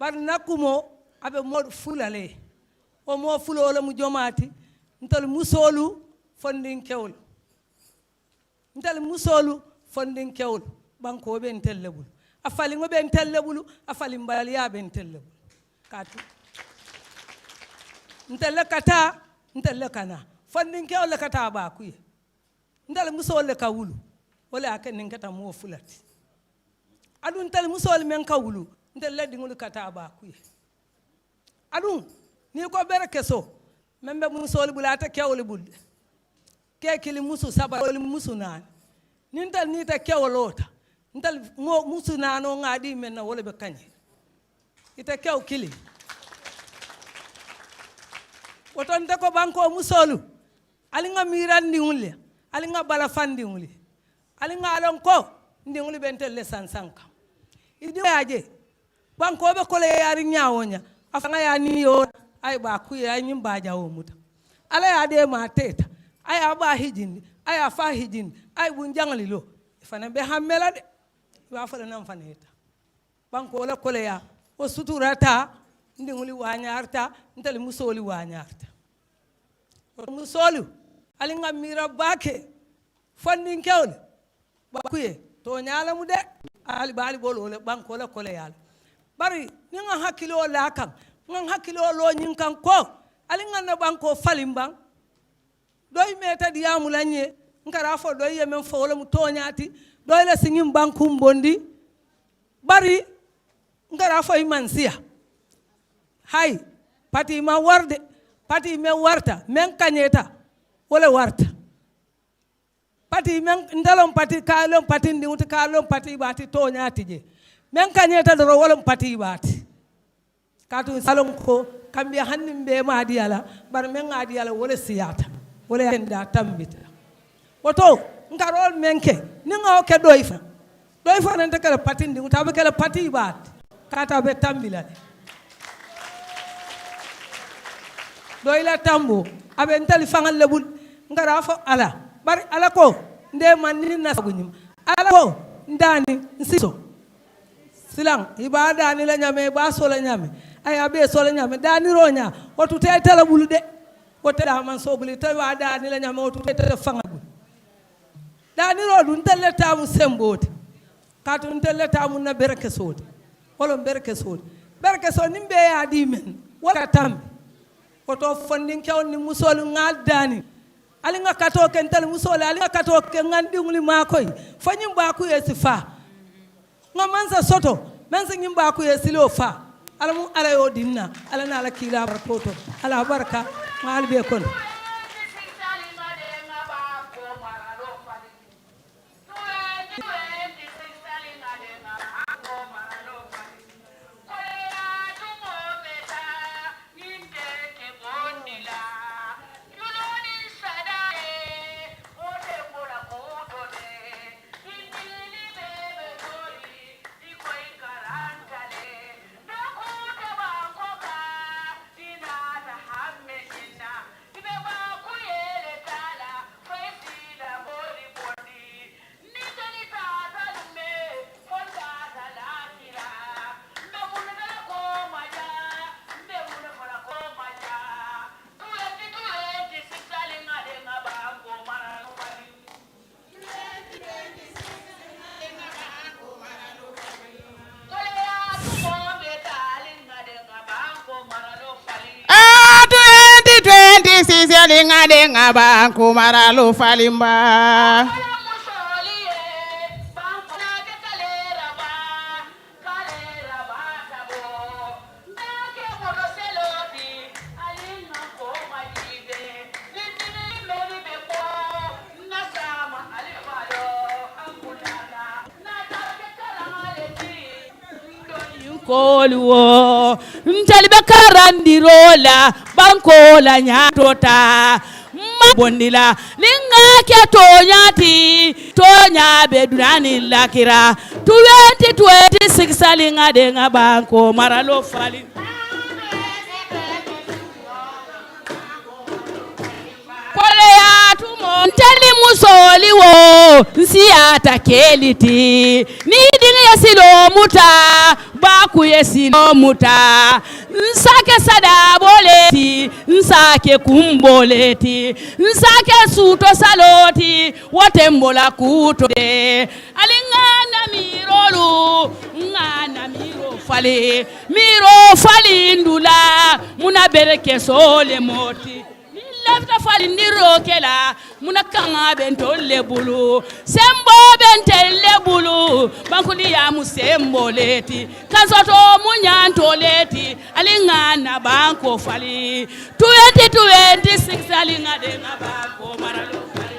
bar nakumo abe mod fulale o mo fulole mu jomati ntal musolu fondin kewol banko be entellebul afali ngo be entellebul afali mbaliya be entellebul katu ntelle kata ntelle kana fondin kewol kata ba kuye ntal musol ka wulu wala aken ngata mo fulati adun tel musol men kawulu ntel leddi ngul kata ba kuye adun ni ko bere keso membe musol bulata kewle budde ke kili musu saba wala musu nan nintal ni ta kewlota ntal mo musu nano ngadi men wala be kanye ita kew kili woton de ko banko musolu alinga mirandi ngulle alinga bala fandi ngulle alinga alon ko ndi ngul bentel le sansanka idi aje banko be ko le yari nyaawonya afanga ya ni yo ay ba ku ya nyim ba jawo muta ala ya de ma teta ay aba hijindi ay afa hijindi ay bun jangali lo fana be hammela de wa fala nan faneta banko la ko le ya o suturata ndi nguli wanyarta ndali musoli wanyarta musolu alinga mira bake fandin kewle ba kuye to nyaala mu de ali bali bolo le banko la kole yal bari ninga hakilo la kan ngan hakilo lo nyin kan ko ali ngan banko falimbang doy meta diamu lanye ngara fo doy yemen fo wala mu to nyaati doy la singim banku mbondi bari ngara fo imansia hay pati ma warde pati me warta men kanyeta wala warta pati men ndalom pati kalom pati ndiwti kalom pati bati to nyaati je men kanyeta do wolom pati bati katu salon ko kambe hannim be ma diala bar men ngadi yala wala siyata wala yenda tambita woto ngarol menke ninga o ke doyfa nante kala pati ndiwta be kala pati bati kata be tambila doyla tambo abe ntali fangal lebul ngara fo ala bari ala ko nde manni nasagunyim ala ko ndani nsiso silang ibada ni la nyame ba so la nyame ay abe so la nyame dani ronya o tu te tala bulude o te da man so buli te wa dani la nyame o tu te fangal dani ro dun telle tamu sembote katu telle tamu na berke sodi wala berke sodi nimbe ya dimen wala tambi oto fondin kew ni musol ngal dani ali nga kato ken tel musol ali nga kato ken ngandi nguli makoy fanyim ba ku yesifa nga mansa soto mansa nyim ba ku yesilo fa alamu ala yo dinna ala na ala kila barkoto ala barka ngal be kon Denga banku maralo falimba koluo ntalibe karandirola bankola nyatota mabondila linga ke tonya be dunani lakira 2026 alinga denga banko maralo fali ntali musoli wo nsiyata keliti nidinga yesilo muta baku yesilo muta nsake sadaboleti nsake kumboleti nsake suto saloti wotembola kuto de alingana mirolu ngana miro fali ndula muna bereke sole moti lafta fali ndiro kela muna kanga bento lebulu sembo bente lebulu bankuli ya musembo leti kansoto munyanto leti alingana banko fali 2026 alingade ngabanko maralo fali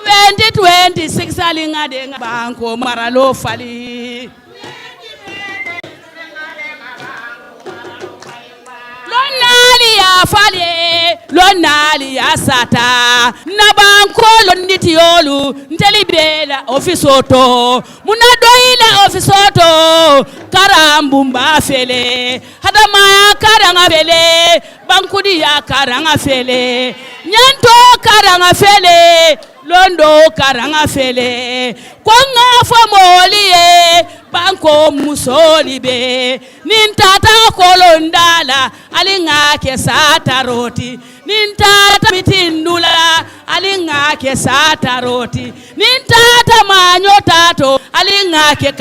2026 alingade ngabanko maralo fali lonali ya sata nabanko londitiolu ntelibela ofisoto munadoila ofisoto karambumba fele hadama karanga fele bankudi ya karanga fele nyanto karanga fele londo karanga fele konga famoliye banko musolibe nintata kolondala alinga ke sataroti nintata mitindula alinga ke sataroti nintata manyotato alinga ke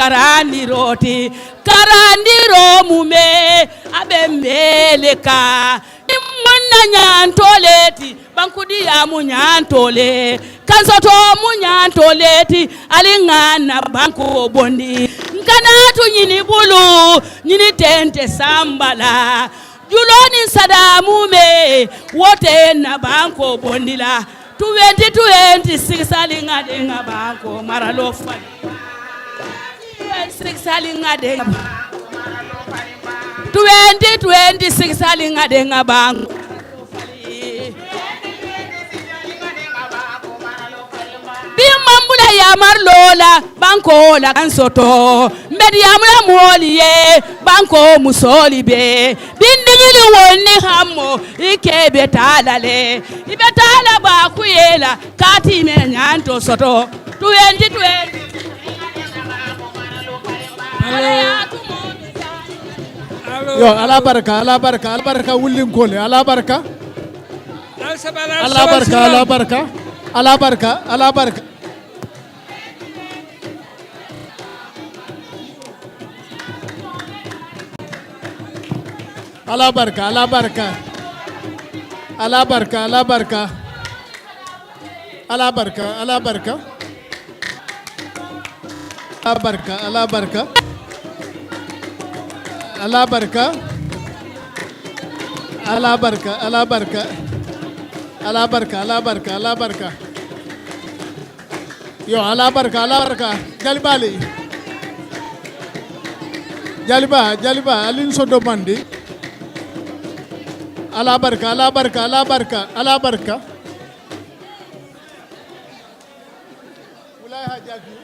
karandiro mume abembeleka imonna nyantoleti bankudi ya munyantole kansoto munyantoleti alingana banko bondi nkanatu nyini bulu nyini tente sambala juloni sadamume wote na banko bondila 2026 alingade nga banko maralo fali 2026 alingade 2026 alingade nga banko bimambula ya marlola banko la kansoto mbedi ya mula moliye banko musolibe bindigili woni hammo ikebe talale ibetala ba kuyela kati menyanto soto 2020 yo ala baraka wullin kole ala baraka yo ala barka jaliba alin sodo mandi ala barka ulay hajaki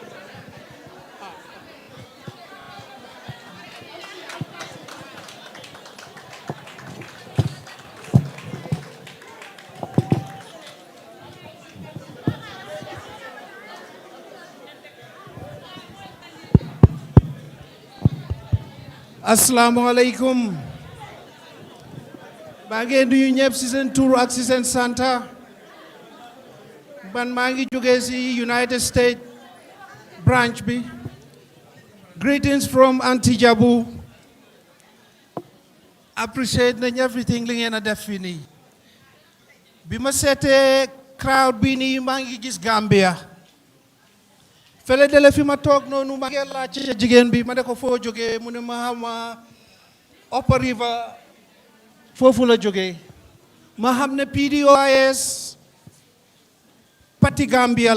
Assalamu alaikum. Bangi nuyu ñep ci sen tour ak ci sen santa. Ban mangi joge ci United States branch bi. Greetings from Auntie Jabu. Appreciate nañ everything li ngeen def fi ni. Bima sété crowd bi ni mangi gis Gambia. Fele dele fi ma toog noonu ma ngi laaj ci jigéen bi ma ne ko foo jógee mu ne ma xam Upper River foofu la jógee ma xam ne Pdois Parti Gambia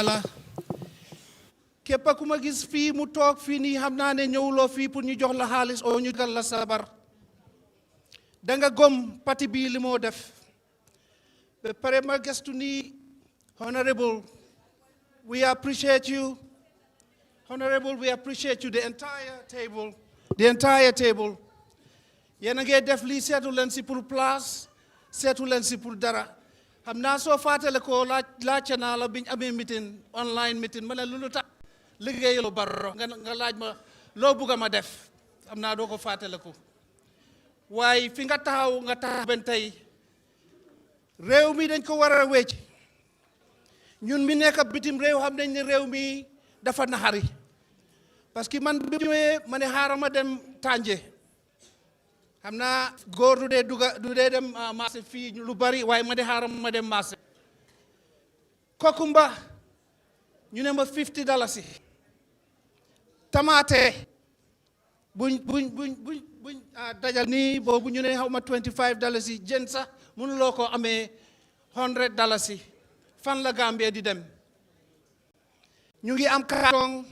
la képp ku ma gis fii mu toog fii nii xam naa ne ñëwuloo fii pour ñu jox la xaalis oo ñu gal la sabar danga gom parti bii li moo def ba pare ma gestu nii honorable we appreciate you honorable we appreciate you the entire table yéen a ngi def lii seetu leen si pour place seetu leen si pour dara xam naa soo fàttale ko laajte naa la biñ amee meeting online meeting ma ne lu tax liggéeyalu Barrow nga laaj ma loo bugg a ma def xam naa doo ko fàttale ko waaye fi nga taxaw ben tey réew mi dañ ko war a wecc ñun mi nekk bitim réew xam nañ ne réew mi dafa naxari parce que man bi ma ne xaaral ma dem Tànje xam naa góor du dee dem marché fii lu bari waaye ma ne xaaral ma dem marché kokumba ñu ne ma $50 tamaate buñ dajal nii boobu ñu ne xaw ma $25 jën sax mënuloo ko amee $100 fan la Gambia di dem ñu ngi am carton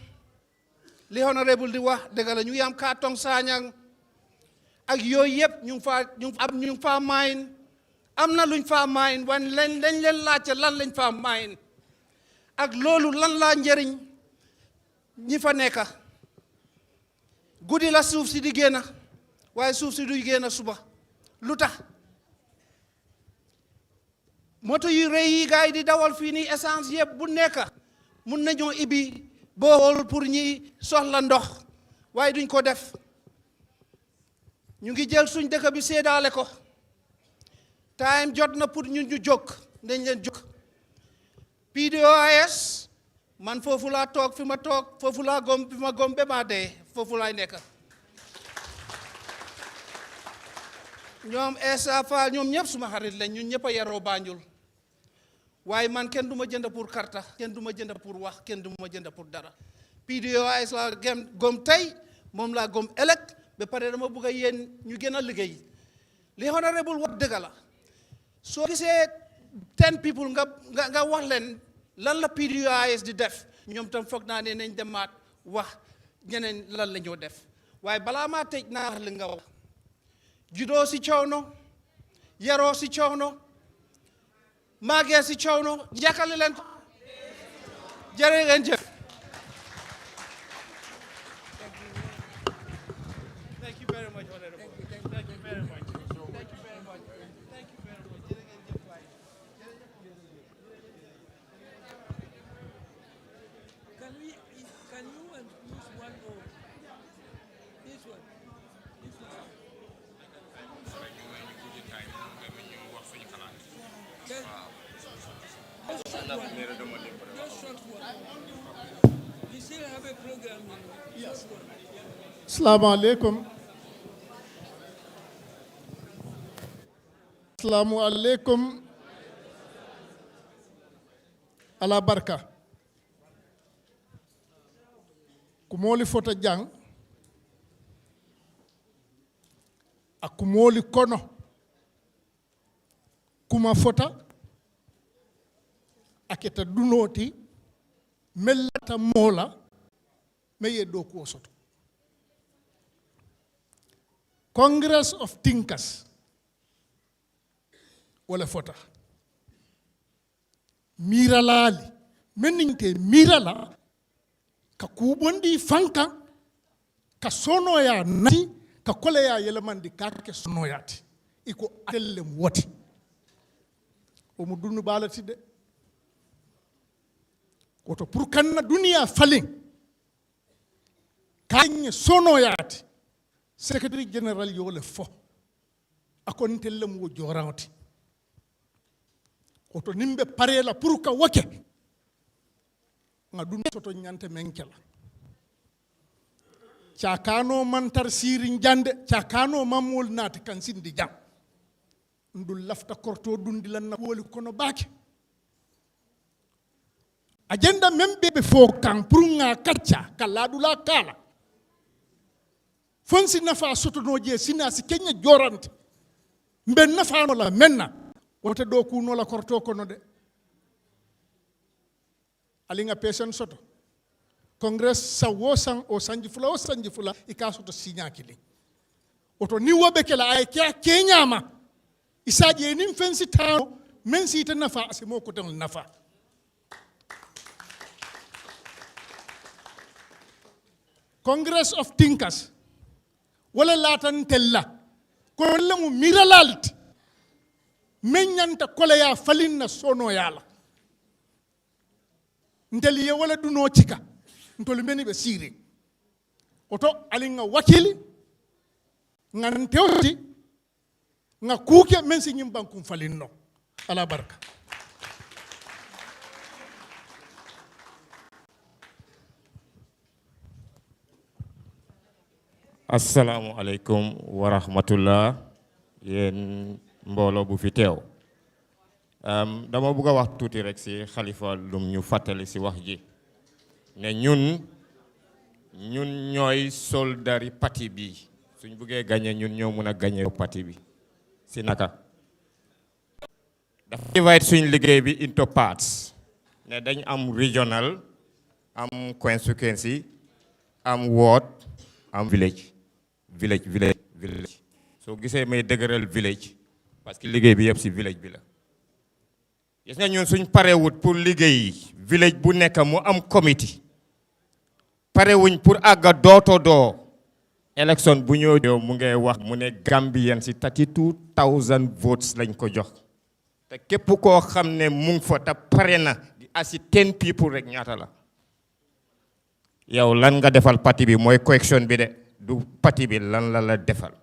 li honorable di wax dëgg la ñu ngi am carton saañang ak yooyu yëpp ñu ngi faa maayin am na luñ faa maayin wan lañ leen laajte lan lañ faa maayin ak loolu lan laa njëriñ ñi fa nekka guddi la suuf si di génn waaye suuf si duy génn suba lu tax moto yu rëy yi gars yi di dawal fii nii essence yëpp bu nekk mun nañoo ibi bool pour ñi soxla ndox waaye duñ ko def ñu ngi jël suñ dëkk bi séedaale ko time jot na pour ñun ñu jóg dañ leen jóg Pdois man foofu laa toog fi ma toog foofu laa gom fi ma gom ba maa dee foofu laay nekk ñoom Essa Faal ñoom ñëpp suma xarit lañ ñun ñëpp a yaroo Banjul waaye man kenn du ma jënd pour karta kenn du ma jënd pour wax kenn du ma jënd pour dara Pdois laa gom tey moom laa gom ëllëg ba pare dama bëgg a yéen ñu gën a liggéey li honorable wax dëgg la soo gisee 10 people nga wax leen lan la Pdois di def ñoom tam foog naa ne nañ demaat wax ñeneen lan la ñoo def waaye balaa maa tëj naa wax li nga wax juddoo si coono yaroo si coono màggee si coono jàkkale leen ko jërë ngeen jëf. Thank you very much, honorable. Thank you very much. Thank you very much. Thank you very much. Jërë ngeen jëf waay. Can you use one or this one? This one. Just short one. You still have a program, you know. Yes. Assalamu alaikum. Assalamu alaikum. Ala barka. Kumoli fota jang. Akumoli kono. Kuma fota. Aketa dunoti. Mellata mola. Meye doku osoto. Congress of Thinkers wala fota miralali meninte mirala ka kubondi fanka ka sonoya nati ka koleya yelamandi kake sonoyati iko atellem woti o mu dunu balati de koto pour kanna dunia falin kanye sonoyati Secretary General yole fo akon tellem wo joranti oto nimbe parela pour ka wake nga dum toto nyante menkela chakano mantar sirin jande chakano mamul nat kan sindi jam ndul lafta korto dundi lan na woli kono bake agenda membe be fo kan pour nga katcha kala dula kala fonsi nafa soto no je sina si kenya jorante mbe nafa no la menna wote do ku no la korto kono de alinga patient soto congress sa wo sang o sanji fula ikaso to sinya kili oto ni wobe kala ay kenyama isaje nim fensi taw men si ta nafa asimo ko tan nafa congress of thinkers wala latan tella ko lamu miralalt men nyanta koleya falinna sono yala ndeli wala duno cika ntolu meni be siri oto alinga wakili ngan tewti nga kuke men si nyimban kum falinno ala barka assalamu alaikum wa rahmatullah yen mbolo bu fi teew dama bëgg a wax tuuti rek si Khalifa lum ñu fàttali si wax ji ne ñun ñooy soldari parti bi suñ bëggee gagné ñun ñoo mën a gagné parti bi si naka dafa divide suñ liggéey bi into parts ne dañ am regional am constituency am ward am village soo gisee may dëgëral village parce que liggéey bi yëpp si village bi la gis nga ñun suñ parewut pour liggéey village bu nekk mu am committee parewuñ pour àgga doo élection bu ñëw mu ngay wax mu ne Gambien si 32,000 votes lañ ko jox te képp koo xam ne mu ngi fa te pare na di asi 10 people rek ñaata la yow lan nga defal parti bi mooy correction bi de du parti bi lan la defal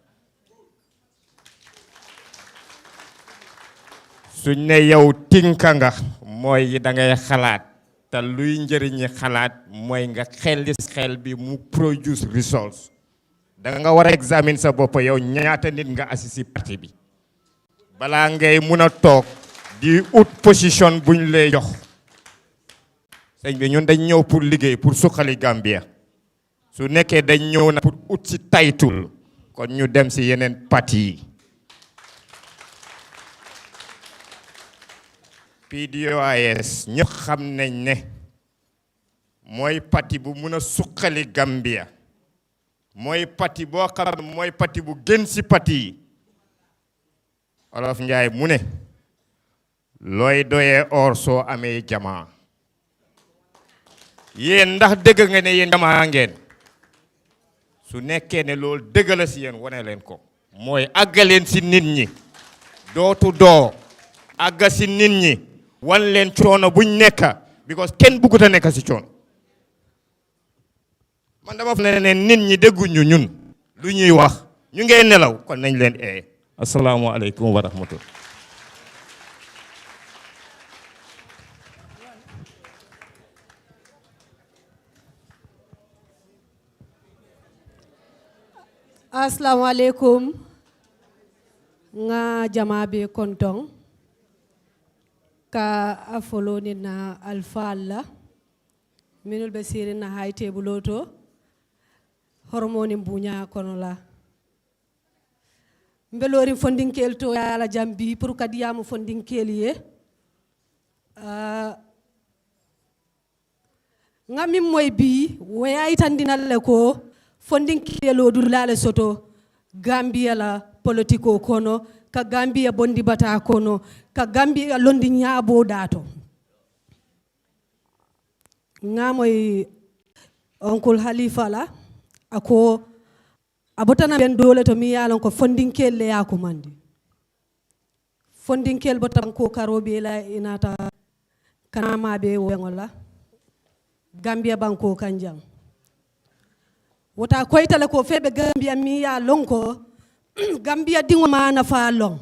suñ ne yow tinka nga mooy da ngay xalaat te luy njëriñi xalaat mooy nga xel bi mu produce results da nga war a examine sa bopp yow ñaata nit nga assisi parti bi balaa ngay mun a toog di ut position buñ lay jox sëñ bi ñun dañ ñëw pour liggéey pour suqali Gambia su nekkee dañ ñëw na pour ut si title kon ñu dem si yeneen parti yi Pdois ñëpp xam nañ ne mooy parti bu mun a suqali Gambia mooy parti boo xam ne mooy parti bu gën si parti yi Olof Njaay mu ne looy doyee or soo amee jamaa yéen ndax dëgg nga ne yéen jamaa ngeen su nekkee ne loolu dëgg la si yéen wane leen ko mooy àggaleen si nit ñi dootu doo àgga si nit ñi wan leen coono buñ nekka because kenn bëggut a nekk si coono man dama fa ne nit ñi dégguñu ñun lu ñuy wax ñu ngee nelaw kon nañ leen assalaamu aleykum wa rahmatullah assalamu alaikum nga jama be konton ka afolo ni na alfalla minul be siri na hay tebuloto hormoni bunya kono la mbelori fondinkel to yala jambi pour kadiyamu fondinkel ye ngami moy bi waya itandinal le ko fondinkelo durlale soto Gambia la politiko kono ka Gambia bondi bata kono ka Gambia londi nyabo dato ngamoy oncle Halifa la ako abotana ben dole to mi yalon ko fondinkel le yakumandi fondinkel botam ko karobe la inata kanama be wengola Gambia banko kanjang wota koytale ko febe Gambia mi ya lonko Gambia dingo mana fa long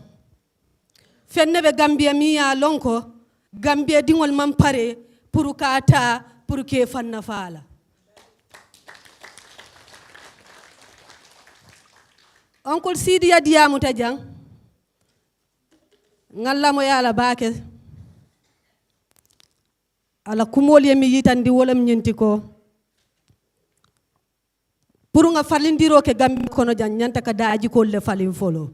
fenne be Gambia mi ya lonko Gambia dingol man pare pour kata pour ke fanna fala Uncle Sidi ya diamu tajang ngalla mo yala baake ala kumol yemi yitandi wolam nyenti ko pour nga falindiro ke Gambia kono jan nyanta ka daaji ko le falin folo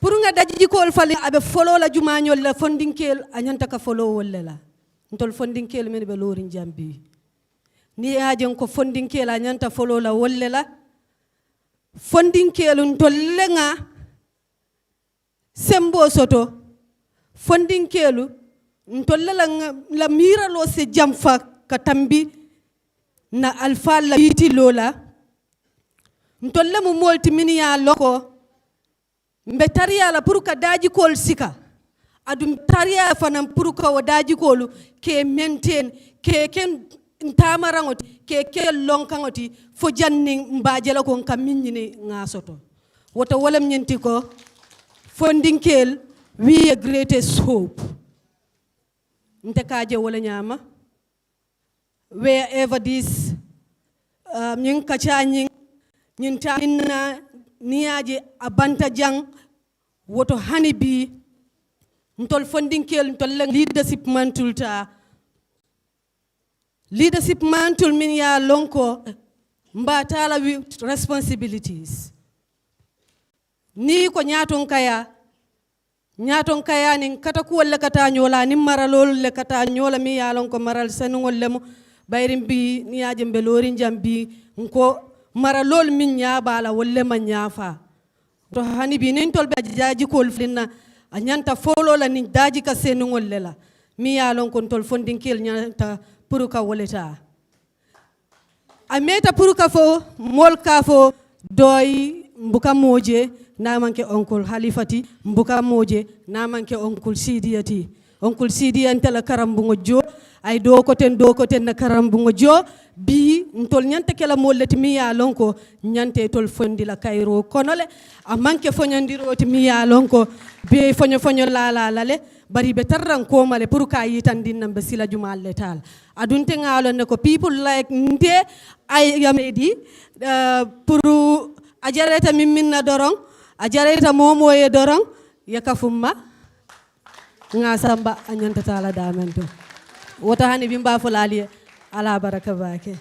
pour nga daji ko falin abe folo la jumañol la fondinkel a nyanta ka folo wolle la ntol fondinkelu men be lorin jambi ni ajen ko fondinkela nyanta folo la wolle la fondinkelu ntol lenga sembo soto fondinkelu ntol la mira lo se jamfa katambi na alfa la yiti lola ntol le mu molti miniya loko mbe tariya la pour ka daji kol sika adum tariya fanam pour ka wadaji kolu ke maintain ke ken ntamarangoti ke lonkangoti fo janni mbajela ko kam minnini ngasoto woto wolam nyenti ko fondinkel we a greatest hope nte kaje wala nyama wherever this nyin kachanyin nyin tamina niaje abanta jang woto hani bi ntol fondinkel ntol leadership mantul min ya lonko mbatala with responsibilities ni ko nyaton kaya nin kata ko le kata nyola ni maralol le kata nyola mi ya lonko maral senugol lemo bayrim bi niaje belorin jambi nko maralol min nya bala wolle man nyafa to hani bi nin tol be jaji kol flinna anyanta folo la ni daji ka senugol lela mi ya lon kon tol fondinkel nyanta puruka woleta ameta puruka fo mol ka fo doy mbuka moje na manke oncle halifati mbuka moje na manke oncle sidiya ntela karambungo jo ay do ko ten na karambungo jo bi ntol nyante kala molleti mi ya lonko nyante tol fondi la kayro konole a manke fonyandiro ti mi ya lonko be fonyo la bari be tarran ko male pour ka yitandin nambe sila jumal letal adunte ngalo ne ko people like nte ay yamedi pour ajareta mimminna dorong ajareta momoye dorong yakafumma ngasamba anyanta tala damento wota hani bimba fulali ala baraka bake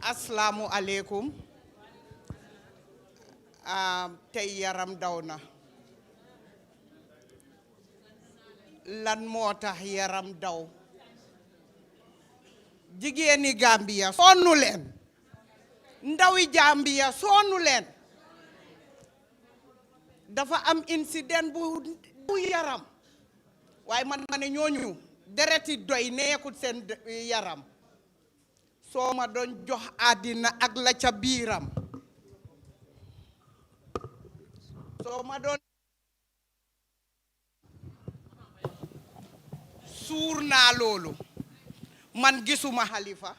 Assalamu alaikum. Tey yaram dawna lan motax yaram daw jigéeni Gambia sonnu leen ndawi Gambia sonnu leen dafa am incident bu yaram waaye man ma ne ñooñu dereti doy neekul seen yaram soo ma doon jox àddina ak la ca biiram soo ma doon suur naa loolu man gisuma Halifa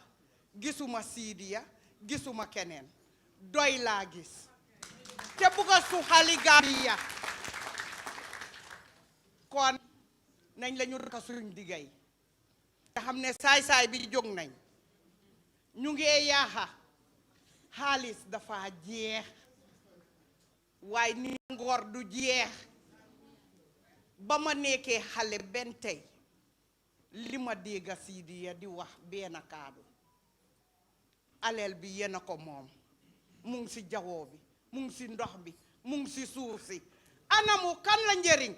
gisuma Sidiya gisuma keneen doy laa gis te buga su xali Gambia kon nañ la ñu raka suñ diggay te xam ne saay-saay bi jóg nañ ñu ngi yaaxa xaalis dafa jeex waaye ni ngor du jeex ba ma nekkee xale benn tey li ma dégg Sidiya di wax benn kaadu aleel bi yéen a ko moom mu ngi si jawoo bi mu ngi si ndox bi mu ngi si suuf si anamu kan la njëriñ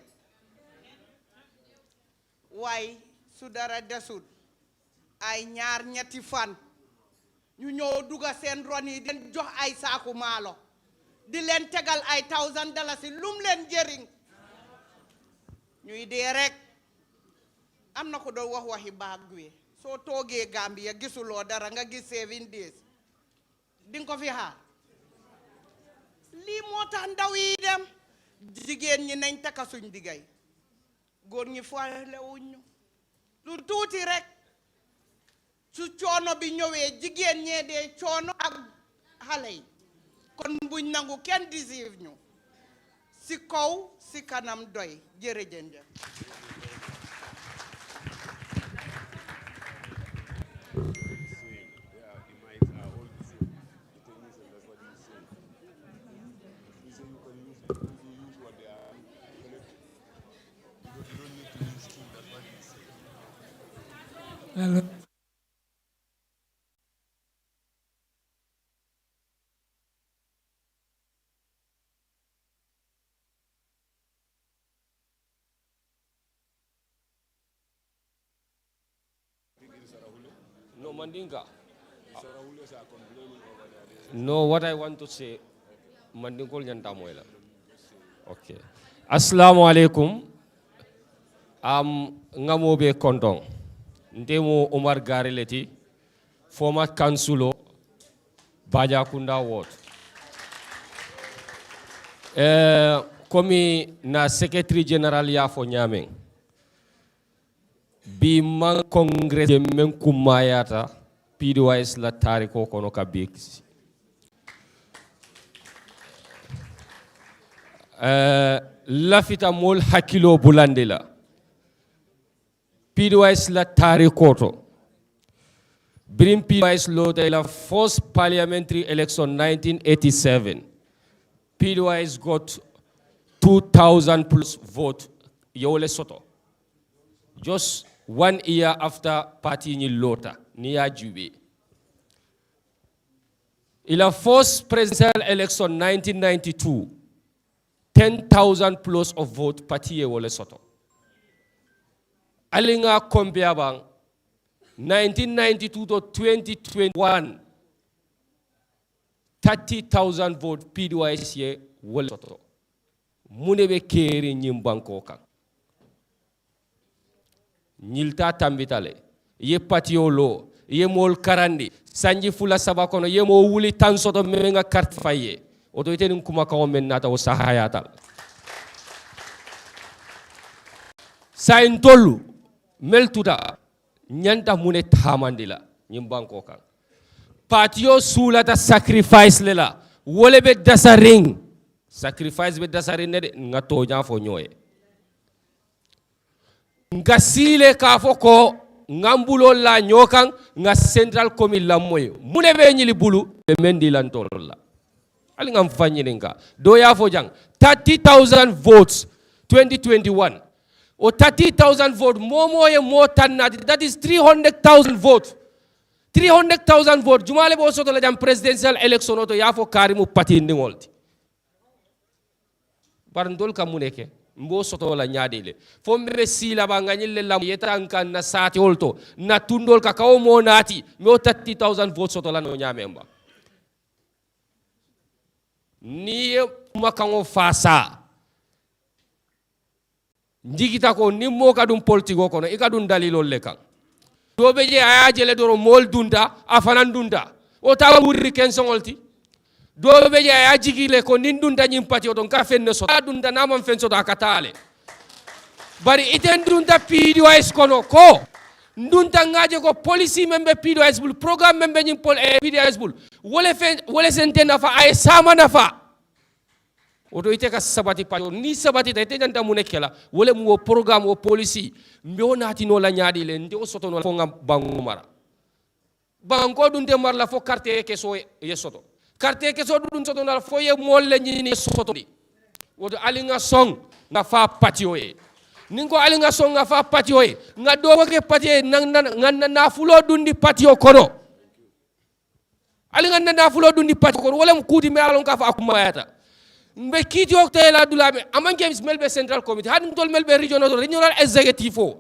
waaye su dara desut ay ñaar ñetti fan ñu ñëw dugga seen ron yi di leen jox ay saaku maalo di leen tegal ay $1000 lum leen njëriñ ñuy dee rek am na ko doon wax waxi baag wi soo toogee Gambia gisuloo dara nga gis 7 days di nga ko fi xaar lii moo tax ndaw yi dem jigéen ñi nañ takka suñ diggay góor ñi foole wuñ ñu lu tuuti rek su coono bi ñëwee jigéen ñee dee coono ak xale yi kon buñ nangu kenn deceive ñu si kaw si kanam doy jërëjëf. Hello. No, Mandinka. No, what I want to say, Mandinkol Nyantamoela. Okay. Assalamu alaikum. Ngamobe Kondong. Ndemo Omar Gareleti, former councilor, Bajakunda Ward. Komi na Secretary General ya fo Nyameng. Bi man congress men kumayata Pdois la tariko kono ka biksi. Lafita mol hakilo bulandela. Pdois la tarikoto. Bring Pdois law de la first parliamentary election 1987. Pdois got 2,000 plus vote. Yole soto. Just 1 year after party ni lota, niya jube. In the first presidential election 1992, 10,000 plus of vote party wole soto. Alinga compare bang 1992 to 2021, 30,000 vote Pdois ye wole soto. Munebe keri nyimbanko kang. Nilta tambitale ye patiolo ye mol karandi sanji fula sabakono ye mo wuli tan soto menga carte faye oto iten kuma ka men nata o sahayata sain tolu meltuda nyanta mune tamandila nyimbanko kan patio sulata sacrifice lela wole be dasaring sacrifice be dasaring ne ngato nya fo nyoye nga sile ka foko ngambulo la nyokan nga central committee la moy mune be nyili bulu be mendi lan tololla ali ngam fanyini nga do ya fo jang 30,000 votes 2021 o 30,000 votes momo ye mo tannati that is 300,000 votes 300,000 votes jumale bo soto la jam presidential election oto ya fo karimu pati ndingolti bar ndol ka muneke mbo soto la nyaadile fo mbe sila ba nganyille la yetanka na sati olto na tundol ka kaw mo nati me 30,000 votes soto la no nyamemba ni makango fasa njigita ko ni mo ka dum politiko kono e ka dum dalilol le kan do be je ayajele doro mol dunda afanan dunda o tawa wurri ken songolti do be je ayajigile ko nin dunda nyim pati o don ka fenne so dunda namam fen so da katale bari iten dunda Pdois kono ko ndunta ngaje ko policy membe Pdois bul programme membe nyim pol e Pdois bul wole sente nafa ay sama nafa oto ite ka sabati pa ni sabati ta ite janta munekela wole mo programme o policy mbe onati no la nyaadi le ndi o soto no fonga bangu mara bango dun de mar la fo carte ke so ye soto carte ke so dun soto na fo ye molle ni soto di woto alinga song nga fa patio e ningo alinga song nga fa patio e nga do ke patio na fulo dun di patio kono alinga na fulo dun di patio kono wala mkudi me alon ka fa akumayata mbe kiti okte la dulabe aman james melbe central committee han tol melbe regional executive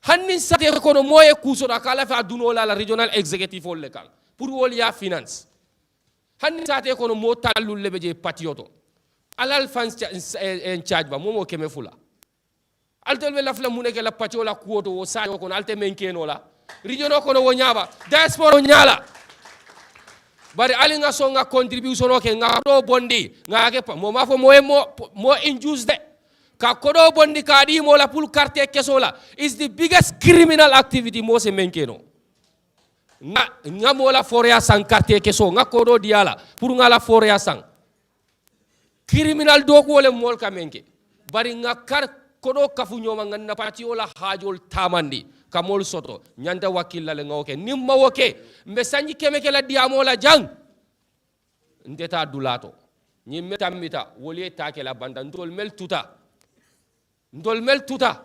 hanni sate kono moye kuso da kala fa duno la regional executive le kal pour wol ya finance hanni sate kono mo talul lebe je patioto alal fans en charge ba momo keme fula altol be la fla muneke la patiola kuoto wo sa kono alte menkeno la regional kono wo nyaba diaspora nyala bari alinga songa contribution oke nga do bondi nga ke mo mafo mo injustice de ka kodo bondi ka di mo la pour carte kesola is the biggest criminal activity mo se menkeno nga mola foria sang quartier keso nga kodo diala pour nga la foria sang criminal do ko le mol kamenke bari nga kar kodo kafu nyoma nga na parti ola hajol tamandi kamol soto nyanda wakilla le ngoke nimma woke mbe sanji kemeke la diamo la jang ndeta dulato ni metamita woli take la banda ndol mel tuta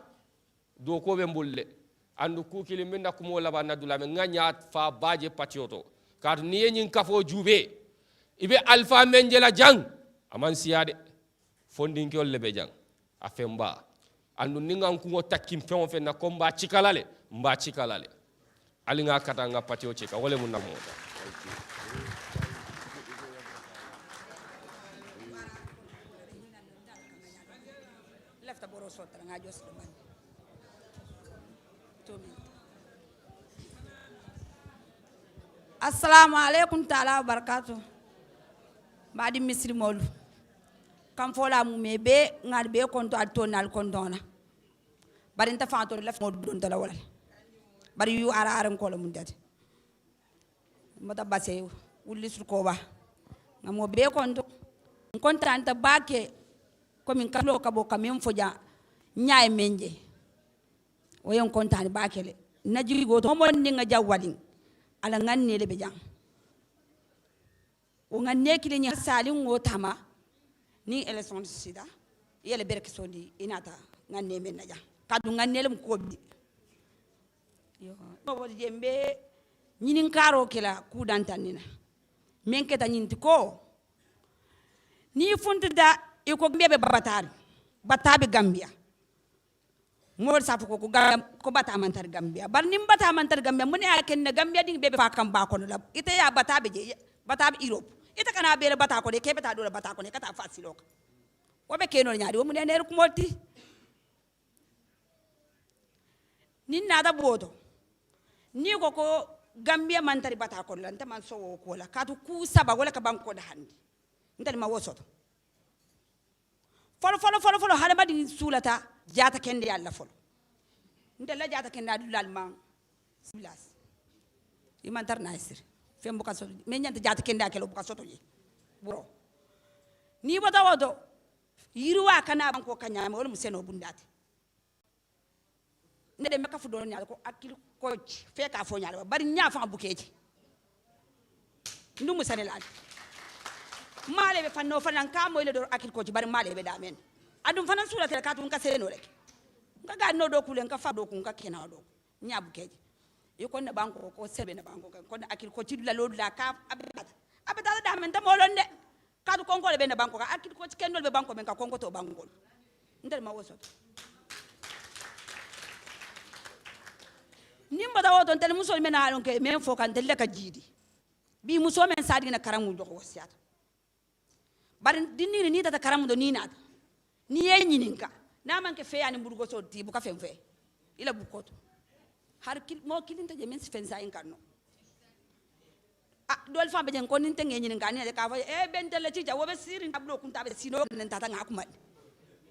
do ko be mbulle andu kukili minna kumo la banda dulame nganya fa baje patioto kar ni nyin kafo jube ibe alfa menjela jang aman siade fondinki olle be jang afemba andu ningan ko takkim fon fe na komba cikalale mba cikalale ali nga kata nga patio cika wole mun namo lefta boro sotra nga jos man assalamu alaikum taala wa barakatuh madi misri molu kam fola mu mebe ngal be konto al tonal kontona bari nta fanto lef mo don dala wala bari yu ara aran ko la mun dati mata basse wulli sur ko ba ngamo be konto kontanta bake ko min kalo kabo kamen foja nyaay menje wayon kontani bakele naji go to mo ni nga jawalin ala nganne le be jang o nganne kile nya salin wo tama ni election sida yele berke sondi inata nganne men naja kadu nganne lem ko bi yo bo jembe nyinin karo kila ku dantanina men keta nyinti ko ni funtuda e ko bebe batabe Gambia mol safu ko ko bata mantar Gambia bar nim bata mantar Gambia mun ya ken Gambia ding bebe fa kam ba ko la ite ya batabe Europe ita kana bele bata ko de ke bata do bata ko ne kata fasilo ka wobe keno nyaadi wo mun ne ko molti nin nada boto ni ko Gambia mantari bata ko la nta man so ko la katu ku saba wala ka banko da handi ntal ma wosoto folo hada madi sulata jata kende yalla folo ndella jata kende adulal ma silas imantar naisir fem buka so men nyanta jata kende akelo buka soto yi buro ni bata wodo yiruwa kana banko kanya ma wala museno bundati ndede meka fu don nyal ko akil ko fe ka fo nyal bari nya fa bukeji ndu musane lal male be fanno fanan ka moyle do akil ko ci bari male be damen adum fanan sura tel ka tun ka seno rek nga ga no do kulen ka fa do kun ka kena do nyabu keji e ko na banko ko sebe na banko ko na akil ko ci la lodu la ka abata damen ta molon de ka du konko le be na banko ka akil ko ci kendol be banko men ka konko to banko ndel ma woso nimba da wodo tel musol men halon ke men fo kan tel ka jidi bi muso men sadi na karamu do ko wasiata bari dinni ni tata karamu do ni nata ni ye nyininka na man ke fe ani burgo so ti bu ka fen fe ila bu koto har kil mo kilin ta jemen fen sa en kanno dol fa be jen ko nin te ngi nyininka ni ka fa e ben tele ci jawo be sirin tablo kun tabe sino nen tata nga kuma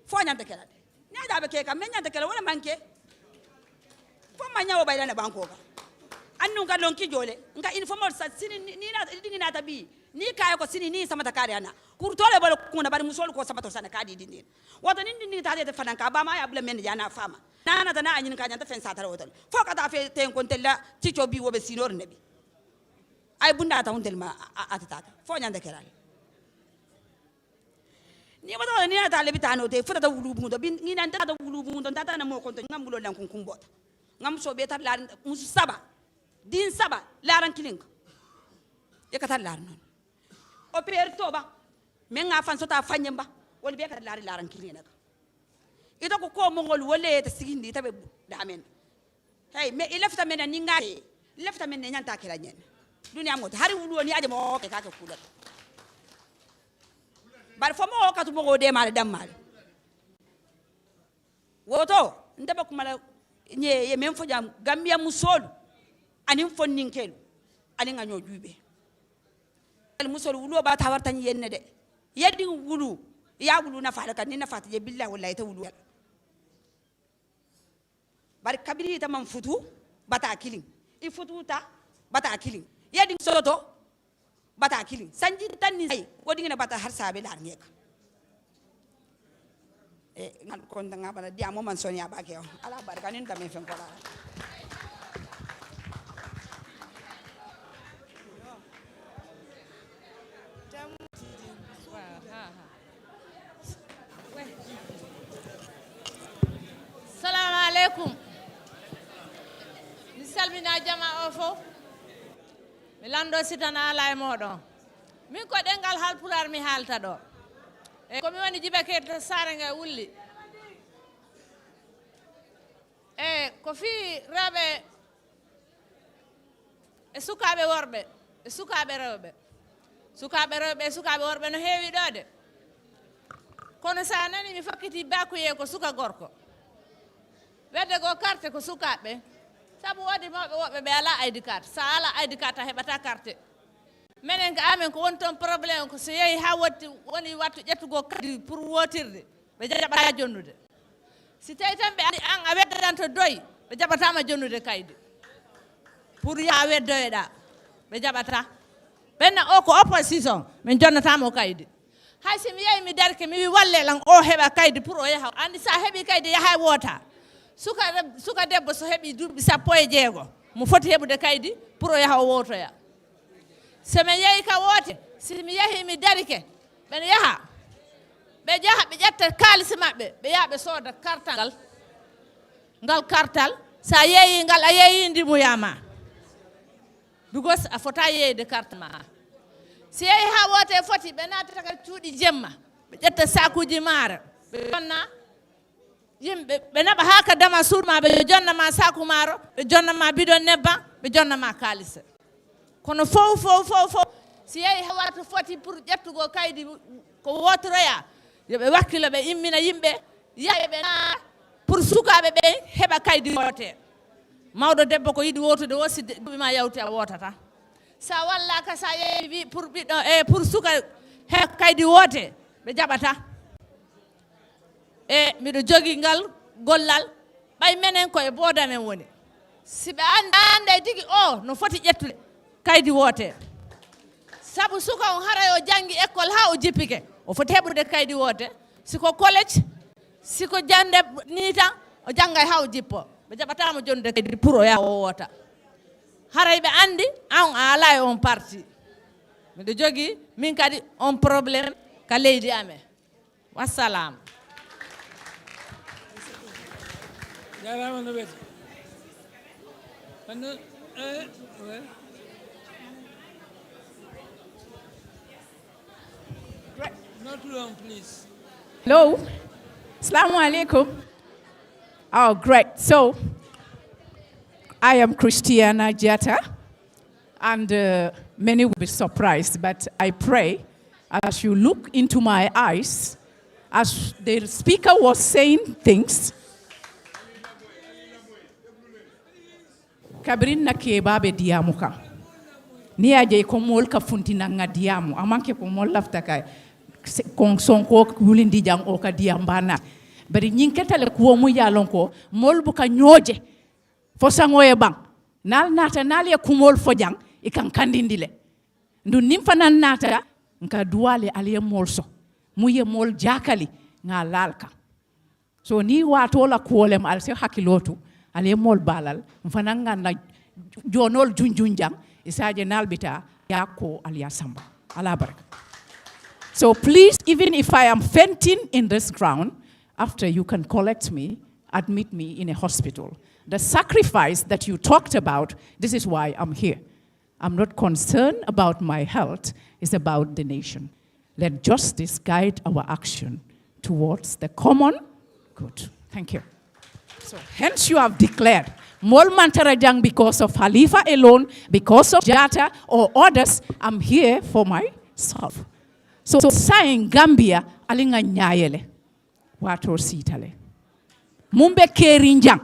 fo nyanta kala ni da be ke kam men nyanta kala wala manke fo ma nyawo bayda na banko ka annu ka lon ki jole nga informal sa sini ni na dingi na tabi ni kaya ko sini ni samata kare ana kurtole bolo kuna bari musol ko samato sana kadi dindin wata ni ta de fanan ka ba ma ya bula men ya na fama na ta na anyin ka nyanta fen satara wotal fo ka ta fe ten kon tella cicho bi wobe sinor nabi ay bunda ta huntel ma atata fo nyanda keral ni wata ni ta lebi tano te futa ta wulu bu do bin ni nan ta wulu bu do ta na mo kon to ngam bulo lan kun kumbota ngam so be tar la musu saba din saba laran kilink e ka tar lar non opérer toba men nga fan sota fanyemba wol be ka laran kilina ka ito ko mongol wolle ta sigindi tabe damen hey me ilafta men ni ngare lefta men nyanta kila nyen dunia mot hari wulu ni aje mo ka ka kula bar fo mo ka to mo de mal dam mal woto ndaba kuma nye ye men fo jam Gambia musol anin fonnin kelu anin nga jube el musol wulu ba ta wartan yenne de yeddi wulu ya wulu na faala kan ni na faati je billahi wallahi ta wulu bar kabiri ta man futu bata kilin i futu ta bata killing yadi soto bata killing sanji tan ni ay wodi ngene bata har sabe lar nek ngal kon nga bala diamo man sonia ba ke ala barka nin tamé fen ko la Assalamu alaikum. Mi salmina jama o fo. Mi lando sitana ala e modon. Min ko dengal halpular mi halta do. E ko mi woni jibe ke sare nga wulli. E ko fi rebe e sukabe worbe, e sukabe rewbe. Sukabe rewbe, sukabe worbe no heewi do de. Kono sa nani mi fakkiti bakuye ko suka gorko. Wedde go carte ko sukaɓe sabu wodi mawɓe woɓɓe ɓe ala ID carte sa ala ID carte a heɓata carte minen ko amen ko woni toon probléme ko so yeehi ha wotti woni wattu ƴettugo kadi pour wotirde ɓe jaɓata jonnude si tawi tan ɓe andi an a weddadanto doyi ɓe jaɓatama jonnude kaydi pour ya weddoyeɗa ɓe jaɓata ɓenna o ko opposition min jonnatamo kaydi hay si mi yeehi mi darke mi wi wallelan o heɓa kaydi pour o yaha andi sa heeɓi kaydi yaha woota suka debbo so heɓi duuɓi 16 mo foti heɓude kaydi pour o yaha o wotoya so mi yeehi ka woote si mi yeehi mi darike ɓene yaha ɓe jaha ɓe ƴetta kaalisi maɓɓe ɓe yaha ɓe sooda kartal ngal kartal sa yeeyi ngal a yeeyi ndimuyama because a fota yeeyde carte ma si yeehi ha woote foti ɓe naatata ka cuuɗi jemma ɓe ƴetta sakuji maaro ɓe jonna yimɓe ɓe naɓa ha ka dama suudma ɓe jonnama saku maaro ɓe jonnama bidon nebban ɓe jonnama kaalisa kono fof si yeehi ha warta foti pour ƴettugo kaydi ko wotoroya yoɓe wakkilo ɓe immina yimɓe yaɓe ɓe naa pour sukaɓe ɓe heɓa kaydi wote mawɗo debbo ko yiɗi wotude wosi ɗuɓima yawti a wotata sa wallaka sa yeehi wi pour ɓiɗɗo pour suka he kaydi wote ɓe jaɓata e miɗo jogui ngal gollal ɓay menen koye booda men woni si ɓe anda tigi o no foti ƴettude kaydi woote sabu suka on haray o janggi école ha o jippike o foti heɓude kaydi woote siko college siko jande ni tan o janggay ha o jippo ɓe jaɓatamo jonde kaydi pour o yaha o woota haray ɓe andi an a ala e on parti miɗo jogui min kadi on probléme ka leydi amen wassalam. Not long, please. Hello. Assalamu alaikum. Oh, great. So, I am Christiana Jata, and many will be surprised, but I pray as you look into my eyes, as the speaker was saying things, kabrin na keba be diamu kan ni aje ko mol ka funtina nga diamu amanke ko mol lafta kay kon sonko wulindi jang o ka diambana bari nyinketale ko mu yalon ko mol bu ka nyoje fo sangoye bang nal nata nal ye kumol fo jang e kan kandindile ndu nim fanan nata nka duwale aliye mol so mu ye mol jakali nga lalka so ni wato la kolem al se hakilotu ale mol balal mfananga na jonol junjunjang isaje nalbita yako aliyasamba ala baraka. So please, even if I am fainting in this ground, after you can collect me, admit me in a hospital. The sacrifice that you talked about, this is why I'm here. I'm not concerned about my health, it's about the nation. Let justice guide our action towards the common good. Thank you. So hence you have declared, Mol Mantarajang because of Halifa alone, because of Jata or others, I'm here for myself. So saying Gambia, alinga nyayele, wato sitale. Mumbe kerinjang,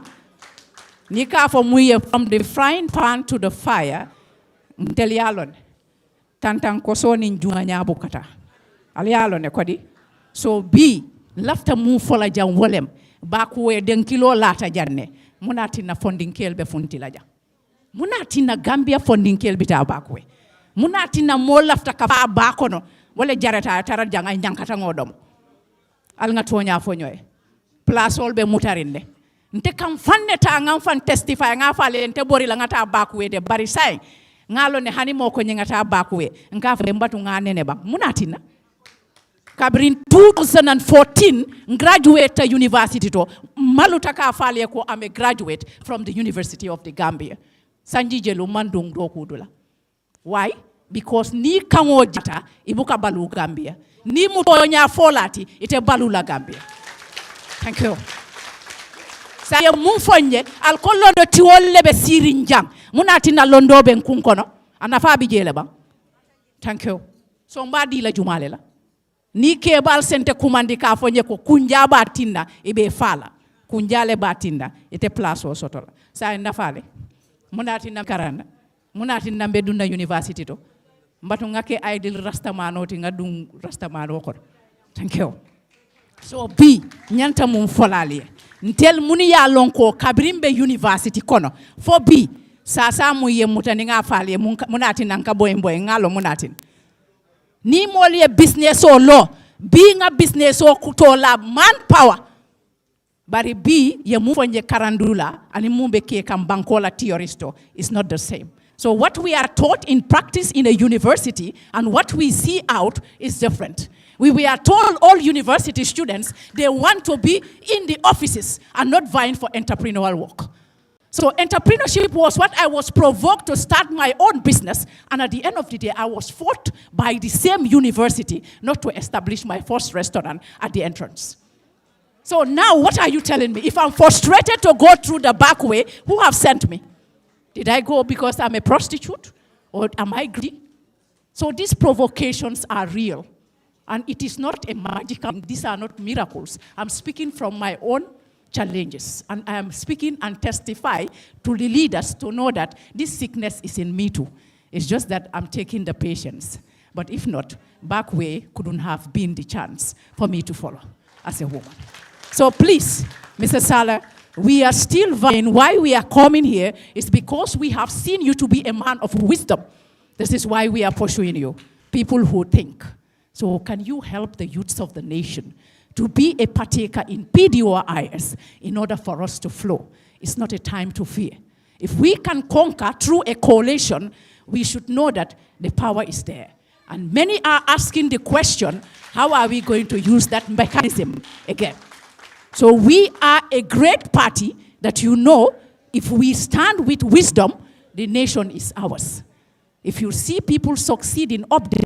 nika for muye from the frying pan to the fire, mtelialon, tantang kosoni njunga nyabukata. Alialon ekodi. So B, lafta mu fola jang wolem. Bakuwe denkilo lata janne munati na funding kelbe funti laja Munati na Gambia funding kel bita bakwe. Munati na mo lafta ka fa bakono wala jarata tara janga nyankata ngodom. Al nga tonya fonyoy. Place ol be mutarinde. Nte kam fanne ta ngam fan testify nga fale nte bori la ngata bakwe de bari sai. Ngalo ne hani moko nyingata bakwe. Nka fa mbatu nganene ba. Munati na. Kabrin 2014 graduate university to malutaka fale ko I'm a graduate from the University of the Gambia. Sanji jelu mandung do kudula. Why? Because ni kango jata ibuka balu Gambia. Ni mutonya folati ite balu la Gambia. Thank you. Saya mumfonye alkolo do tiwolle be sirinjang. Munati na londo be nkunkono. Anafa bijele ba. Thank you. So mbadi la jumale la. Ni kebal sente kumandi ka fonye ko kunja batinda ibe fala. Kunjale batinda ite place o sotola. Saya ndafale. Munati na karanda. Munati na mbeduna university to. Mbatu ngake idol rastamano ti ngadung rastamano ko. Thank you. So B nyanta mum folali. Ntel muni ya lonko kabrimbe university kono. For B sasa mu ye mutani nga fali munati nanka boy ngalo munati. Ni moli business o law. Being a business o kutola manpower. Bari B ye mufonye karandula ani mumbe ke kambankola theoristo is not the same. So what we are taught in practice in a university and what we see out is different. We are told all university students, they want to be in the offices and not vying for entrepreneurial work. So entrepreneurship was what I was provoked to start my own business. And at the end of the day, I was fought by the same university not to establish my first restaurant at the entrance. So now what are you telling me? If I'm frustrated to go through the back way, who have sent me? Did I go because I'm a prostitute? Or am I greedy? So these provocations are real. And it is not a magical thing. These are not miracles. I'm speaking from my own challenges. And I am speaking and testify to the leaders to know that this sickness is in me too. It's just that I'm taking the patience. But if not, back way couldn't have been the chance for me to follow as a woman. So please, Mr. Salah, we are still vying. Why we are coming here is because we have seen you to be a man of wisdom. This is why we are pursuing you. People who think. So can you help the youths of the nation to be a partaker in Pdois in order for us to flow? It's not a time to fear. If we can conquer through a coalition, we should know that the power is there. And many are asking the question, how are we going to use that mechanism again? So we are a great party that you know, if we stand with wisdom, the nation is ours. If you see people succeeding up there,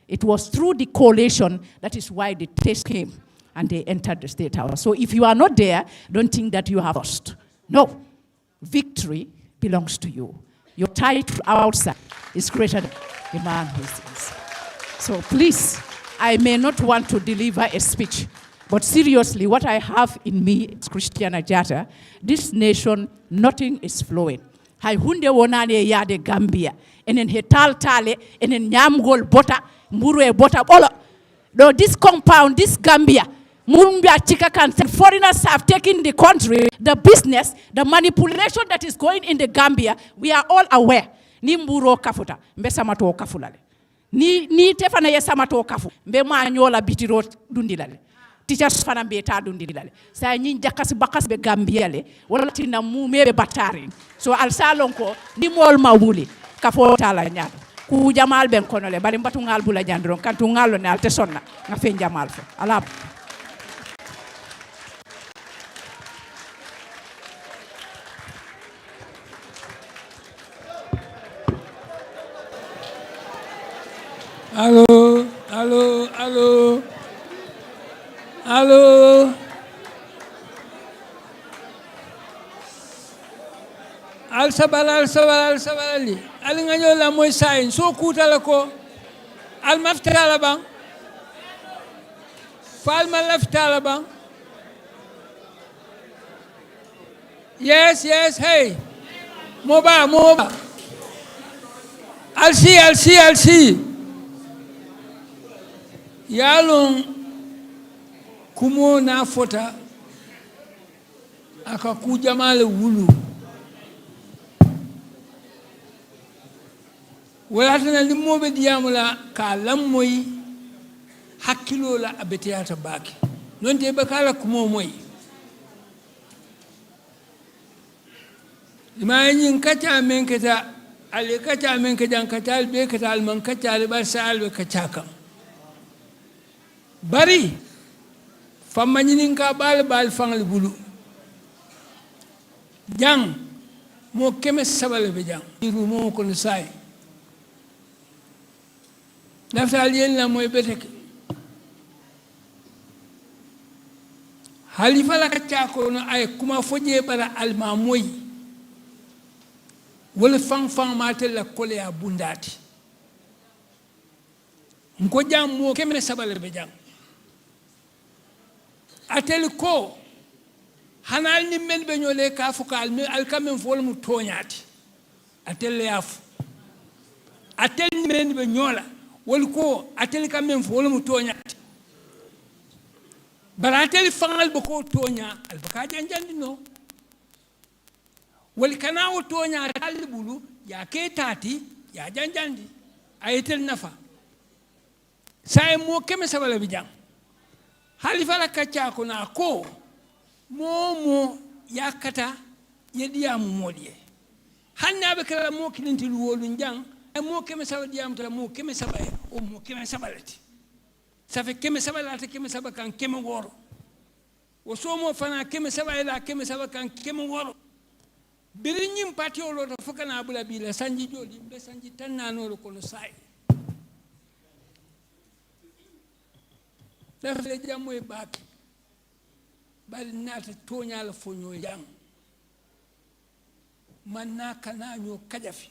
it was through the coalition. That is why the taste came and they entered the State House. So if you are not there, don't think that you have lost. No. Victory belongs to you. Your title outside is greater than the man who is inside. So please, I may not want to deliver a speech, but seriously, what I have in me is Christiana Jata. This nation, nothing is flowing. Hai hunde wonane ya de Gambia. Enen hetal tale, enen nyamgol bota, muru e bota bolo. No, this compound, this Gambia, Mumbia Chikakan, foreigners have taken the country, the business, the manipulation that is going in the Gambia. We are all aware. Ni mburo kafuta, mbe samato kafulale. Ni tefana ye samato kafu, mbe manyola bitiro dundilale. Teachers fana beta dundilale. Sa nyin jakas bakas be Gambia le, wala tina mume be batari. So al salonko ni mol mawuli kafo tala nyaado. Ku jamal ben konole bari mbatu ngal bula jandron kantu ngalo ne alte sonna nga fen jamal fo ala. Allo, allo, allo. Allo. Al sabalali. Al ngayo la moy sayin so kutala ko. Al maftala bang. Fal ma laftala bang. Yes, hey. Moba. I'll see. Yalong kumo na fota akakuja male wulu wala tan limmoɓe diyamu la ka lammoyi hakkilo la a beteyata baake non te ɓe kala kumo moyi ma ñin kacca men keta ale kacca men ke jan kaccal ɓe keta alman kaccale ɓar sa alɓe kacca kam bari fammañinin ka ɓaal fangle bulu jang mo keme sabale ɓe jang rumo kono sayi laftal yenna moye ɓeteke halifa la kacca kono ay kuma foje ɓara alma moyi wala fan ma tella kole ya bundati nko jam mo keme sabale ɓe jang atel ko hanal ni men ɓe ñole ka fo ka alkamen fo wolmo toñati atel yaafo atel ni men ɓe ñoola wol ko atel kamen fo wolmo toñati bara atel fangal ɓe ko toña alba ka janjandi no wol kana o toña talli ɓulu ya ke tati ya janjandi ayetel nafa sa e mo keme sabala ɓe jang halifa la kacca ko na ko momo yakata yediyamu moɗi e hannaɓe kala mo kilinti luwolu jang e mo keme saba ɗiyamu tala mo keme saba e o mo keme sabalati safe keme sabalata keme saba kan keme woro wo somo fana keme saba ela keme saba kan keme woro biri ñim patioloto fo kana bula bila sanji joli ɓe sanji tan nanolo kono sayi dafle jammo e baake bari naata toñala foño jang manna kana ño kajafi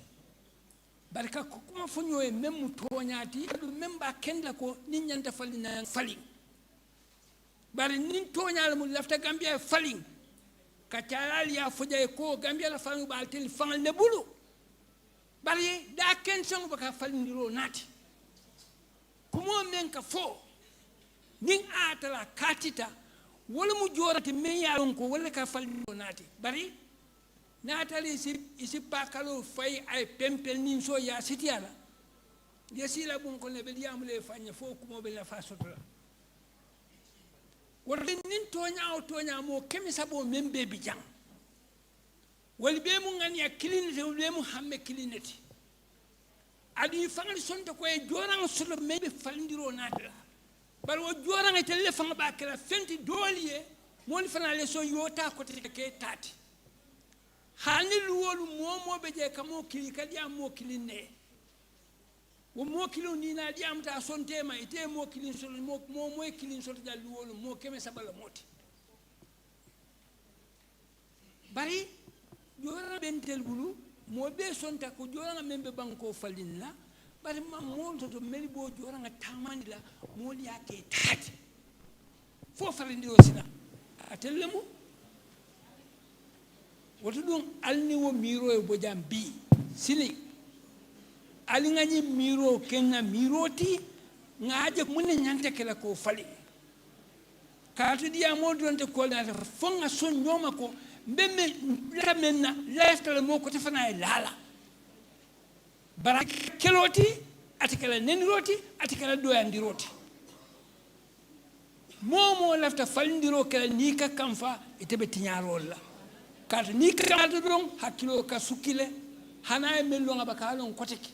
bari ka ko kuma foño e même toñati ɗum même ba kenda ko nin ñanta falina falin bari nin toñala mu lafta Gambia e falin ka calal ya foja e ko Gambia la falin ba tel fangal ne bulu bari da ken songo baka falindiro naati kumo men ka fo nin atala katita wala mu jorati men yaron ko wala ka falindiro naati bari natali isi pakalo fay ay pempel nin so ya sitiala ya sila bon ko ne be yamule fanya fo kumo be la fasotola wala nin tonya mo kemi sabo membe bi jang wal be mu ngani ya kilinete be mu hamme kilinete adi fangal sonta ko e joran solo membe falindiro naatala bal wo joranga telle fanga ba kala fenti doliye mon fana le so yota ko te ke tati hani luwolu momo be je kamo kili kadi am mo kilinne wo mo kilo ni na di am ta sonte ma ite mo kilin so mo kilin so ta luwolu mo keme sabala moti bari joranga bentel bulu mo be sonta ko joranga membe banko falinna bari ma mo to meli bo joranga tamani la mo li yake tati fo falindiro sina atellemu woto ɗum alni wo miro e bojam bi sili ali ngañi miro kenna miroti ngaaje munne ñante kala ko fali kaatu diya mo donte ko na fonga son ñoma ko mbemme la menna leftale mo ko tefana e lala barak keloti atikala neniroti atikala doyandiroti momo lafta falindiro kala ni ka kamfa itebe tiñarol la kata ni kata don hakkilo ka sukile hana e mello ngaba kalon koteke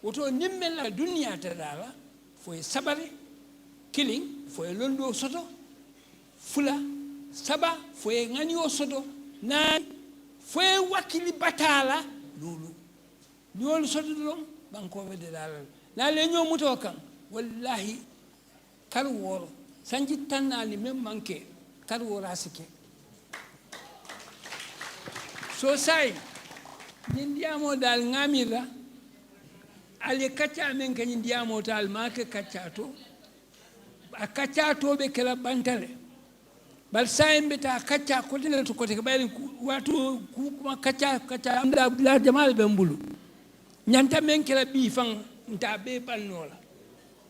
woto nimmel la dunya tadala foye sabari killing foye londo soto fula saba foye ngani o soto na foye wakili batala lulu niol soto don banko be de dala na le ñoo muto kan wallahi kar woro sanji tannali même manke kar wora sike so sai ñindiamo dal ngamira ali kacca men ka ñindiamo dal make kaccato a kaccato be kala bantale bal sai mbeta kacca ko dina to ko te bayri watu kuma kacca amda la jamal be mbulu ñanta men kala bi fan nta be bannola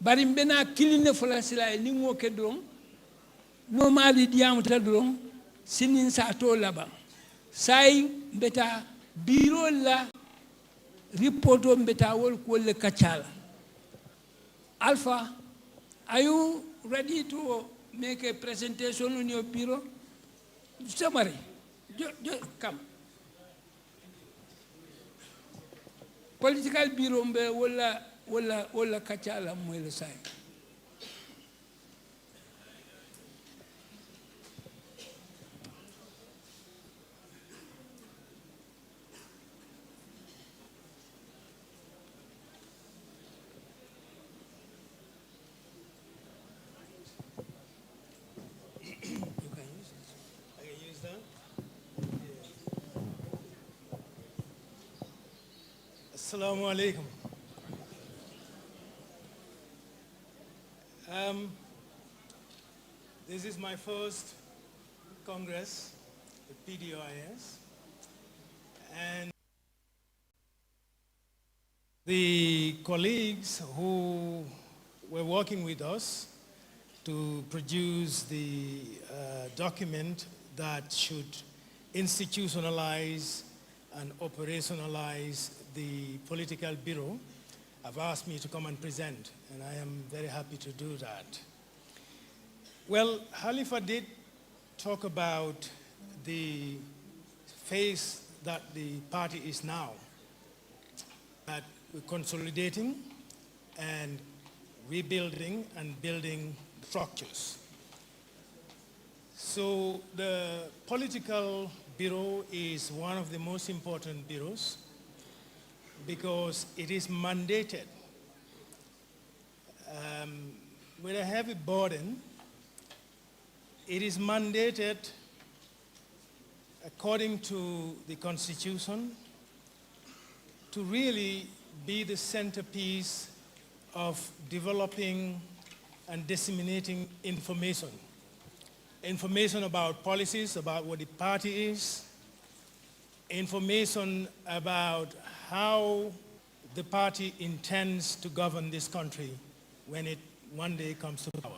bari mbena kiline fola sila ni ngo ke don no mali diamo ta don sinin sa to laba sai mbeta biro la report on betawol kulle kachala. Alpha, are you ready to make a presentation on your bureau? Summary. Come. Political bureau mbe wala kachala mwele sai. Assalamu alaikum. This is my first Congress with Pdois, and the colleagues who were working with us to produce the document that should institutionalize and operationalize the political bureau have asked me to come and present, and I am very happy to do that. Well, Halifa did talk about the phase that the party is now, that we're consolidating and rebuilding and building structures. So the political bureau is one of the most important bureaus because it is mandated with a heavy burden. It is mandated according to the Constitution to really be the centerpiece of developing and disseminating information. Information about policies, about what the party is, information about how the party intends to govern this country when it one day comes to power.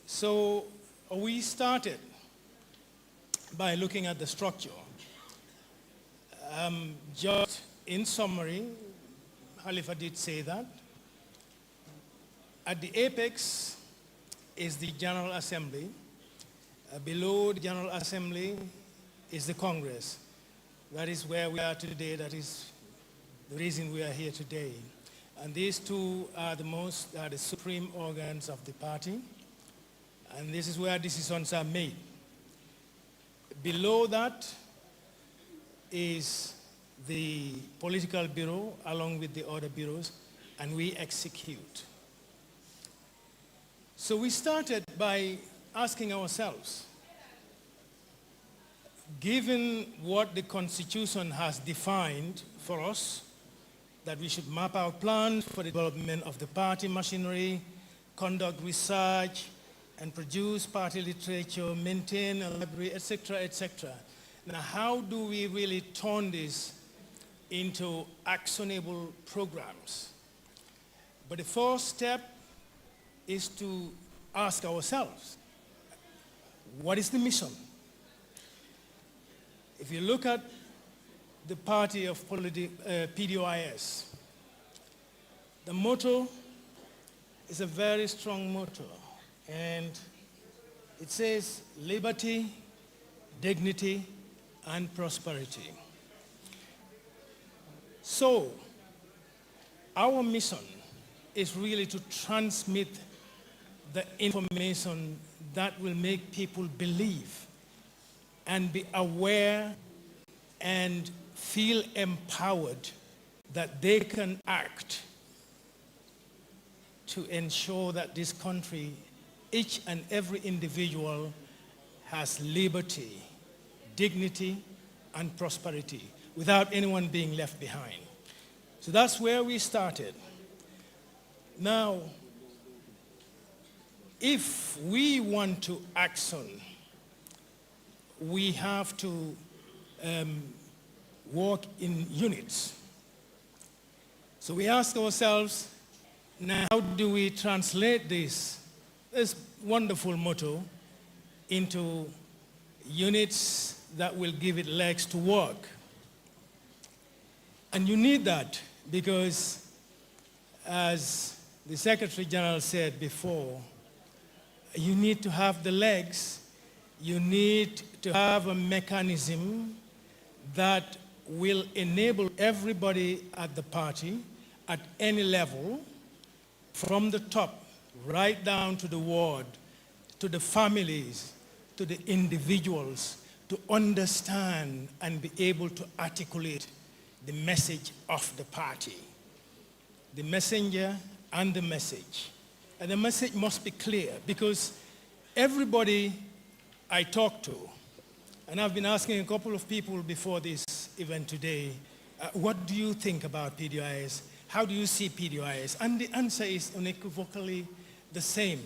So we started by looking at the structure. Just in summary, Halifa did say that. At the apex is the General Assembly. Below the General Assembly is the Congress. That is where we are today. That is the reason we are here today. And these two are the supreme organs of the party. And this is where decisions are made. Below that is the political bureau along with the other bureaus, and we execute. So we started by asking ourselves, given what the Constitution has defined for us, that we should map out plans for the development of the party machinery, conduct research, and produce party literature, maintain a library, etc., etc. Now, how do we really turn this into actionable programs? But the first step is to ask ourselves, what is the mission? If you look at the party of Pdois, the motto is a very strong motto, and it says liberty, dignity, and prosperity. So our mission is really to transmit the information that will make people believe and be aware and feel empowered that they can act to ensure that this country, each and every individual, has liberty, dignity, and prosperity without anyone being left behind. So that's where we started. Now, if we want to action, we have to work in units. So we ask ourselves, now how do we translate this wonderful motto into units that will give it legs to work? And you need that because, as the Secretary General said before, you need to have the legs, you need to have a mechanism that will enable everybody at the party, at any level, from the top, right down to the ward, to the families, to the individuals, to understand and be able to articulate the message of the party. The messenger and the message. And the message must be clear because everybody I talk to, and I've been asking a couple of people before this event today, what do you think about PDIS? How do you see PDIS? And the answer is unequivocally the same.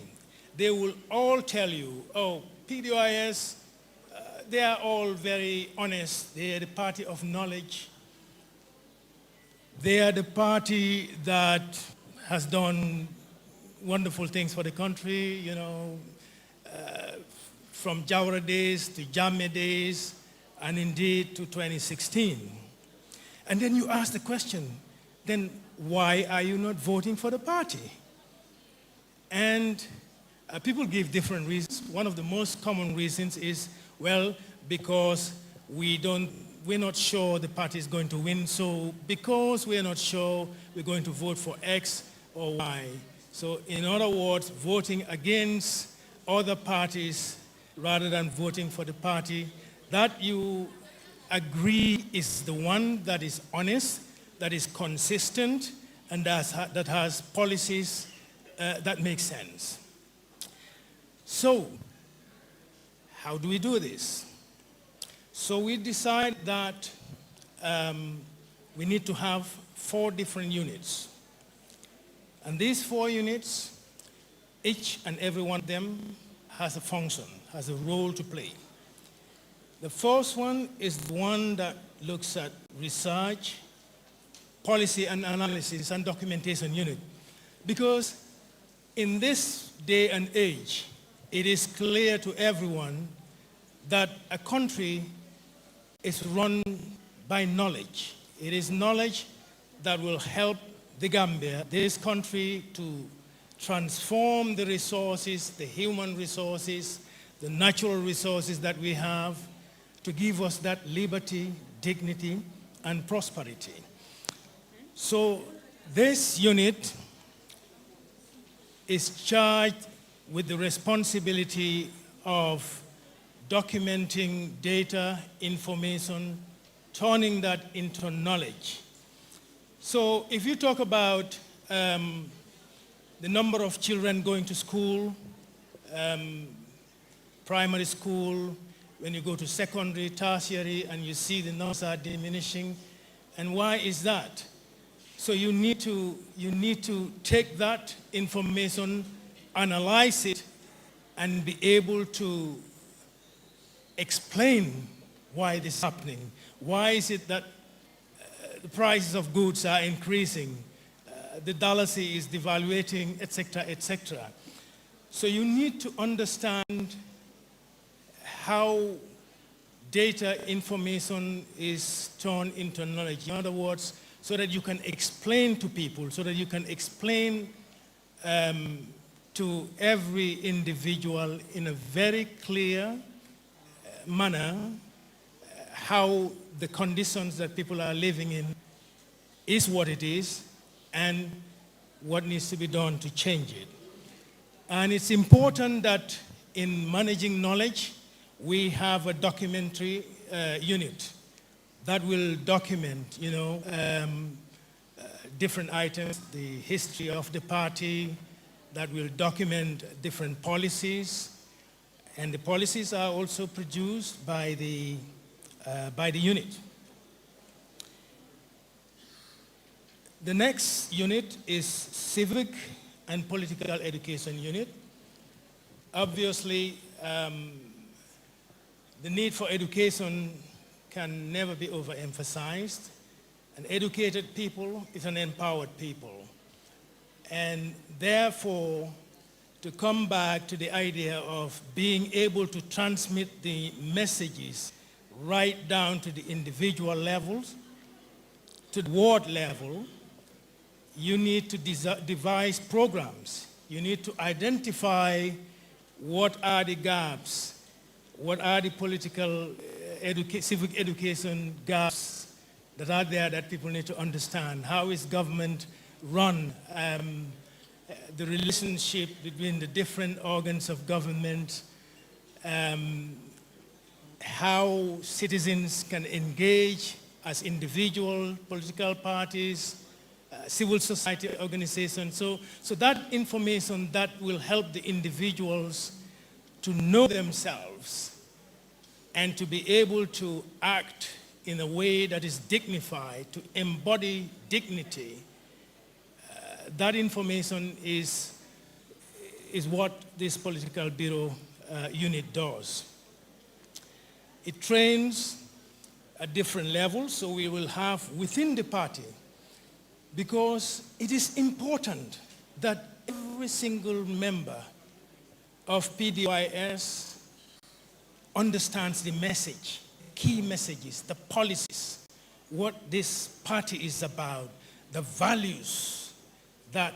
They will all tell you, oh, PDIS, they are all very honest. They are the party of knowledge. They are the party that has done wonderful things for the country, you know, from Jawara days to Jammeh days, and indeed to 2016. And then you ask the question, then why are you not voting for the party? And people give different reasons. One of the most common reasons is, well, because we're not sure the party is going to win, so because we're not sure, we're going to vote for X or Y. So in other words, voting against other parties rather than voting for the party that you agree is the one that is honest, that is consistent, and that has policies that make sense. So, how do we do this? So we decide that we need to have 4 different units. And these 4 units, each and every one of them has a function, has a role to play. The first one is the one that looks at research, policy and analysis and documentation unit. Because in this day and age, it is clear to everyone that a country is run by knowledge. It is knowledge that will help the Gambia, this country, to transform the resources, the human resources, the natural resources that we have, to give us that liberty, dignity, and prosperity. So this unit is charged with the responsibility of documenting data, information, turning that into knowledge. So if you talk about the number of children going to school, primary school, when you go to secondary, tertiary, and you see the numbers are diminishing, and why is that? So you need to take that information, analyze it, and be able to explain why this is happening. Why is it that the prices of goods are increasing, the dollar is devaluating, etc., etc. So you need to understand how data information is turned into knowledge. In other words, so that you can explain to people, so that you can explain to every individual in a very clear manner how the conditions that people are living in is what it is and what needs to be done to change it. And it's important that in managing knowledge, we have a documentary unit that will document, different items, the history of the party, that will document different policies, and the policies are also produced by the unit. The next unit is Civic and Political Education Unit. Obviously, the need for education can never be overemphasized. An educated people is an empowered people. And therefore, to come back to the idea of being able to transmit the messages right down to the individual levels, to the ward level, you need to devise programs. You need to identify what are the gaps, what are the political, civic education gaps that are there that people need to understand. How is government run? The relationship between the different organs of government, how citizens can engage as individual political parties, civil society organizations. So that information that will help the individuals to know themselves and to be able to act in a way that is dignified, to embody dignity. That information is what this political bureau unit does. It trains at different levels, so we will have within the party, because it is important that every single member of PDOIS understands the message, key messages, the policies, what this party is about, the values that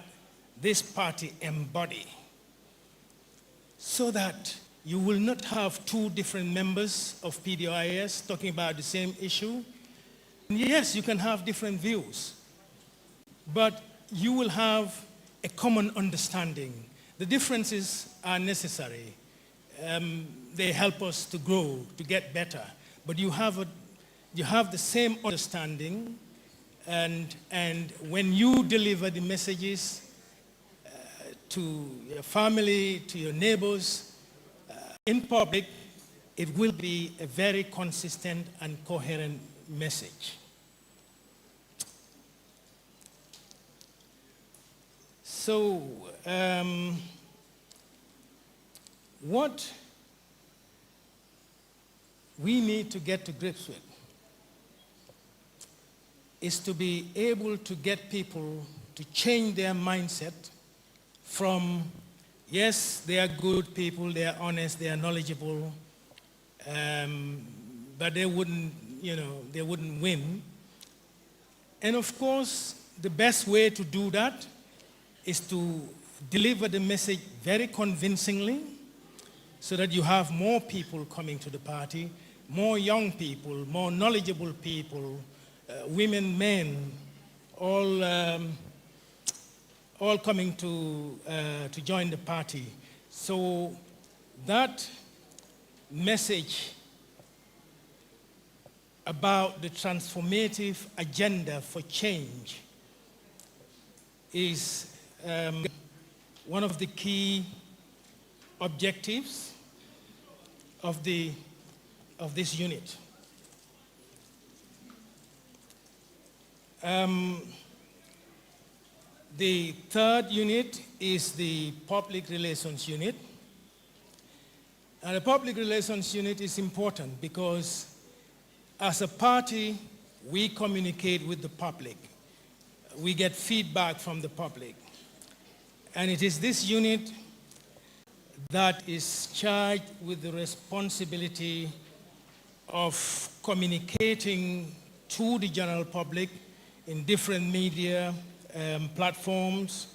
this party embody, so that you will not have two different members of PDOIS talking about the same issue. And yes, you can have different views, but you will have a common understanding. The differences are necessary. They help us to grow, to get better. But you have the same understanding, and when you deliver the messages to your family, to your neighbors, in public, it will be a very consistent and coherent message. So, what we need to get to grips with is to be able to get people to change their mindset from, yes, they are good people, they are honest, they are knowledgeable, but they wouldn't, they wouldn't win. And of course, the best way to do that is to deliver the message very convincingly, so that you have more people coming to the party, more young people, more knowledgeable people, women, men, all coming to join the party. So that message about the transformative agenda for change is one of the key objectives of this unit. The third unit is the public relations unit. And the public relations unit is important because as a party, we communicate with the public. We get feedback from the public. And it is this unit that is charged with the responsibility of communicating to the general public in different media platforms,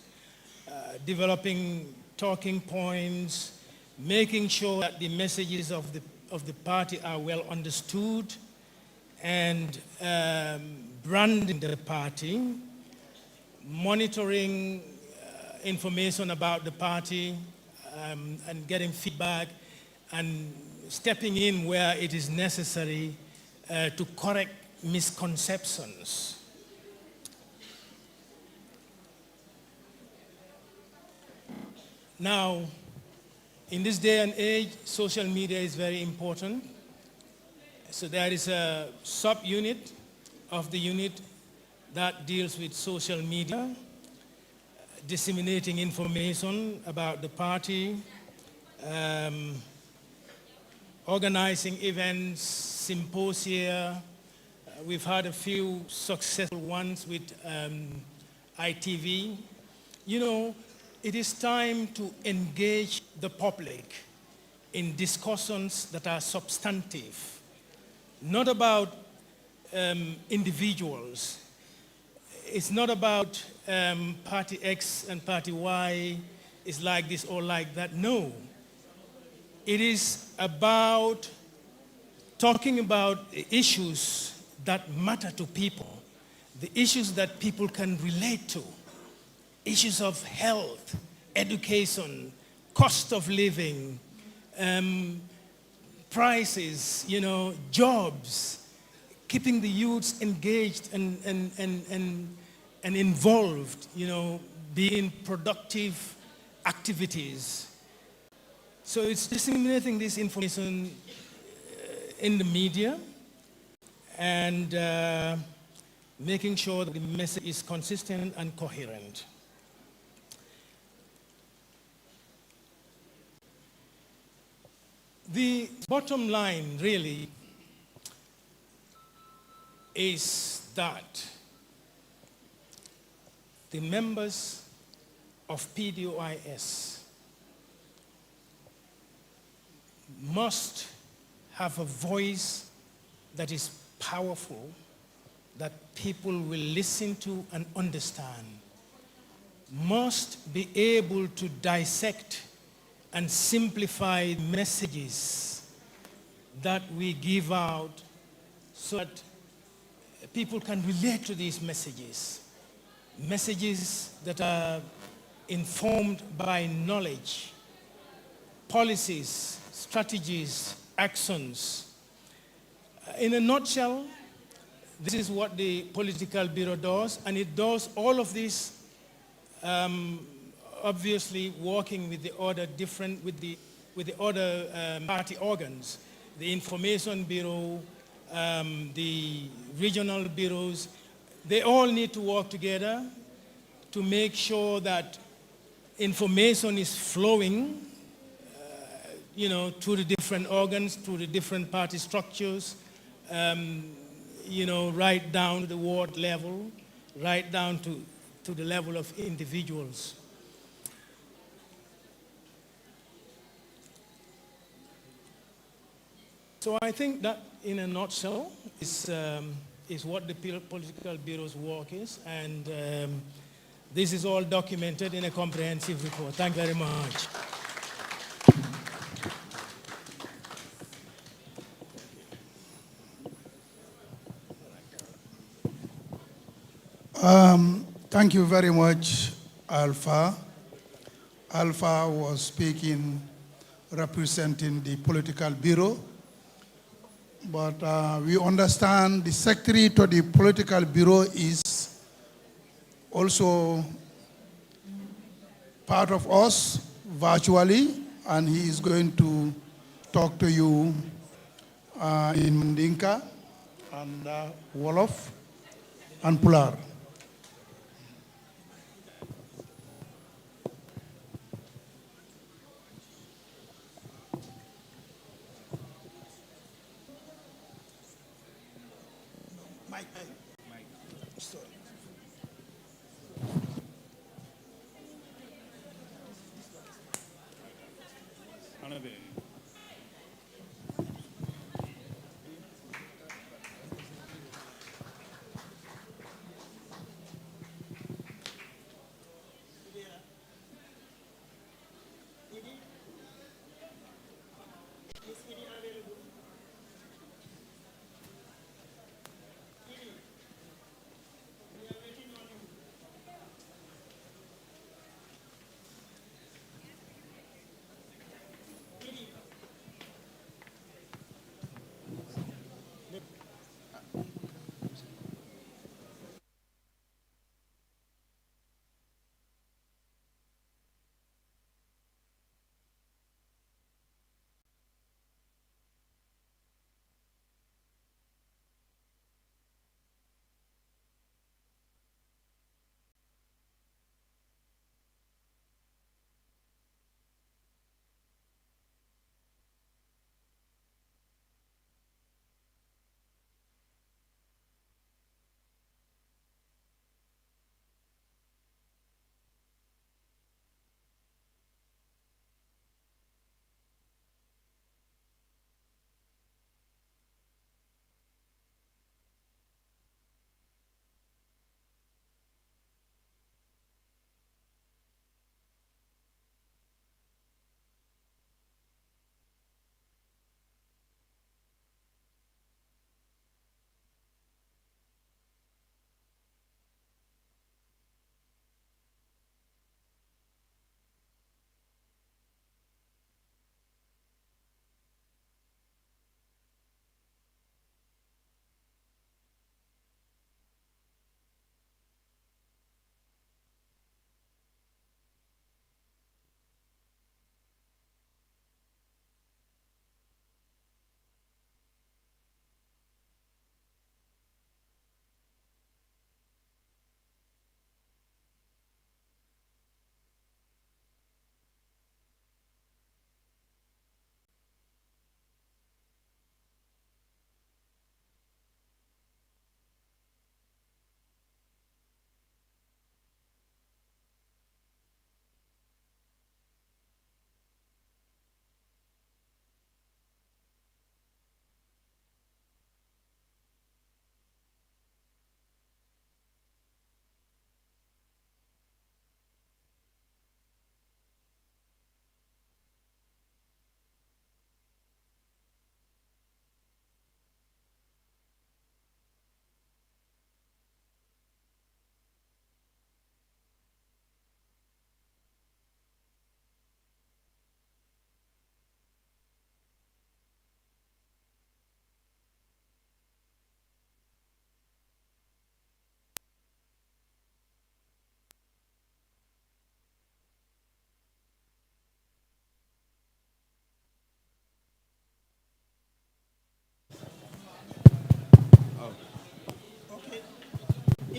developing talking points, making sure that the messages of the party are well understood, and branding the party, monitoring information about the party, and getting feedback, and stepping in where it is necessary to correct misconceptions. Now, in this day and age, social media is very important. So there is a sub-unit of the unit that deals with social media, disseminating information about the party, organizing events, symposia. We've had a few successful ones with ITV. It is time to engage the public in discussions that are substantive, not about individuals, it's not about party X and party Y is like this or like that. No. It is about talking about issues that matter to people, the issues that people can relate to, issues of health, education, cost of living, prices, jobs, keeping the youths engaged and involved, being productive activities. So it's disseminating this information in the media and making sure that the message is consistent and coherent. The bottom line really is that the members of Pdois must have a voice that is powerful, that people will listen to and understand, must be able to dissect and simplify messages that we give out so that people can relate to these messages. Messages that are informed by knowledge, policies, strategies, actions. In a nutshell, this is what the political bureau does, and it does all of this obviously working with the other party organs, the information bureau, the regional bureaus. They all need to work together to make sure that information is flowing, to the different organs, to the different party structures, right down to the ward level, right down to the level of individuals. So I think that, in a nutshell, is what the political bureau's work is, and this is all documented in a comprehensive report. Thank you very much. Thank you very much, Alpha. Alpha was speaking representing the political bureau, but we understand the secretary to the political bureau is also part of us virtually, and he is going to talk to you in Mandinka and Wolof and Pular.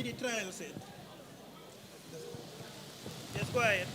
the trial set. Just go ahead.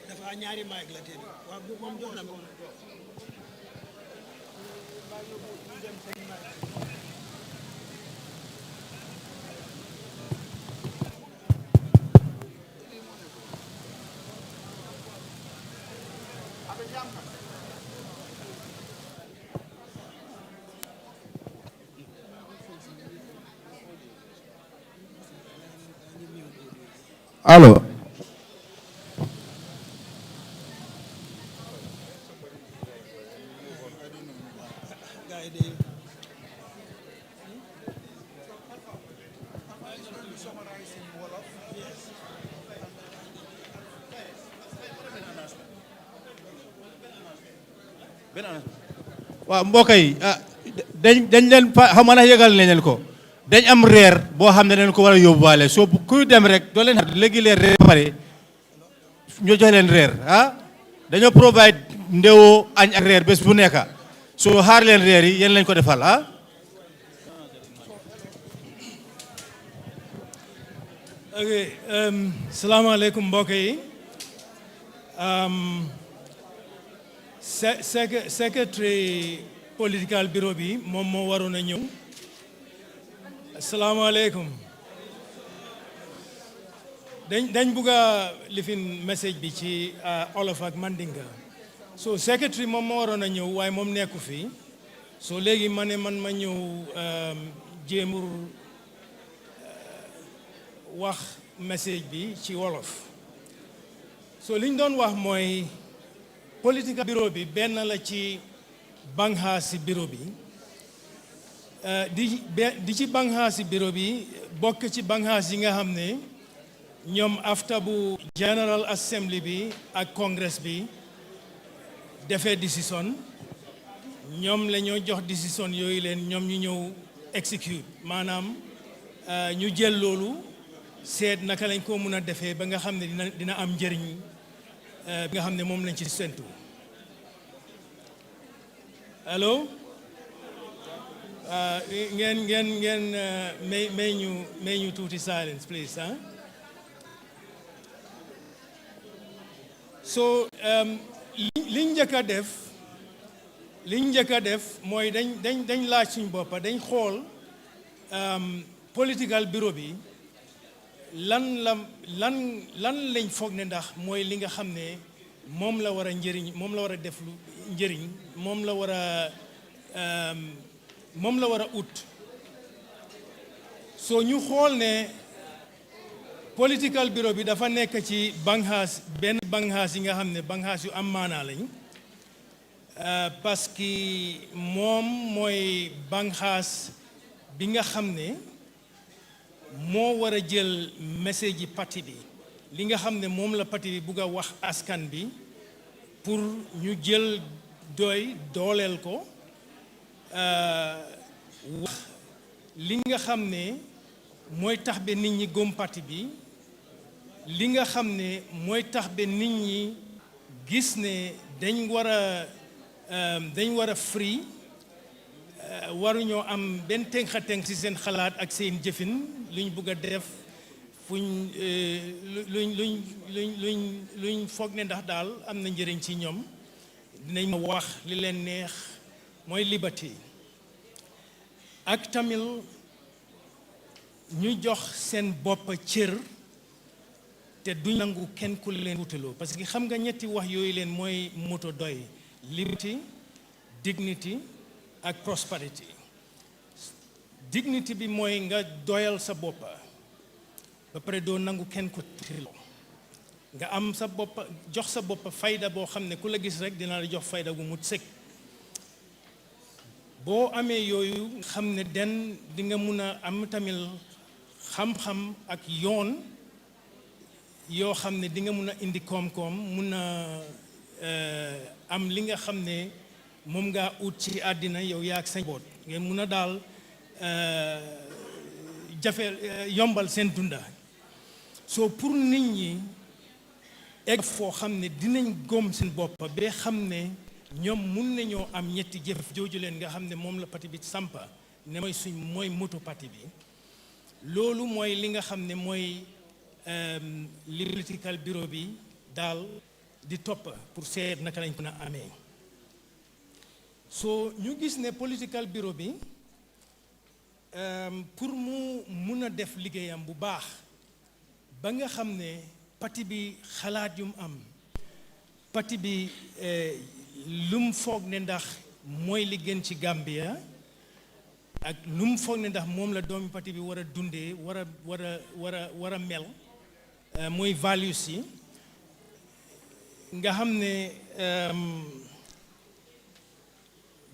dafa ñaari mic la tey waaw moom jox na moom Allo. waaw mbokk yi dañ leen xam na yëgal nañ leen ko dañ am reer boo xam ne dañ ko war a yóbbuwaale soo kuy dem rek doo leen xam léegi leen reer pare ñu jox leen reer dañoo provide ndewoo añ ak reer bés bu nekk soo xaar leen reer yi yéen lañ ko defal ok salaamaaleykum mbokk yi secretary political bureau bi moom moo waroon a ñëw asalaamaaleykum dañ bugg a lifin message bi ci olof ak mandinga so secretary moom moo waroon a ñëw waaye moom nekku fi so léegi ma ne man ma ñëw jéemur wax message bi ci wolof so liñ doon wax mooy political bureau bi benn la ci banxaasi bureau bi di ci banxaasi bureau bi bokk ci banxaas yi nga xam ne ñoom afta bu General Assembly bi ak Congress bi defee décision ñoom la ñoo jox décision yooyu leen ñoom ñu ñëw execute maanaam ñu jël loolu seet naka lañ ko mën a defee ba nga xam ne dina am njëriñ bi nga xam ne moom lañ ci séntu allo ngeen may ñu tuuti silence please so liñ njëkk a def mooy dañ laaj suñ boppa dañ xool political bureau bi lan lañ foog ne ndax mooy li nga xam ne moom la war a njëriñ moom la war a def lu njëriñ moom la war a ut soo ñu xool ne political bureau bi dafa nekk ci banxaas benn banxaas yi nga xam ne banxaas yu am maanaa lañ parce que moom mooy banxaas bi nga xam ne moo war a jël message yi parti bi li nga xam ne moom la parti bi bugg a wax askan bi pour ñu jël dooleel ko wax li nga xam ne mooy tax ba nit ñi gëm parti bi li nga xam ne mooy tax ba nit ñi gis ne dañ war a free waruñoo am benn tënk-tënk ci seen xalaat ak seen jëfin luñ bugg a def luñ foog ne ndax daal am na njëriñ ci ñoom dinañ ma wax li leen neex mooy liberté ak tamit ñu jox seen bopp cër te duñ nangu kenn ku leen wutaloo parce que xam nga ñetti wax yooyu leen mooy moto doy liberté dignity ak prosperity. Dignity bi mooy nga doyal sa boppa ba pare doo nangu kenn ko tirilo nga am sa boppa jox sa boppa fayda boo xam ne ku la gis rek dina la jox fayda gu mut sëkk boo amee yooyu xam ne den di nga mun a am tamit xam-xam ak yoon yoo xam ne di nga mun a indi koom-koom mun a am li nga xam ne moom ngaa ut ci àddina yow yaa ak sa boot ngeen mun a daal yombal seen dunda soo pour nit ñi egg foo xam ne dinañ góom seen bopp ba xam ne ñoom mun nañoo am ñetti jëf jooju leen nga xam ne moom la parti bi sampa ne mooy moto parti bi loolu mooy li nga xam ne mooy li political bureau bi daal di topp pour seet naka lañ ko na amee soo ñu gis ne political bureau bi pour mu mun a def liggéeyam bu baax ba nga xam ne parti bi xalaat yu mu am parti bi lum foog ne ndax mooy li gën ci Gambia ak lum foog ne ndax moom la doomi parti bi war a dundee war a mel mooy values yi nga xam ne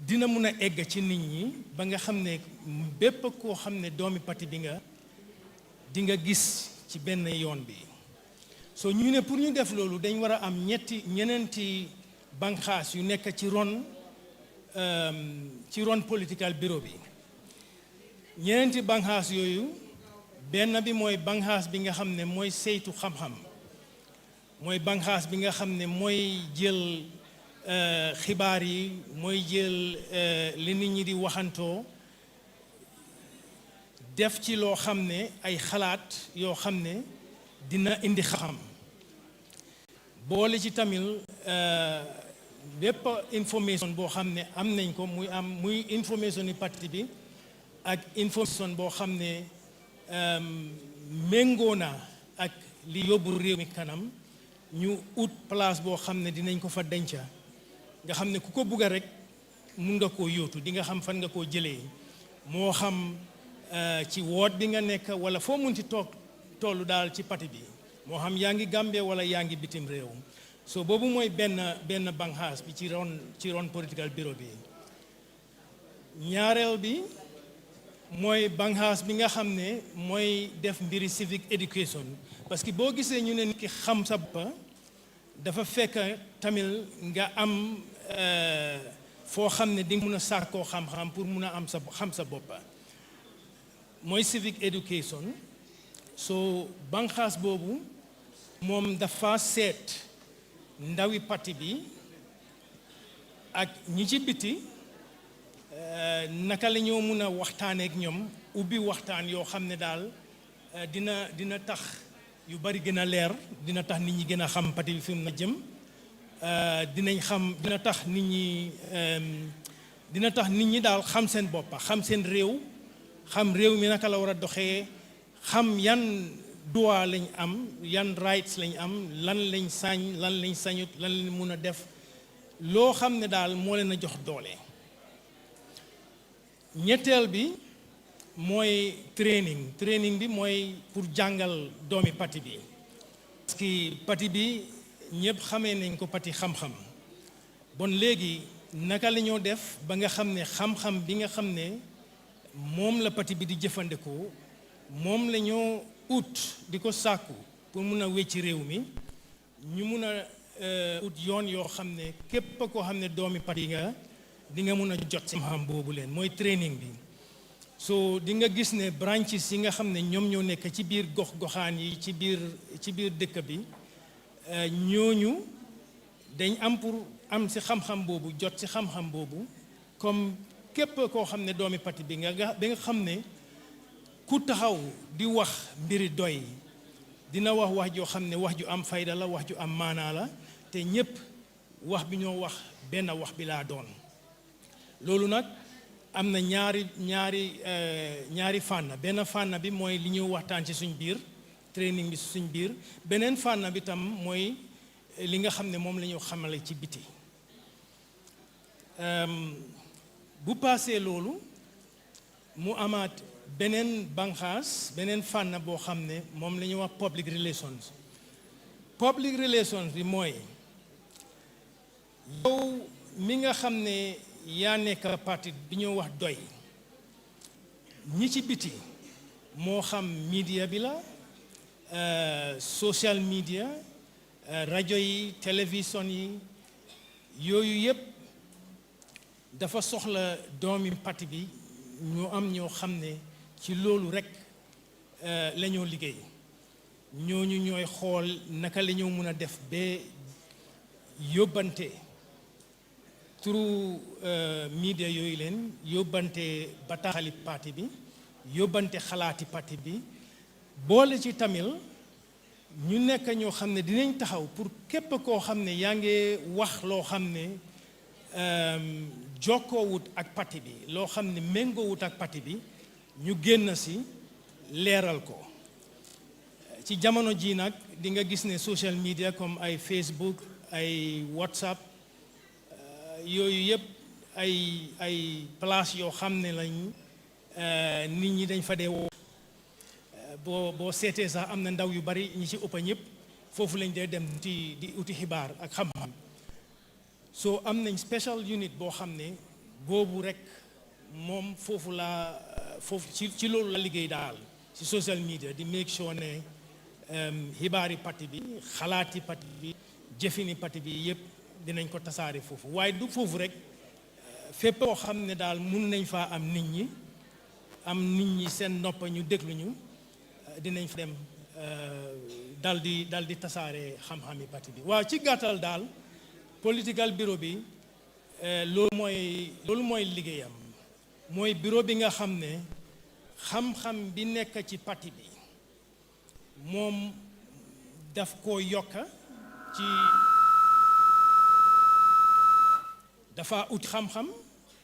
dina mun a egg ci nit ñi ba nga xam ne bépp koo xam ne doomi parti bi nga di nga gis ci benn yoon bi soo ñu ne pour ñu def loolu dañ war a am ñeneenti banqaas yu nekk ci ron political bureau bi ñeneenti banqaas yooyu benn bi mooy banqaas bi nga xam ne mooy saytu xam-xam mooy banqaas bi nga xam ne mooy jël xibaar yi mooy jël li nit ñi di waxantoo def ci loo xam ne ay xalaat yoo xam ne dina indi xam boole ci tamit bépp information boo xam ne am nañ ko muy information yi parti bi ak information boo xam ne méngoo na ak li yóbbu réew mi kanam ñu ut place boo xam ne dinañ ko fa denca nga xam ne ku ko bugga rek mun nga koo yóotu di nga xam fan nga koo jëlee moo xam ci woot bi nga nekk wala foo munti tollu daal ci parti bi moo xam yaa ngi Gambie wala yaa ngi bitim réew so boobu mooy benn banxaas bi ci ron political bureau bi ñaareel bi mooy banxaas bi nga xam ne mooy def mbiri civic education parce que boo gisee ñu ne nit ki xam sa bopp dafa fekk tamit nga am foo xam ne di nga mun a sàkkoo xam-xam pour mun a am xam sa boppa mooy civic education so banxaas boobu moom dafa seet ndawi parti bi ak ñi ci biti naka la ñoo mun a waxtaaneek ñoom ubbi waxtaan yoo xam ne daal dina tax yu bari gën a leer dina tax nit ñi gën a xam parti bi fi mu na jëm dina tax nit ñi daal xam seen boppa xam seen réew xam réew mi naka la war a doxee xam yan droit lañ am yan rights lañ am lan lañ sañ lan lañ sañut lan lañ mun a def loo xam ne daal moo leen a jox doole ñetteel bi mooy training bi mooy pour jàngal doomi parti bi parce que parti bi ñëpp xamee nañ ko parti xam-xam bon léegi naka la ñoo def ba nga xam ne xam-xam bi nga xam ne moom la parti bi di jëfandikoo moom la ñoo ut di ko sàkku pour mun a wecci réew mi ñu mun a ut yoon yoo xam ne képp koo xam ne doomi parti nga di nga mun a jot si xam-xam boobu leen mooy training bi so di nga gis ne branches yi nga xam ne ñoom ñoo nekk ci biir gox-goxaan yi ci biir dëkk bi ñooñu dañ am pour am si xam-xam boobu jot si xam-xam boobu comme képp koo xam ne doomi parti bi nga xam ne ku taxaw di wax mbiri doy dina wax joo xam ne wax ju am fayda la wax ju am maanaa la te ñépp wax bi ñoo wax benn wax bi laa doon loolu nag am na ñaari fànn benn fànn bi mooy li ñuy waxtaan ci suñ biir training bi suñ biir beneen fànn bi tam mooy li nga xam ne moom la ñu xamale ci biti bu paasee loolu mu amaat beneen banqaas beneen fànn boo xam ne moom la ñuy wax public relations. Public relations bi mooy yow mi nga xam ne yaa nekk parti bi ñoo wax doy ñi ci biti moo xam media bi la social media rajo yi télévision yi yooyu yëpp dafa soxla doomi parti bi ñu am ñoo xam ne ci loolu rek la ñoo liggéey ñooñu ñooy xool naka la ñoo mën a def ba yóbbante turu media yooyu leen yóbbante bataaxali parti bi yóbbante xalaati parti bi boole ci tamil ñu nekk ñoo xam ne dinañ taxaw pour képp koo xam ne yaa ngi wax loo xam ne jokkoowut ak parti bi loo xam ne méngoowut ak parti bi ñu génn si leeral ko ci jamono ji nag di nga gis ne social media comme ay Facebook ay WhatsApp yooyu yëpp ay place yoo xam ne lañ nit ñi dañ fa dee woo boo seetee sax am na ndaw yu bari ñi ci ëpp ñëpp foofu lañ dee dem di uti xibaar ak xam-xam soo am nañ special unit boo xam ne boobu rek moom foofu ci loolu la liggéey daal ci social media di make sure ne xibaari parti bi xalaati parti bi jëfini parti bi yëpp dinañ ko tasaare foofu waaye du foofu rek fépp koo xam ne daal mun nañ faa am nit ñi seen nopp ñu déglu ñu dinañ fa dem dal di tasaare xam-xami parti bi waaw ci gàttal daal political bureau bi loolu mooy liggéeyam mooy bureau bi nga xam ne xam-xam bi nekk ci parti bi moom daf koo yokka ci dafa ut xam-xam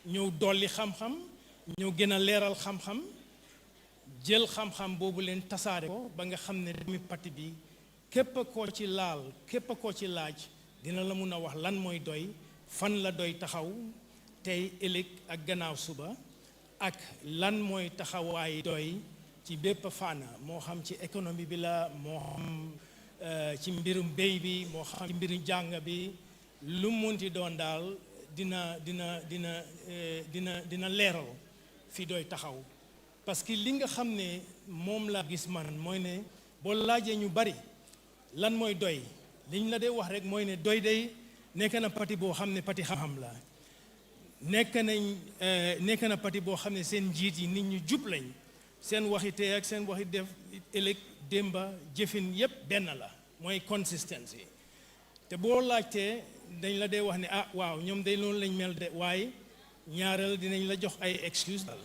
ñëw dolli xam-xam ñëw gën a leeral xam-xam jël xam-xam boobu leen tasaare ko ba nga xam ne demi parti bi képp koo ci laal képp koo ci laaj dina la mun a wax lan mooy doy fan la doy taxaw tey ëllëg ak gannaaw suba ak lan mooy taxawaay doy ci bépp fànn moo xam ci économie bi la moo xam ci mbirum béy bi moo xam ci mbirum jàng bi lu munti doon daal dina leeral fi doy taxaw parce que li nga xam ne moom la gis man mooy ne boo laajee ñu bari lan mooy doy liñ la dee wax rek mooy ne doy day nekk na parti boo xam ne parti xam-xam la nekk na parti boo xam ne seen njiit yi nit ñu jub lañ seen waxi tey ak seen waxi def ëllëg démba jëfin yépp benn la mooy consistency te boo laajtee dañ la dee wax ne ah waaw ñoom day loolu lañ mel de waaye ñaareel dinañ la jox ay excuse dal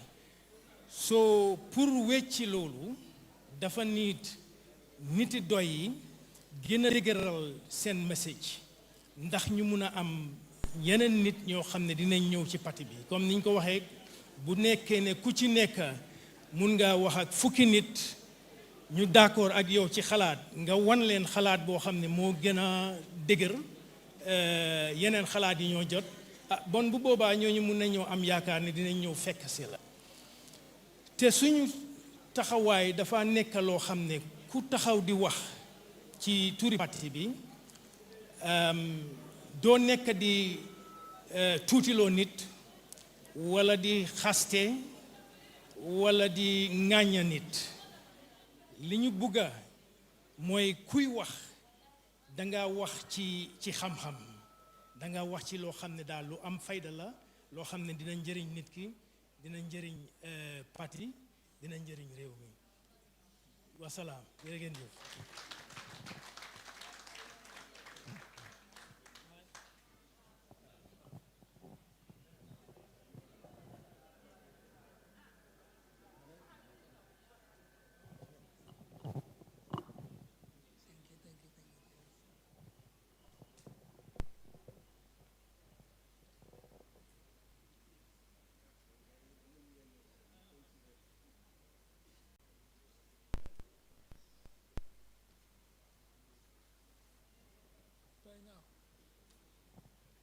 soo pour wecci loolu dafa niti doy yi gën a dëgëral seen message ndax ñu mun a am yeneen nit ñoo xam ne dinañ ñëw ci parti bi comme niñ ko waxee bu nekkee ne ku ci nekk mun ngaa wax ak fukki nit ñu d'accord ak yow ci xalaat nga wan leen xalaat boo xam ne moo gën a dëgër yeneen xalaat yi ñoo jot bon bu boobaa ñooñu mun nañoo am yaakaar ne dinañ ñëw fekk si la te suñu taxawaay dafa nekk loo xam ne ku taxaw di wax ci turi parti bi doo nekk di tuutiloo nit wala di xaste wala di ŋàñña nit li ñu bugga mooy kuy wax danga wax ci xam-xam danga wax ci loo xam ne daal lu am fayda la loo xam ne dina njëriñ nit ki dina njëriñ parti dina njëriñ réew mi wasalaam jërë ngeen jëf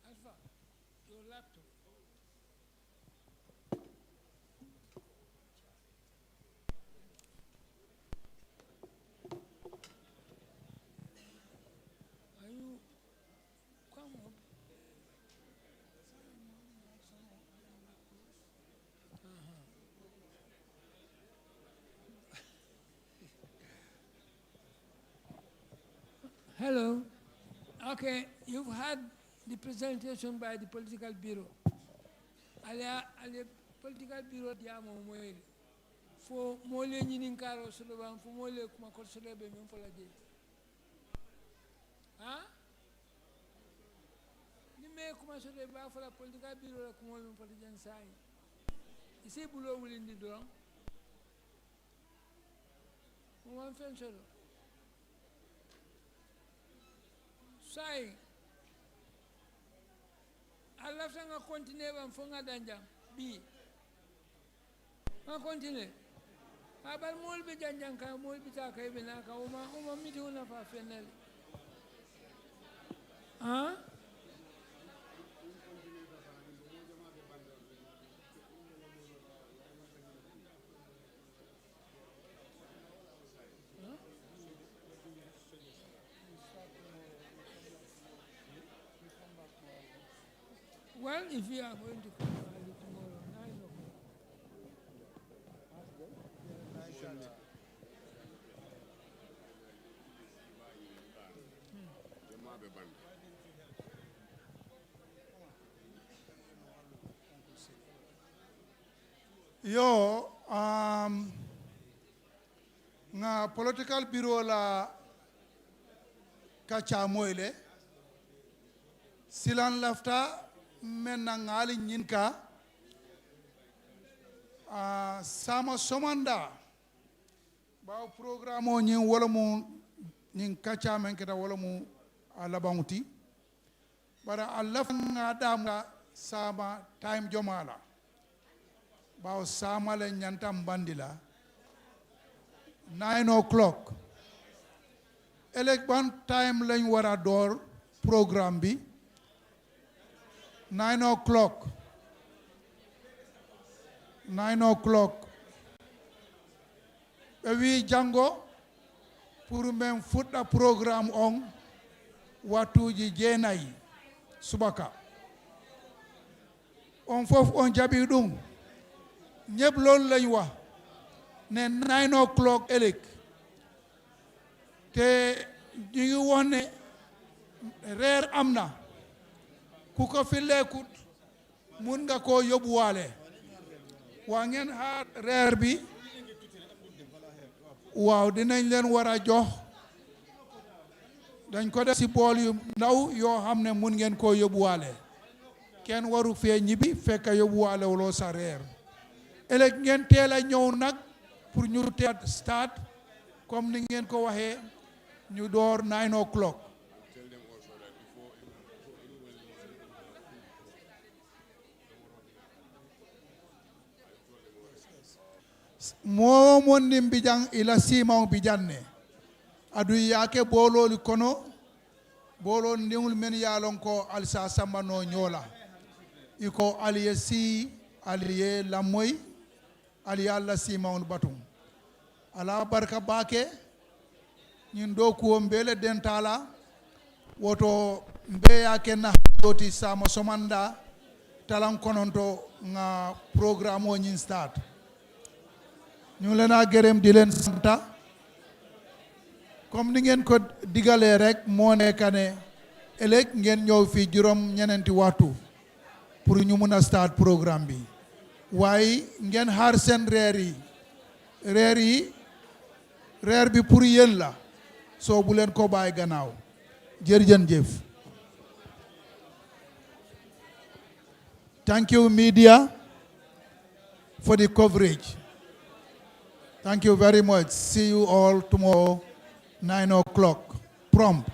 Alpha, your laptop. Hello. Okay, you've had the presentation by the political bureau. Ale political bureau diamo moyele. Fo mole nyinin karo soloban fo mole kuma ko solobe men fola je. Ha? Ni me kuma solobe ba fola political bureau kuma men fola jen sai. Isi bulo wulindi do. Mo wan fen solo. Sai Allah nga continue ban fonga danja bi nga continue abal mol be janjan ka mol bi ta kay bina ka uma miti una fa fenel ha well, if you are going to come early tomorrow, 9 o'clock. Yo, nga political bureau la kacha moyle silan lafta men na ngali nyinka sama somanda ba programme o nyin wala mu nyin kacha men keda wala mu alabanguti bara Allah nga damga sama time jomala ba sama le nyantam bandila 9 o'clock elek ban time lañ wara door programme bi 9 o'clock. 9 o'clock. We jango pour men futa programme on watuji jenay subaka. On fof on jabi dum. Ñepp lool lañ wax ne 9 o'clock elek. Te ñu ngi wone reer amna. ku ko fi lekkut mun nga koo yóbbuwaale waa ngeen xaar reer bi waaw dinañ leen war a jox dañ ko def ci bool yu ndaw yoo xam ne mun ngeen koo yóbbuwaale kenn waru fee ñibbi fekk yóbbuwaale wuloo sa reer ëllëg ngeen teel a ñëw nag pour ñu teel start comme ni ngeen ko waxee ñu door 9 o'clock. mo monni mbijan ila simaw bijanne adu yake bololi kono bolol ndiwul men yalon ko alsa sambano nyola iko aliye si aliye lamoy aliya alla simaw batum ala barka bake ñin do ko mbele dentala woto mbe yake na joti sama somanda talan kononto nga programme o ñin start ñu leen a gërëm di leen santa comme ni ngeen ko digalee rek moo nekk ne ëllëg ngeen ñëw fii juróom ñeneenti waxtu pour ñu mun a start programme bi waaye ngeen xaar seen reer bi pour yéen la soo bu leen ko bàyyi gannaaw jërëjëf. Thank you media for the coverage. Thank you very much. See you all tomorrow, 9 o'clock, prompt.